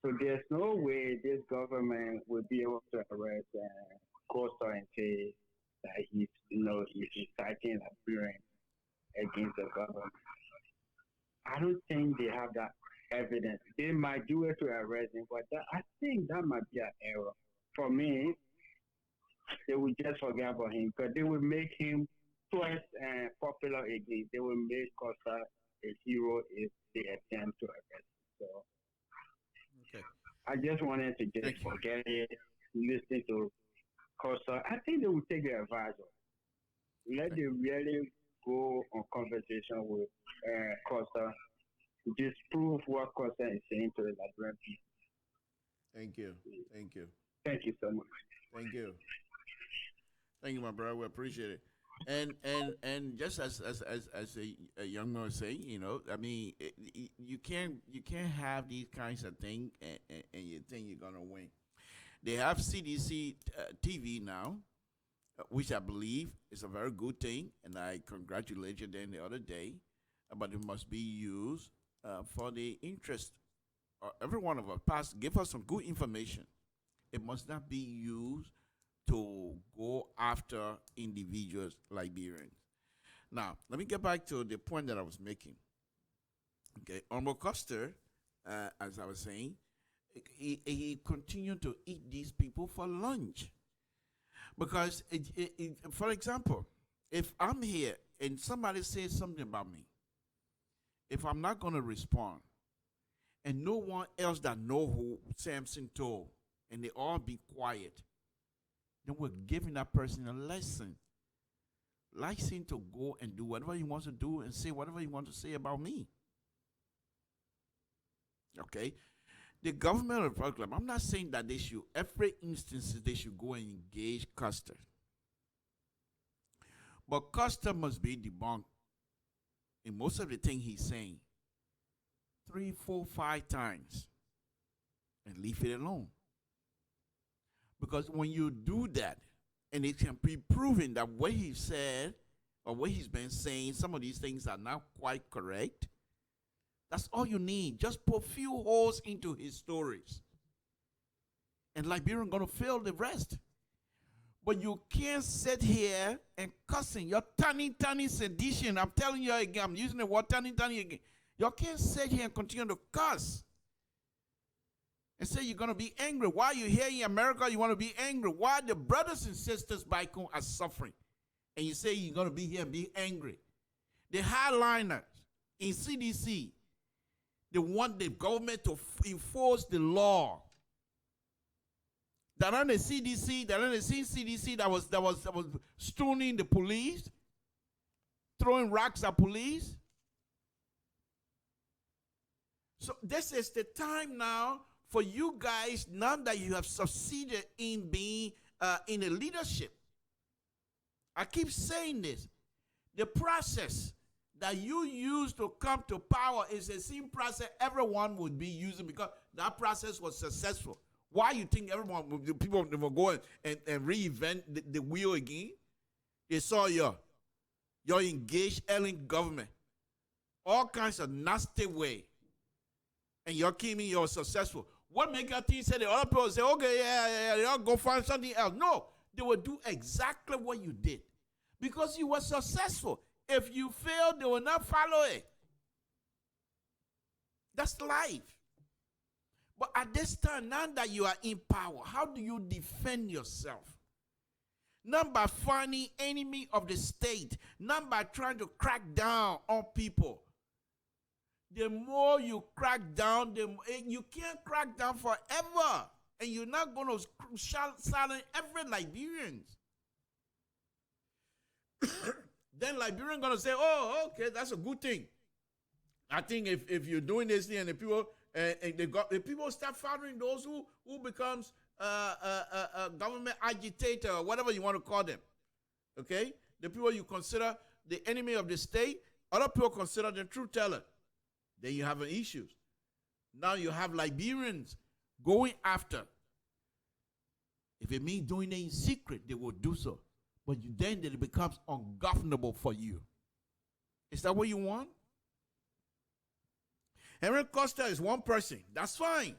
So there's no way this government will be able to arrest Costa and say that he's inciting Liberians against the government. I don't think they have that evidence. They might do it to arrest him, but I think that might be an error. For me, they will just forget about him because they will make him twice popular again. They will make Costa a hero if they attempt to arrest him. So, okay. I just wanted to just forget it, listen to Costa. I think they will take the advice. Let them really go on conversation with Costa to disprove what Costa is saying to the Liberian people. Thank you. Thank you. Thank you so much. Thank you. Thank you, my brother. We appreciate it. And just as a young man say, I mean, you can't have these kinds of things and you think you're gonna win. They have CDC TV now, which I believe is a very good thing, and I congratulate you then the other day. But it must be used for the interest of every one of us. Give us some good information. It must not be used to go after individuals, Liberians. Now, let me get back to the point that I was making. Okay, Honorable Custer, as I was saying, he continued to eat these people for lunch. Because, for example, if I'm here and somebody says something about me, if I'm not going to respond, and no one else that know who Samson told, and they all be quiet, then we're giving that person a lesson. Lesson to go and do whatever he wants to do and say whatever he wants to say about me. Okay? The government of the Republic, I'm not saying that they should, every instance, they should go and engage Custer. But Custer must be debunked in most of the things he's saying 3, 4, 5 times and leave it alone. Because when you do that, and it can be proven that what he said or what he's been saying, some of these things are not quite correct, that's all you need. Just put few holes into his stories. And Liberian going to fill the rest. But you can't sit here and cussing. You're tiny sedition. I'm telling you again, I'm using the word tiny again. You can't sit here and continue to cuss and say you're going to be angry. Why you here in America, you want to be angry? Why the brothers and sisters back home are suffering? And you say you're going to be here and be angry. The hardliners in CDC, they want the government to enforce the law. That on the CDC, that on the same CDC that was stoning the police, throwing rocks at police. So this is the time now for you guys, now that you have succeeded in being in a leadership. I keep saying this. The process that you use to come to power is the same process everyone would be using because that process was successful. Why you think people will go and reinvent the wheel again? They saw your engaged alien government, all kinds of nasty way, and you're keeping you're successful. What make your team say the other people say, okay, yeah, they'll go find something else? No, they will do exactly what you did because you were successful. If you fail, they will not follow it. That's life. But at this time, now that you are in power, how do you defend yourself? Not by finding enemy of the state, not by trying to crack down on people. The more you crack down, you can't crack down forever. And you're not going to silence every Liberian. Then Liberian going to say, oh, okay, that's a good thing. I think if you're doing this thing and the people... the people start following those who becomes a government agitator or whatever you want to call them. Okay? The people you consider the enemy of the state, other people consider them truth teller. Then you have issues. Now you have Liberians going after. If it means doing it in secret, they will do so. But then it becomes ungovernable for you. Is that what you want? Henry Costa is one person. That's fine.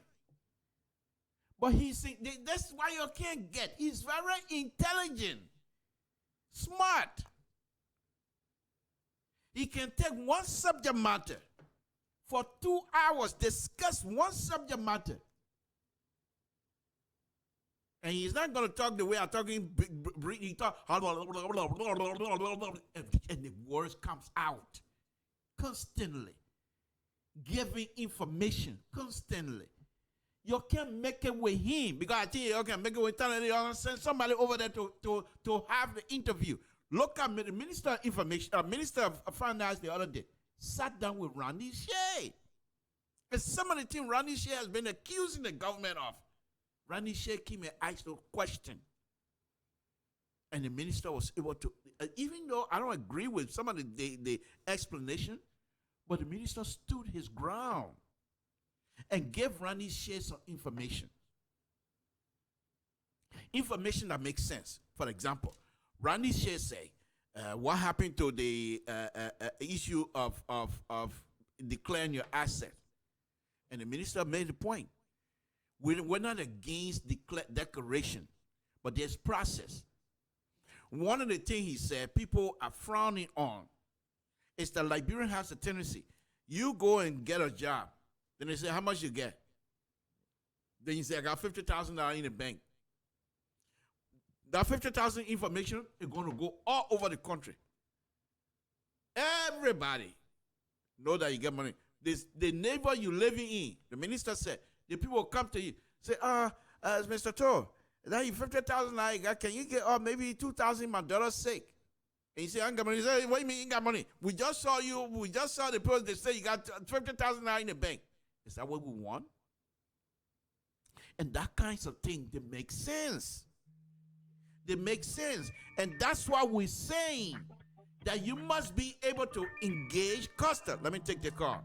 But that's why you can't get. He's very intelligent, smart. He can take one subject matter for 2 hours, discuss one subject matter. And he's not going to talk the way I'm talking. He talk, and the words comes out constantly. Giving information constantly. You can't make it with him because I think you can make it with talent. You send somebody over there to have the interview. Look at the Minister of Information, Minister of Finance the other day, sat down with Randy Shea. And some of the things Randy Shea has been accusing the government of. Randy Shea came and asked a question. And the minister was able to, even though I don't agree with some of the explanation, but the minister stood his ground and gave Randy Shea some information. Information that makes sense. For example, Randy Shea say, what happened to the issue of declaring your asset? And the minister made the point. We're not against declaration, but there's process. one of the things he said people are frowning on is that Liberian has a tendency. You go and get a job. Then they say, how much you get? Then you say, I got $50,000 in the bank. That 50,000 information is going to go all over the country. Everybody know that you get money. The neighbor you living in, the minister said, the people will come to you, say, Mr. Toh, that you 50,000 I got, can you get maybe 2,000 my daughter's sake? And you say, I ain't got money. He said, what do you mean you ain't got money? We just saw the person, they say you got 50,000 in the bank. Is that what we want? And that kinds of thing, they make sense. They make sense. And that's why we're saying that you must be able to engage customers. Let me take the call.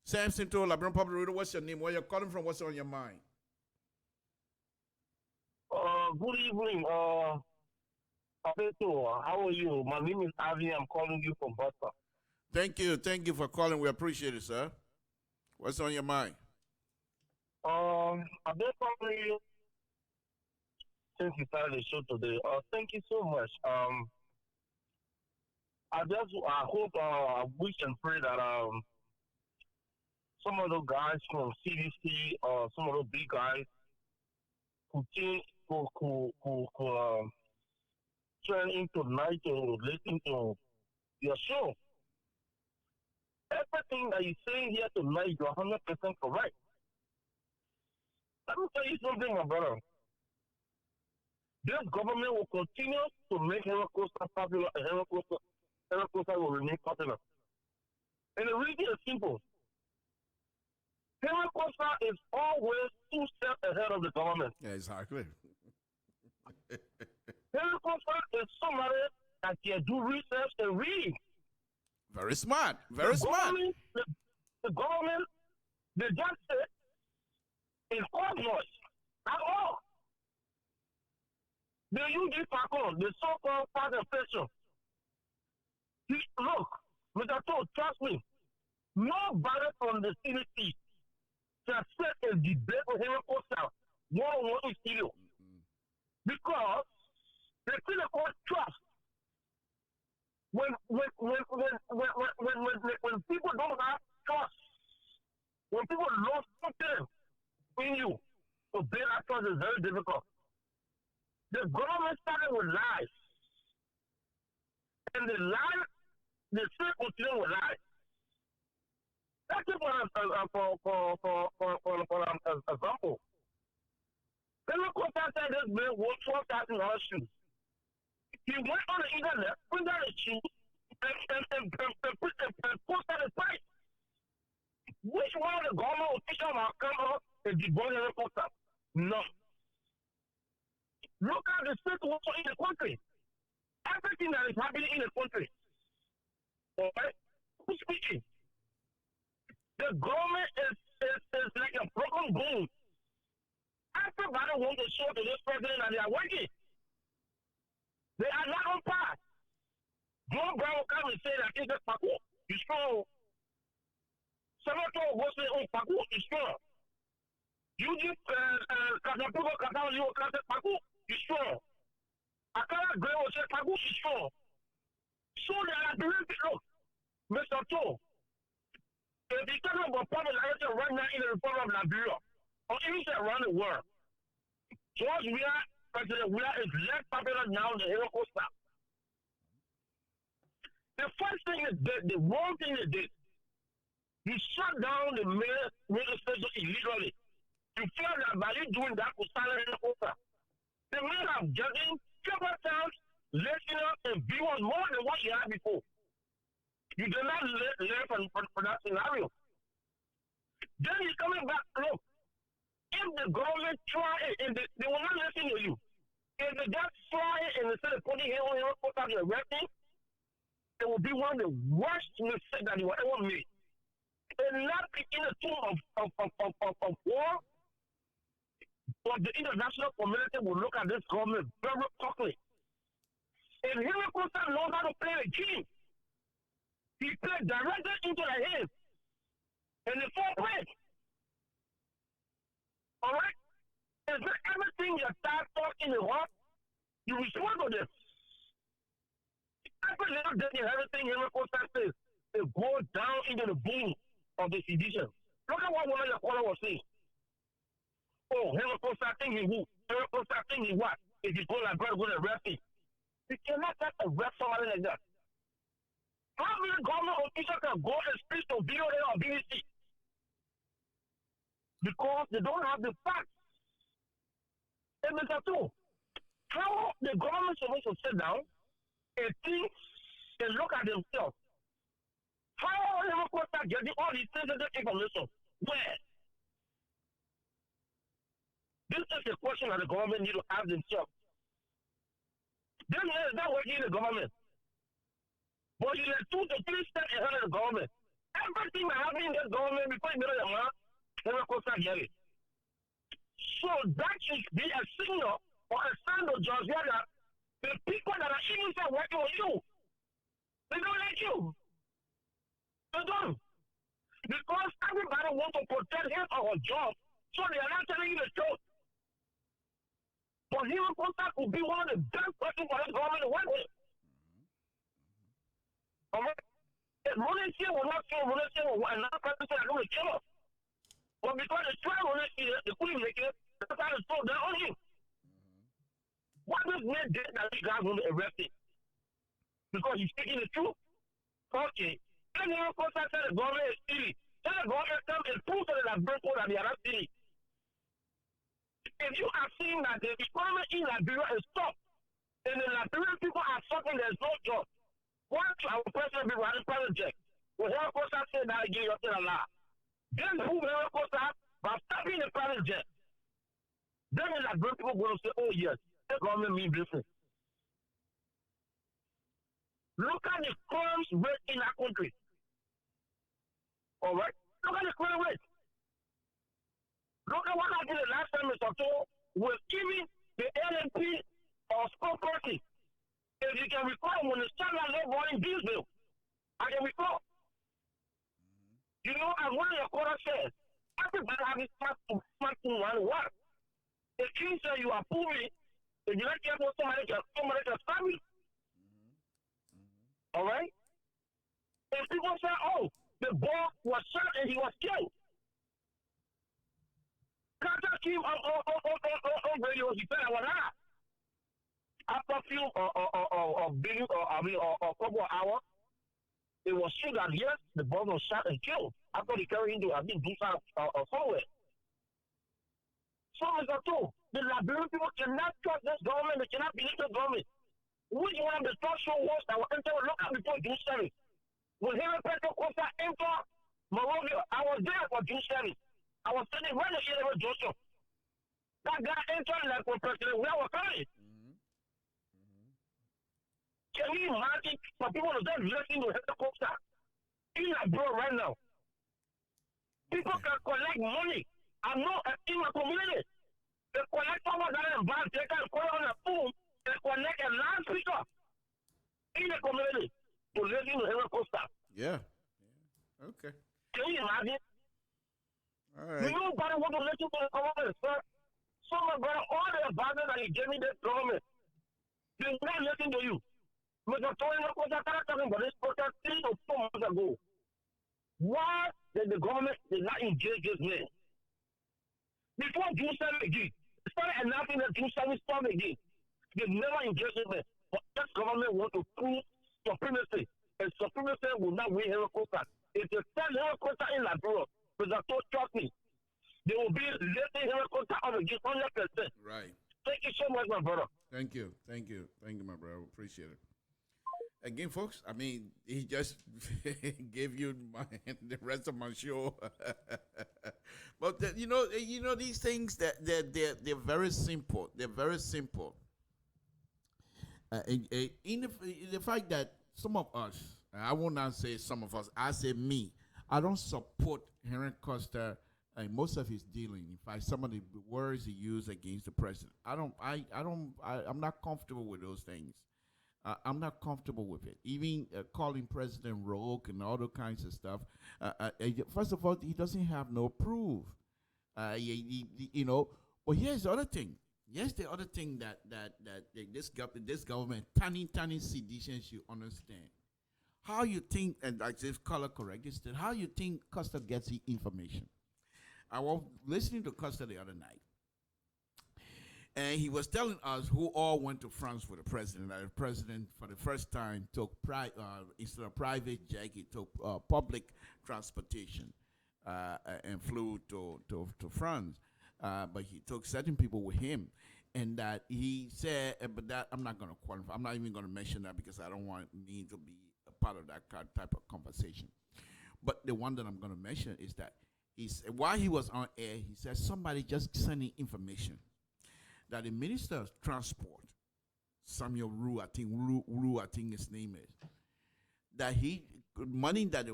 Samson to LIBERIA Public Radio, what's your name? Where you're calling from? What's on your mind? Good evening. How are you? My name is Avi. I'm calling you from Boston. Thank you. Thank you for calling. We appreciate it, sir. What's on your mind? I've been calling you since you started the show today. Thank you so much. I hope, I wish and pray that some of those guys from CDC or some of those big guys who turn into night to listen to your show. Everything that you're saying here tonight, you're 100% correct. Let me tell you something, my brother. This government will continue to make Holocaust popular, and Holocaust will remain popular. And the reason is simple. Holocaust is always 2 steps ahead of the government. Yeah, exactly. Holocaust is somebody that can do research and read. Very smart. Very smart. The government, they just say, is cosmos at all. They use this factor, the so-called part and pressure. Look, Mr. Toh, trust me, nobody from the CDC can set a debate with Holocaust one-on-one in studio. Because they still call trust. When people don't have trust, when people lose something in you, to build that trust is very difficult. The government started with lies. And the lies, they still continue with lies. That's just for example. Holocaust said this man wore $12,000 shoes. He went on the internet, put down his shoes, and posted the price. Which one of the government officials will come up and debunk Holocaust? No. Look at the situation in the country. Everything that is happening in the country. Okay? Who's speaking? The government is like a broken bone. Everybody wants to show to this president that they are working. They are not on par. John Brown will come and say that this is Paco. You strong. Senator will say, oh, Paco is strong. You give Kazapugo Kazan, you will say Paco is strong. Akara Gray will say Paco is strong. So they are doing it. Look, Mr. Toh, if you talk about popularity right now in the Republic of Liberia, or even around the world, George Weah, President Weah is less popular now than Holocaust. The first thing is the wrong thing is this. You shut down the radio station illegally. You feel that by you doing that could silence Holocaust. The men are judging several times, listeners and viewers more than what you had before. You did not learn from that scenario. Then he's coming back, look, if the government try it, and they will not listen to you. If they just try it and instead of putting it on your foot out your arresting, it will be one of the worst mistakes that you will ever make. And not in a tone of war, but the international community will look at this government very quickly. And Hillary Clinton knows how to play the game. He played directly into the hands. And the four plays. All right? Is there everything you start talking in the heart? You respond to them. Every little day, everything Henry Costa says, it goes down into the boom of the sedition. Look at what one of your caller was saying. Oh, Henry Costa think he who? Henry Costa think he what? If you go like brother, go to arrest him. You cannot just arrest somebody like that. How many government officials can go and speak to VOA or BBC? Because they don't have the facts. And Mr. Two, how the government is supposed to sit down and think and look at themselves? How are they supposed to get all these sensitive information? Where? This is the question that the government need to ask themselves. This is not working in the government. But you are 2 to 3 steps ahead of the government. Everything that happens in the government before you know your man, they will cost it. So that should be a signal or a sign to George that the people that are innocent working with you, they don't like you. They don't. Because everybody wants to protect him or her job, so they are not telling you the truth. But he will could be one of the best persons for this government to work with. Alright? If Malaysia will not kill Malaysia, another person said, I'm going to kill her. But because the trial Malaysia, they couldn't make it, they tried to throw down on him. What does man did that this guy going to arrest him? Because he's speaking the truth? Okay. Then of course I said the government is stealing. Then the government come and prove to the Liberia that they are not stealing. If you are seeing that the economy in Liberia is stopped, and the Liberian people are suffering, there's no job. Why should our president be running project? Well, Henry Costa said that again, you're still alive. Then who Henry Costa by stopping the private jet? Then the Liberian people going to say, oh yes, the government means business. Look at the crimes rate in our country. All right? Look at the crime rate. Look at what happened the last time Mr. Toll was giving the LNP or school party. If you can recall, when the standard law brought in Diesel, I can recall. You know, as one of your quarter says, everybody has his part to one work. The king said you are poor, if you're not careful, somebody can stab you. All right? And people say, oh, the boy was shot and he was killed. Carter came on radio, he said, I was not. After a few couple of hours, it was sure that yes, the boy was shot and killed. After they carried him to do somewhere. So, Mr. Two, the Liberian people cannot trust this government, they cannot believe the government. Which one of the talk show hosts that will enter look at before June 7th? When Henry Costa enter Monrovia, I was there for June 7th. I was standing right next to Joseph. That guy entered like for President, where was coming? Can you imagine for people to just listen to Henry Costa in Liberia right now? People can collect money. I know in my community, they collect someone that is bad, they can call on a phone and connect a loudspeaker in the community to listen to Henry Costa. Yeah. Okay. Can you imagine? All right. Nobody want to listen to the government, sir. Some of all the advisors that you gave me this government, they not listen to you. Mr. Tony Costa started talking about this protest 3 to 4 months ago. Why did the government did not engage this man? Before June 7 again, started announcing that June 7 storm again. They never engaged this man. But this government want to prove supremacy. And supremacy will not win Henry Costa. If they send Henry Costa in Liberia, Mr. Tony, trust me, they will be letting Henry Costa on again 100%. Right. Thank you so much, my brother. Thank you, my brother. Appreciate it. Again, folks, I mean, he just gave you the rest of my show. But you know these things that they're very simple. They're very simple. In the fact that some of us, I will not say some of us, I say me, I don't support Henry Costa and most of his dealing. In fact, some of the words he used against the president, I'm not comfortable with those things. I'm not comfortable with it. Even calling President rogue and all those kinds of stuff. First of all, he doesn't have no proof. But here's the other thing. Yes, the other thing that this government, tiny seditions, you understand. How you think, and like this color correct, is that how you think Costa gets the information? I was listening to Costa the other night, and he was telling us who all went to France with the president. That the president, for the first time, took instead of private jet, he took public transportation and flew to France. But he took certain people with him, and that he said, but that I'm not going to qualify. I'm not even going to mention that because I don't want me to be a part of that type of conversation. But the one that I'm going to mention is that while he was on air, he said somebody just sending information that the Minister of Transport, Samuel Rue, I think his name is, that money that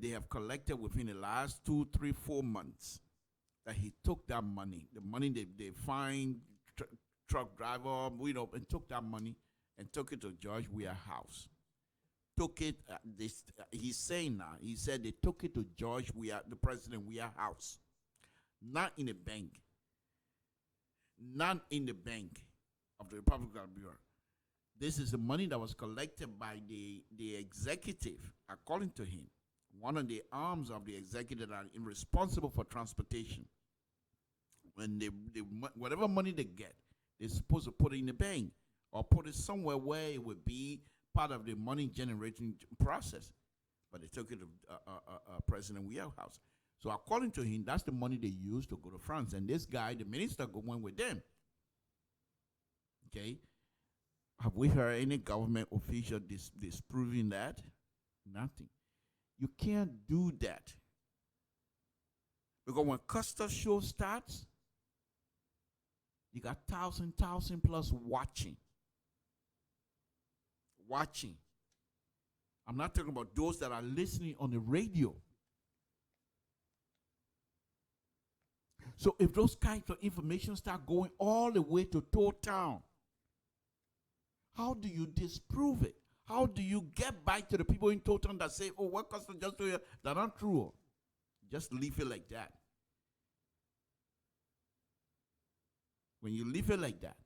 they have collected within the last 2, 3, 4 months, that he took that money, the money they fined truck driver, and took that money and took it to George Weah house. Took it, he's saying now, he said they took it to George Weah, the President Weah house, not in the bank. Not in the bank of the Republic of Liberia. This is the money that was collected by the executive, according to him, one of the arms of the executive that are responsible for transportation. When whatever money they get, they're supposed to put it in the bank or put it somewhere where it would be part of the money generating process. But they took it to President Weah house. So according to him, that's the money they used to go to France. And this guy, the minister, went with them. Okay? Have we heard any government official disproving that? Nothing. You can't do that. Because when Custer show starts, you got 1,000 plus watching. Watching. I'm not talking about those that are listening on the radio. So if those kinds of information start going all the way to Toll Town, how do you disprove it? How do you get back to the people in Toll Town that say, oh, what Costa just do here? That's not true. Just leave it like that. When you leave it like that,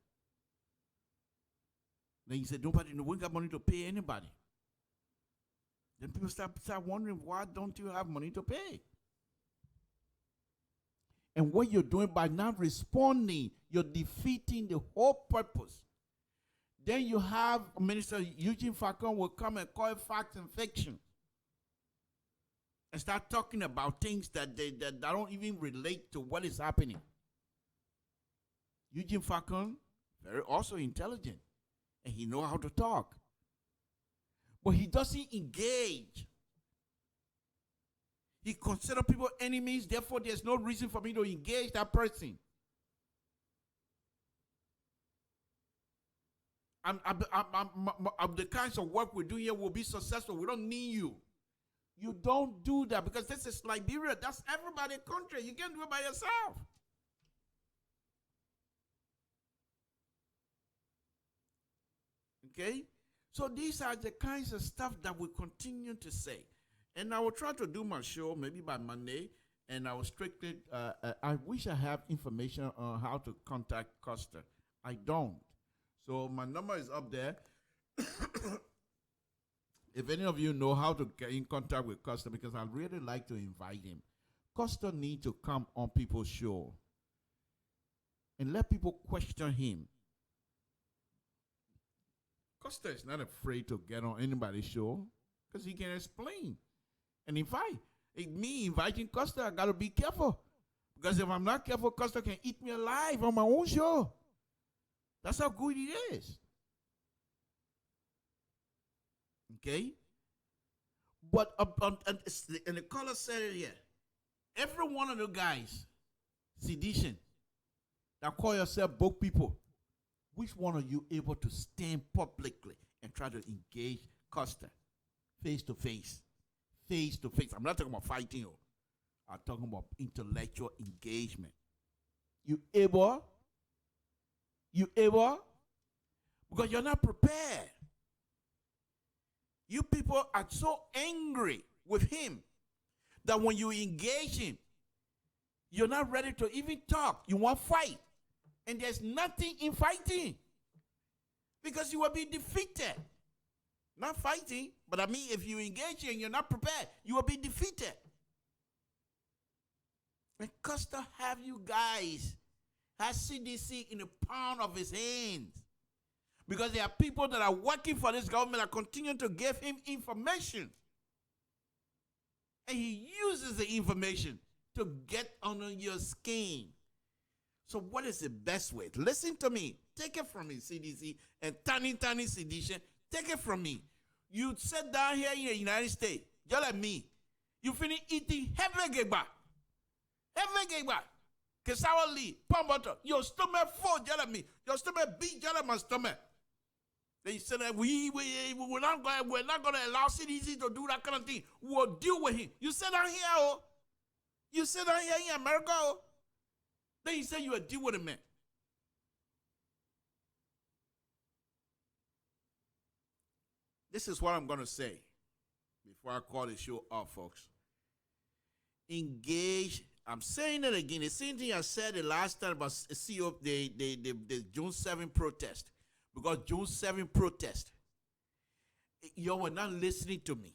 then you say, we got money to pay anybody. Then people start wondering, why don't you have money to pay? And what you're doing by not responding, you're defeating the whole purpose. Then you have Minister Eugene Falcon will come and call it facts and fiction. And start talking about things that don't even relate to what is happening. Eugene Falcon, very also intelligent. And he knows how to talk. But he doesn't engage. He considers people enemies, therefore there's no reason for me to engage that person. The kinds of work we do here will be successful. We don't need you. You don't do that because this is Liberia. That's everybody's country. You can't do it by yourself. Okay? So these are the kinds of stuff that we continue to say. And I will try to do my show maybe by Monday, and I will strictly, I wish I have information on how to contact Costa. I don't. So my number is up there. If any of you know how to get in contact with Costa, because I'd really like to invite him. Costa needs to come on people's show and let people question him. Costa is not afraid to get on anybody's show because he can explain. And me inviting Costa, I got to be careful. Because if I'm not careful, Costa can eat me alive on my own show. That's how good he is. Okay? But, and the caller said it here. Every one of the guys, sedition, that call yourself book people, which one are you able to stand publicly and try to engage Costa face to face? Face to face. I'm not talking about fighting. I'm talking about intellectual engagement. You able? You able? Because you're not prepared. You people are so angry with him that when you engage him, you're not ready to even talk. You want to fight. And there's nothing in fighting. Because you will be defeated. Not fighting, but I mean, if you engage and you're not prepared, you will be defeated. And Costa have you guys, has CDC in the palm of his hands. Because there are people that are working for this government that continue to give him information. And he uses the information to get under your skin. So what is the best way? Listen to me. Take it from me, CDC, and tiny sedition. Take it from me. You sit down here in the United States, just like me. You finish eating heavy geba. Cassava leaf, palm butter. Your stomach full, just like me. Your stomach big, just like my stomach. They said that we're not going to allow CDC to do that kind of thing. We'll deal with him. You sit down here, oh. You sit down here in America, oh. Then you say you will deal with a man. This is what I'm going to say before I call the show off, folks. Engage. I'm saying it again. The same thing I said the last time about the June 7 protest. Because June 7 protest, you were not listening to me.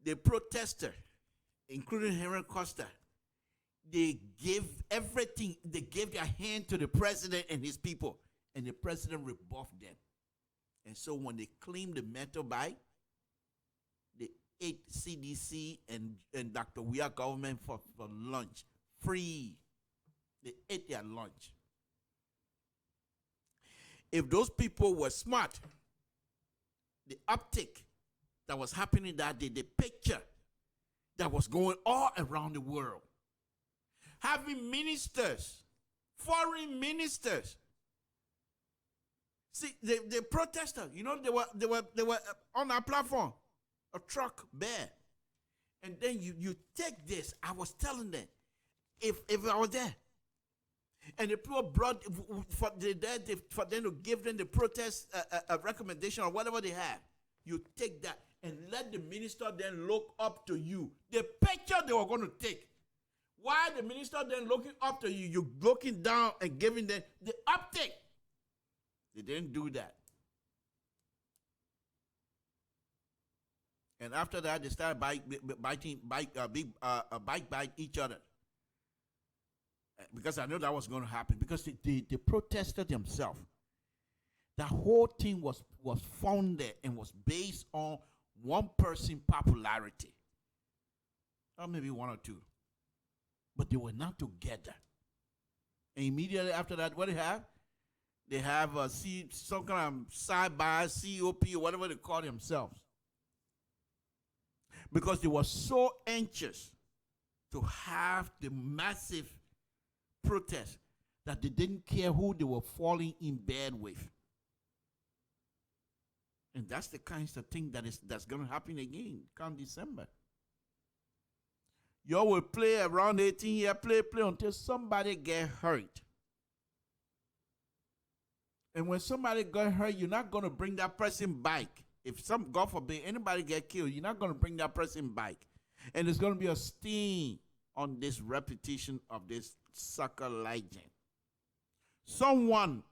The protester, including Henry Costa, they gave everything. They gave their hand to the president and his people, and the president rebuffed them. And so when they claimed the metal bike, they ate CDC and Dr. Weah government for lunch, free. They ate their lunch. If those people were smart, the uptick that was happening that day, the picture that was going all around the world, having ministers, foreign ministers. See, the protesters, you know, they were on our platform, a truck there. And then you take this. I was telling them, if I was there, and the people brought for them to give them the protest a recommendation or whatever they have, you take that and let the minister then look up to you. The picture they were going to take. Why the minister then looking up to you, you looking down and giving them the uptake. They didn't do that. And after that, they started bite each other. Because I know that was going to happen. Because they protested themselves. The whole thing was founded and was based on one person's popularity. Or maybe one or two. But they were not together. And immediately after that, what do they have? They have some kind of side-by, COP, or whatever they call themselves. Because they were so anxious to have the massive protest that they didn't care who they were falling in bed with. And that's the kinds of thing that's going to happen again come December. You all will play around 18 years, play until somebody get hurt. And when somebody got hurt, you're not going to bring that person back. If God forbid, anybody get killed, you're not going to bring that person back. And there's going to be a stain on this repetition of this sucker legend. Someone,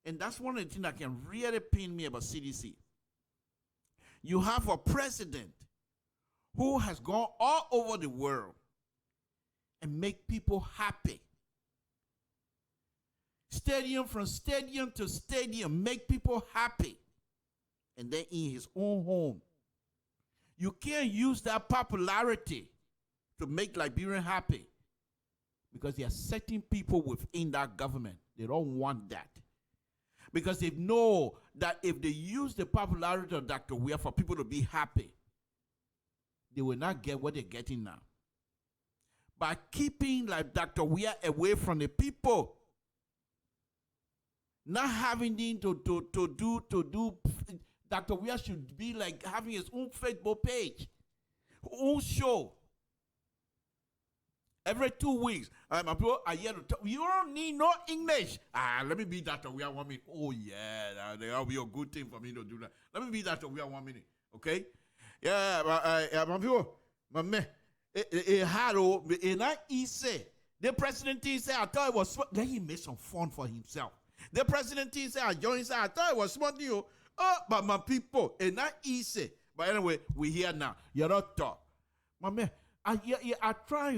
and that's one of the things that can really pain me about CDC. You have a president who has gone all over the world and make people happy. Stadium from stadium to stadium, make people happy. And then in his own home, you can't use that popularity to make Liberian happy. Because there are certain people within that government, they don't want that. Because they know that if they use the popularity of Dr. Weah for people to be happy, they will not get what they're getting now. By keeping like Dr. Weah away from the people, not having them to do, Dr. Weah should be like having his own Facebook page, own show. Every 2 weeks, people are here to talk. You don't need no English. Let me be Dr. Weah 1 minute. Oh, yeah, that'll be a good thing for me to do that. Let me be Dr. Weah 1 minute, okay? Yeah, my people, my man, it not easy The president said, I thought it was smart. Then he made some fun for himself. The president said, I joined, said, I thought it was smart, you. Oh, but my people, it's not easy. But anyway, we're here now. You're not talk. My man, I try.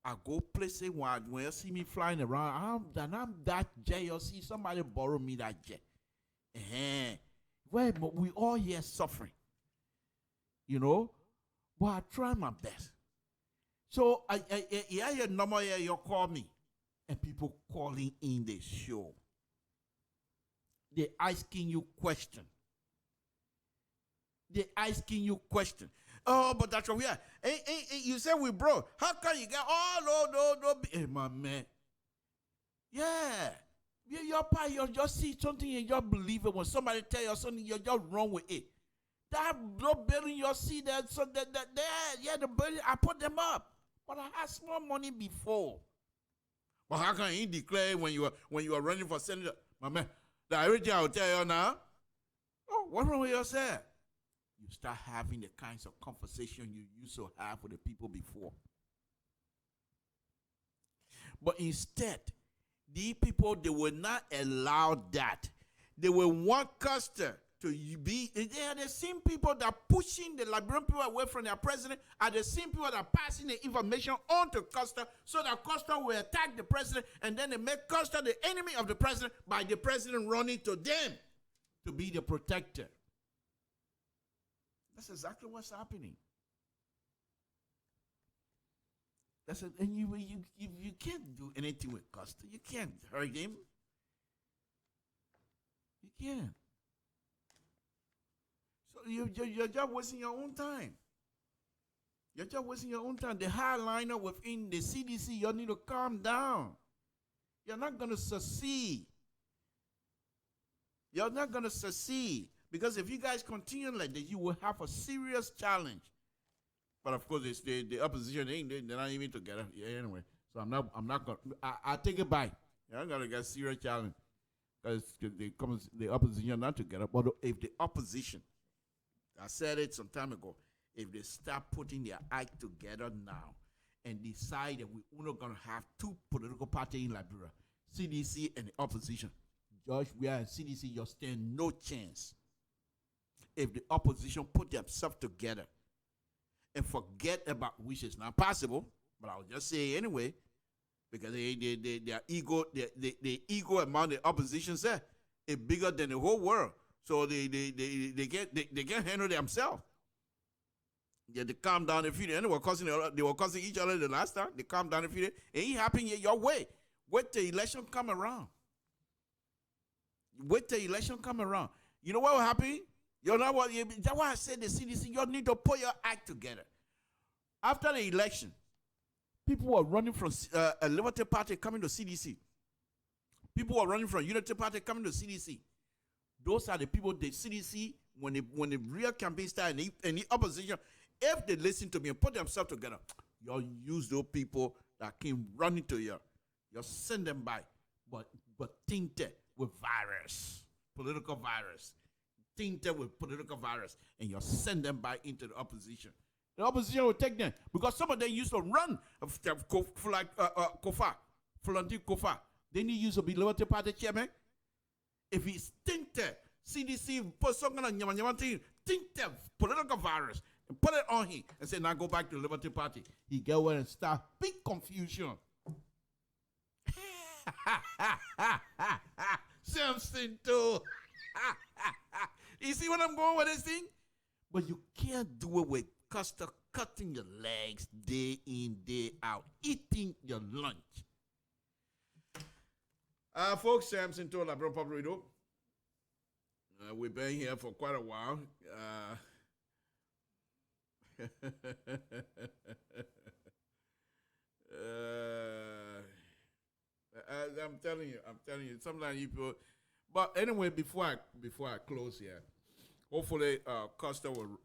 I go places when you see me flying around, I'm that jet. You see somebody borrow me that jet. Well, but we all here suffering. You know? But I try my best. So I hear number here, you call me. And people calling in the show. They asking you question. Oh, but that's what we are. Hey, you said we broke. How can you get? Oh, no. Hey, my man. Yeah. You just see something and you believe it. When somebody tell you something, you're just wrong with it. That building you see that, so that the building, I put them up. But I had small money before. But how can he declare when you are running for senator? My man, the everything I will tell you now. Oh, what's wrong with yourself? You start having the kinds of conversation you used to have with the people before. But instead, these people, they will not allow that. They will want Custer to be, they are the same people that are pushing the Liberian people away from their president, are the same people that are passing the information on to Custer so that Custer will attack the president, and then they make Custer the enemy of the president by the president running to them to be the protector. That's exactly what's happening. That's it. And you can't do anything with Custer. You can't hurt him. You can't. So you're just wasting your own time. You're just wasting your own time. The highliner within the CDC, you need to calm down. You're not going to succeed. You're not going to succeed. Because if you guys continue like this, you will have a serious challenge. But of course, it's the opposition, they're not even together. Yeah, anyway, so I'm not going to, I take it back. You're not going to get a serious challenge. Because the opposition not together. But if the opposition, I said it some time ago, if they start putting their act together now and decide that we're not going to have two political parties in Liberia, CDC and the opposition, George, we are in CDC, you stand no chance. If the opposition put themselves together and forget about, which is not possible, but I'll just say anyway, because their ego among the opposition is bigger than the whole world. So they can't handle themselves. Yeah, they calm down a few days. They were causing each other the last time. They calm down a few days. It ain't happening your way. Wait till the election come around. You know what will happen? You know what? That's why I said the CDC, you need to put your act together. After the election, people were running from a Liberty Party coming to CDC. People were running from Unity Party coming to CDC. Those are the people, the CDC, when the real campaign started and the opposition, if they listen to me and put themselves together, you'll use those people that came running to you. You'll send them by, but tainted with virus, political virus. Tainted with political virus, and you'll send them back into the opposition. The opposition will take them because some of them used to run like Kofa, Florentine Kofa. Then he used to be Liberty Party chairman. If he's tainted, CDC put some kind of tainted political virus and put it on him and say, now go back to the Liberty Party. He get away and start big confusion. Something too. You see what I'm going with this thing? But you can't do it with Custer cutting your legs day in, day out, eating your lunch. Folks, Samson told Liberian Public Radio. We've been here for quite a while. I'm telling you, sometimes people. But anyway, before I close here, hopefully Custer will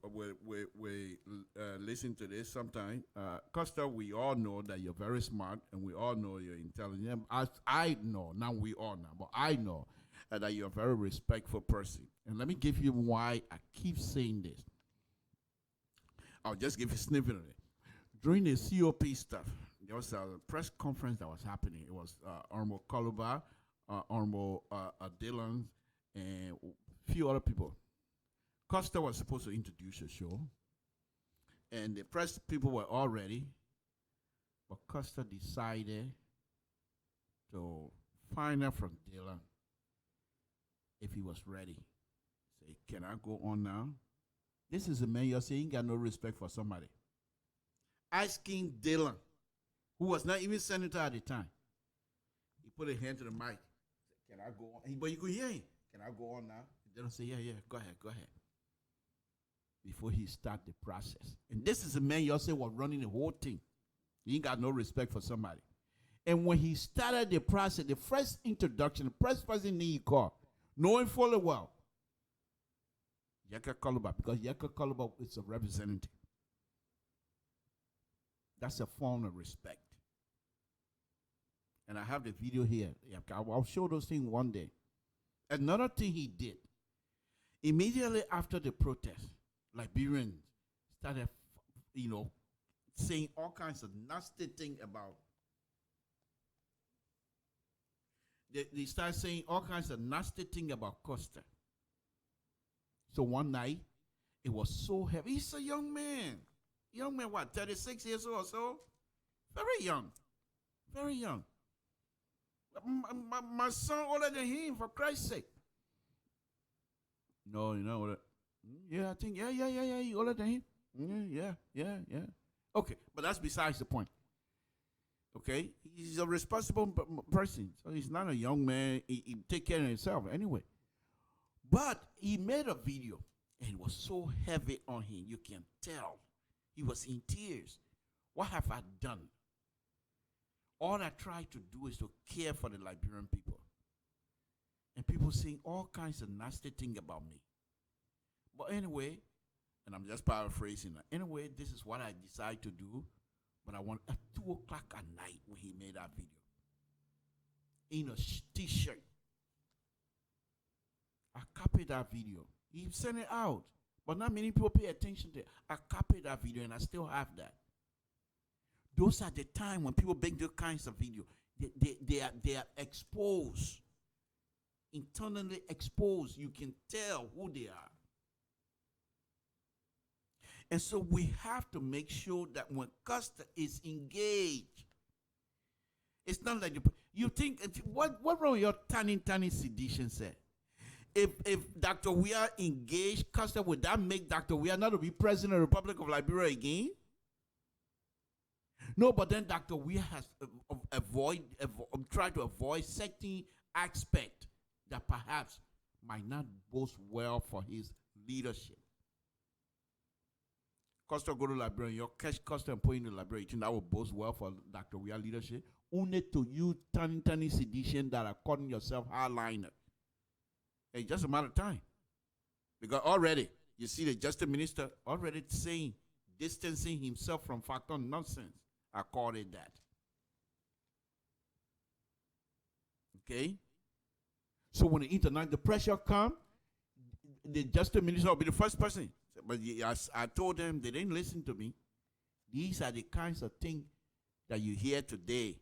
listen to this sometime. Custer, we all know that you're very smart, and we all know you're intelligent. I know, not we all know, but I know that you're a very respectful person. And let me give you why I keep saying this. I'll just give you a snippet of it. During the COP stuff, there was a press conference that was happening. It was Honorable Kaluba, Honorable Dillon, and a few other people. Costa was supposed to introduce the show, and the press people were all ready, but Costa decided to find out from Dillon if he was ready. Say, can I go on now? This is a man you're saying got no respect for somebody. Asking Dillon, who was not even senator at the time. He put a hand to the mic. Said, can I go on? But you could hear him. Can I go on now? Dillon said, yeah, go ahead. Before he start the process. And this is a man you say was running the whole thing. He ain't got no respect for somebody. And when he started the process, the first introduction, the first person he called, knowing fully well, Yaka Kaluba, because Yaka Kaluba is a representative. That's a form of respect. And I have the video here. I'll show those things one day. Another thing he did, immediately after the protest, Liberians started, saying all kinds of nasty things about. They started saying all kinds of nasty things about Costa. So one night, it was so heavy. He's a young man. Young man, what, 36 years old or so? Very young. Very young. My son older than him, for Christ's sake. No, you know what? Yeah, I think, yeah, you older than him. Yeah. Okay, but that's besides the point. Okay? He's a responsible person. So he's not a young man. He take care of himself anyway. But he made a video, and it was so heavy on him. You can tell. He was in tears. What have I done? All I try to do is to care for the Liberian people. And people saying all kinds of nasty things about me. But anyway, and I'm just paraphrasing that. Anyway, this is what I decided to do. But I want at 2 o'clock at night when he made that video. In a t-shirt. I copied that video. He sent it out. But not many people pay attention to it. I copied that video and I still have that. Those are the time when people make those kinds of video. They are exposed. Internally exposed. You can tell who they are. And so we have to make sure that when Costa is engaged, it's not like you think, what wrong with your tiny sedition said? If Dr. Weah engaged Costa, would that make Dr. Weah not to be president of the Republic of Liberia again? No, but then Dr. Weah has tried to avoid certain aspect that perhaps might not boast well for his leadership. Costa go to Liberia, you catch Costa and put in the Liberia, you think that will boast well for Dr. Weah leadership? Only to you tiny sedition that are calling yourself hardliner. It's just a matter of time. Because already, you see the Justice Minister already saying, distancing himself from factor nonsense. I call it that. Okay? So when the pressure comes, the Justice Minister will be the first person. But as I told them, they didn't listen to me. These are the kinds of things that you hear today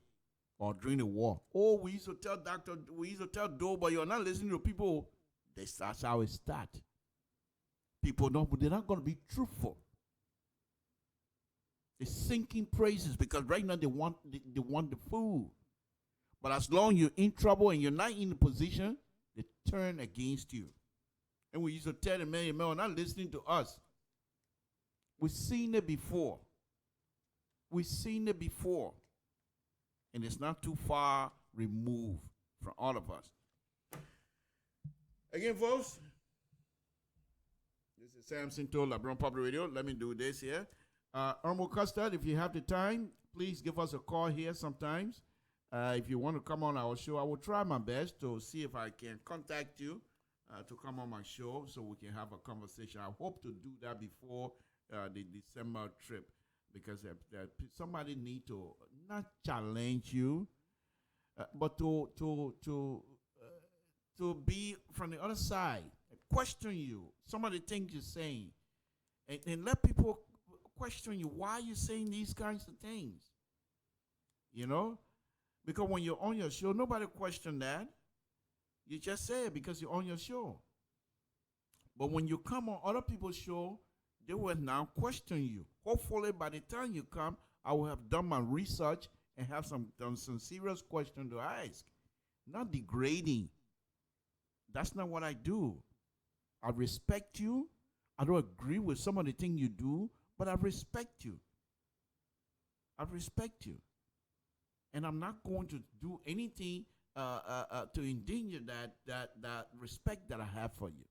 or during the war. Oh, we used to tell Doe, but you're not listening to people. That's how it starts. People they're not going to be truthful. They're sinking praises because right now they want the food. But as long as you're in trouble and you're not in the position, they turn against you. And we used to tell them, man, you're not listening to us. We've seen it before. And it's not too far removed from all of us. Again, folks, this is Samson to LeBron Public Radio. Let me do this here. Honorable Custard, if you have the time, please give us a call here sometimes. If you want to come on our show, I will try my best to see if I can contact you to come on my show so we can have a conversation. I hope to do that before the December trip because somebody need to not challenge you, but to be from the other side, question you, some of the things you're saying, and let people question you. Why are you saying these kinds of things? you know? Because when you're on your show, nobody question that. You just say it because you're on your show. But when you come on other people's show, they will now question you. Hopefully, by the time you come, I will have done my research and have done some serious questions to ask. Not degrading. That's not what I do. I respect you. I don't agree with some of the things you do, but I respect you. I respect you. And I'm not going to do anything to endanger that respect that I have for you.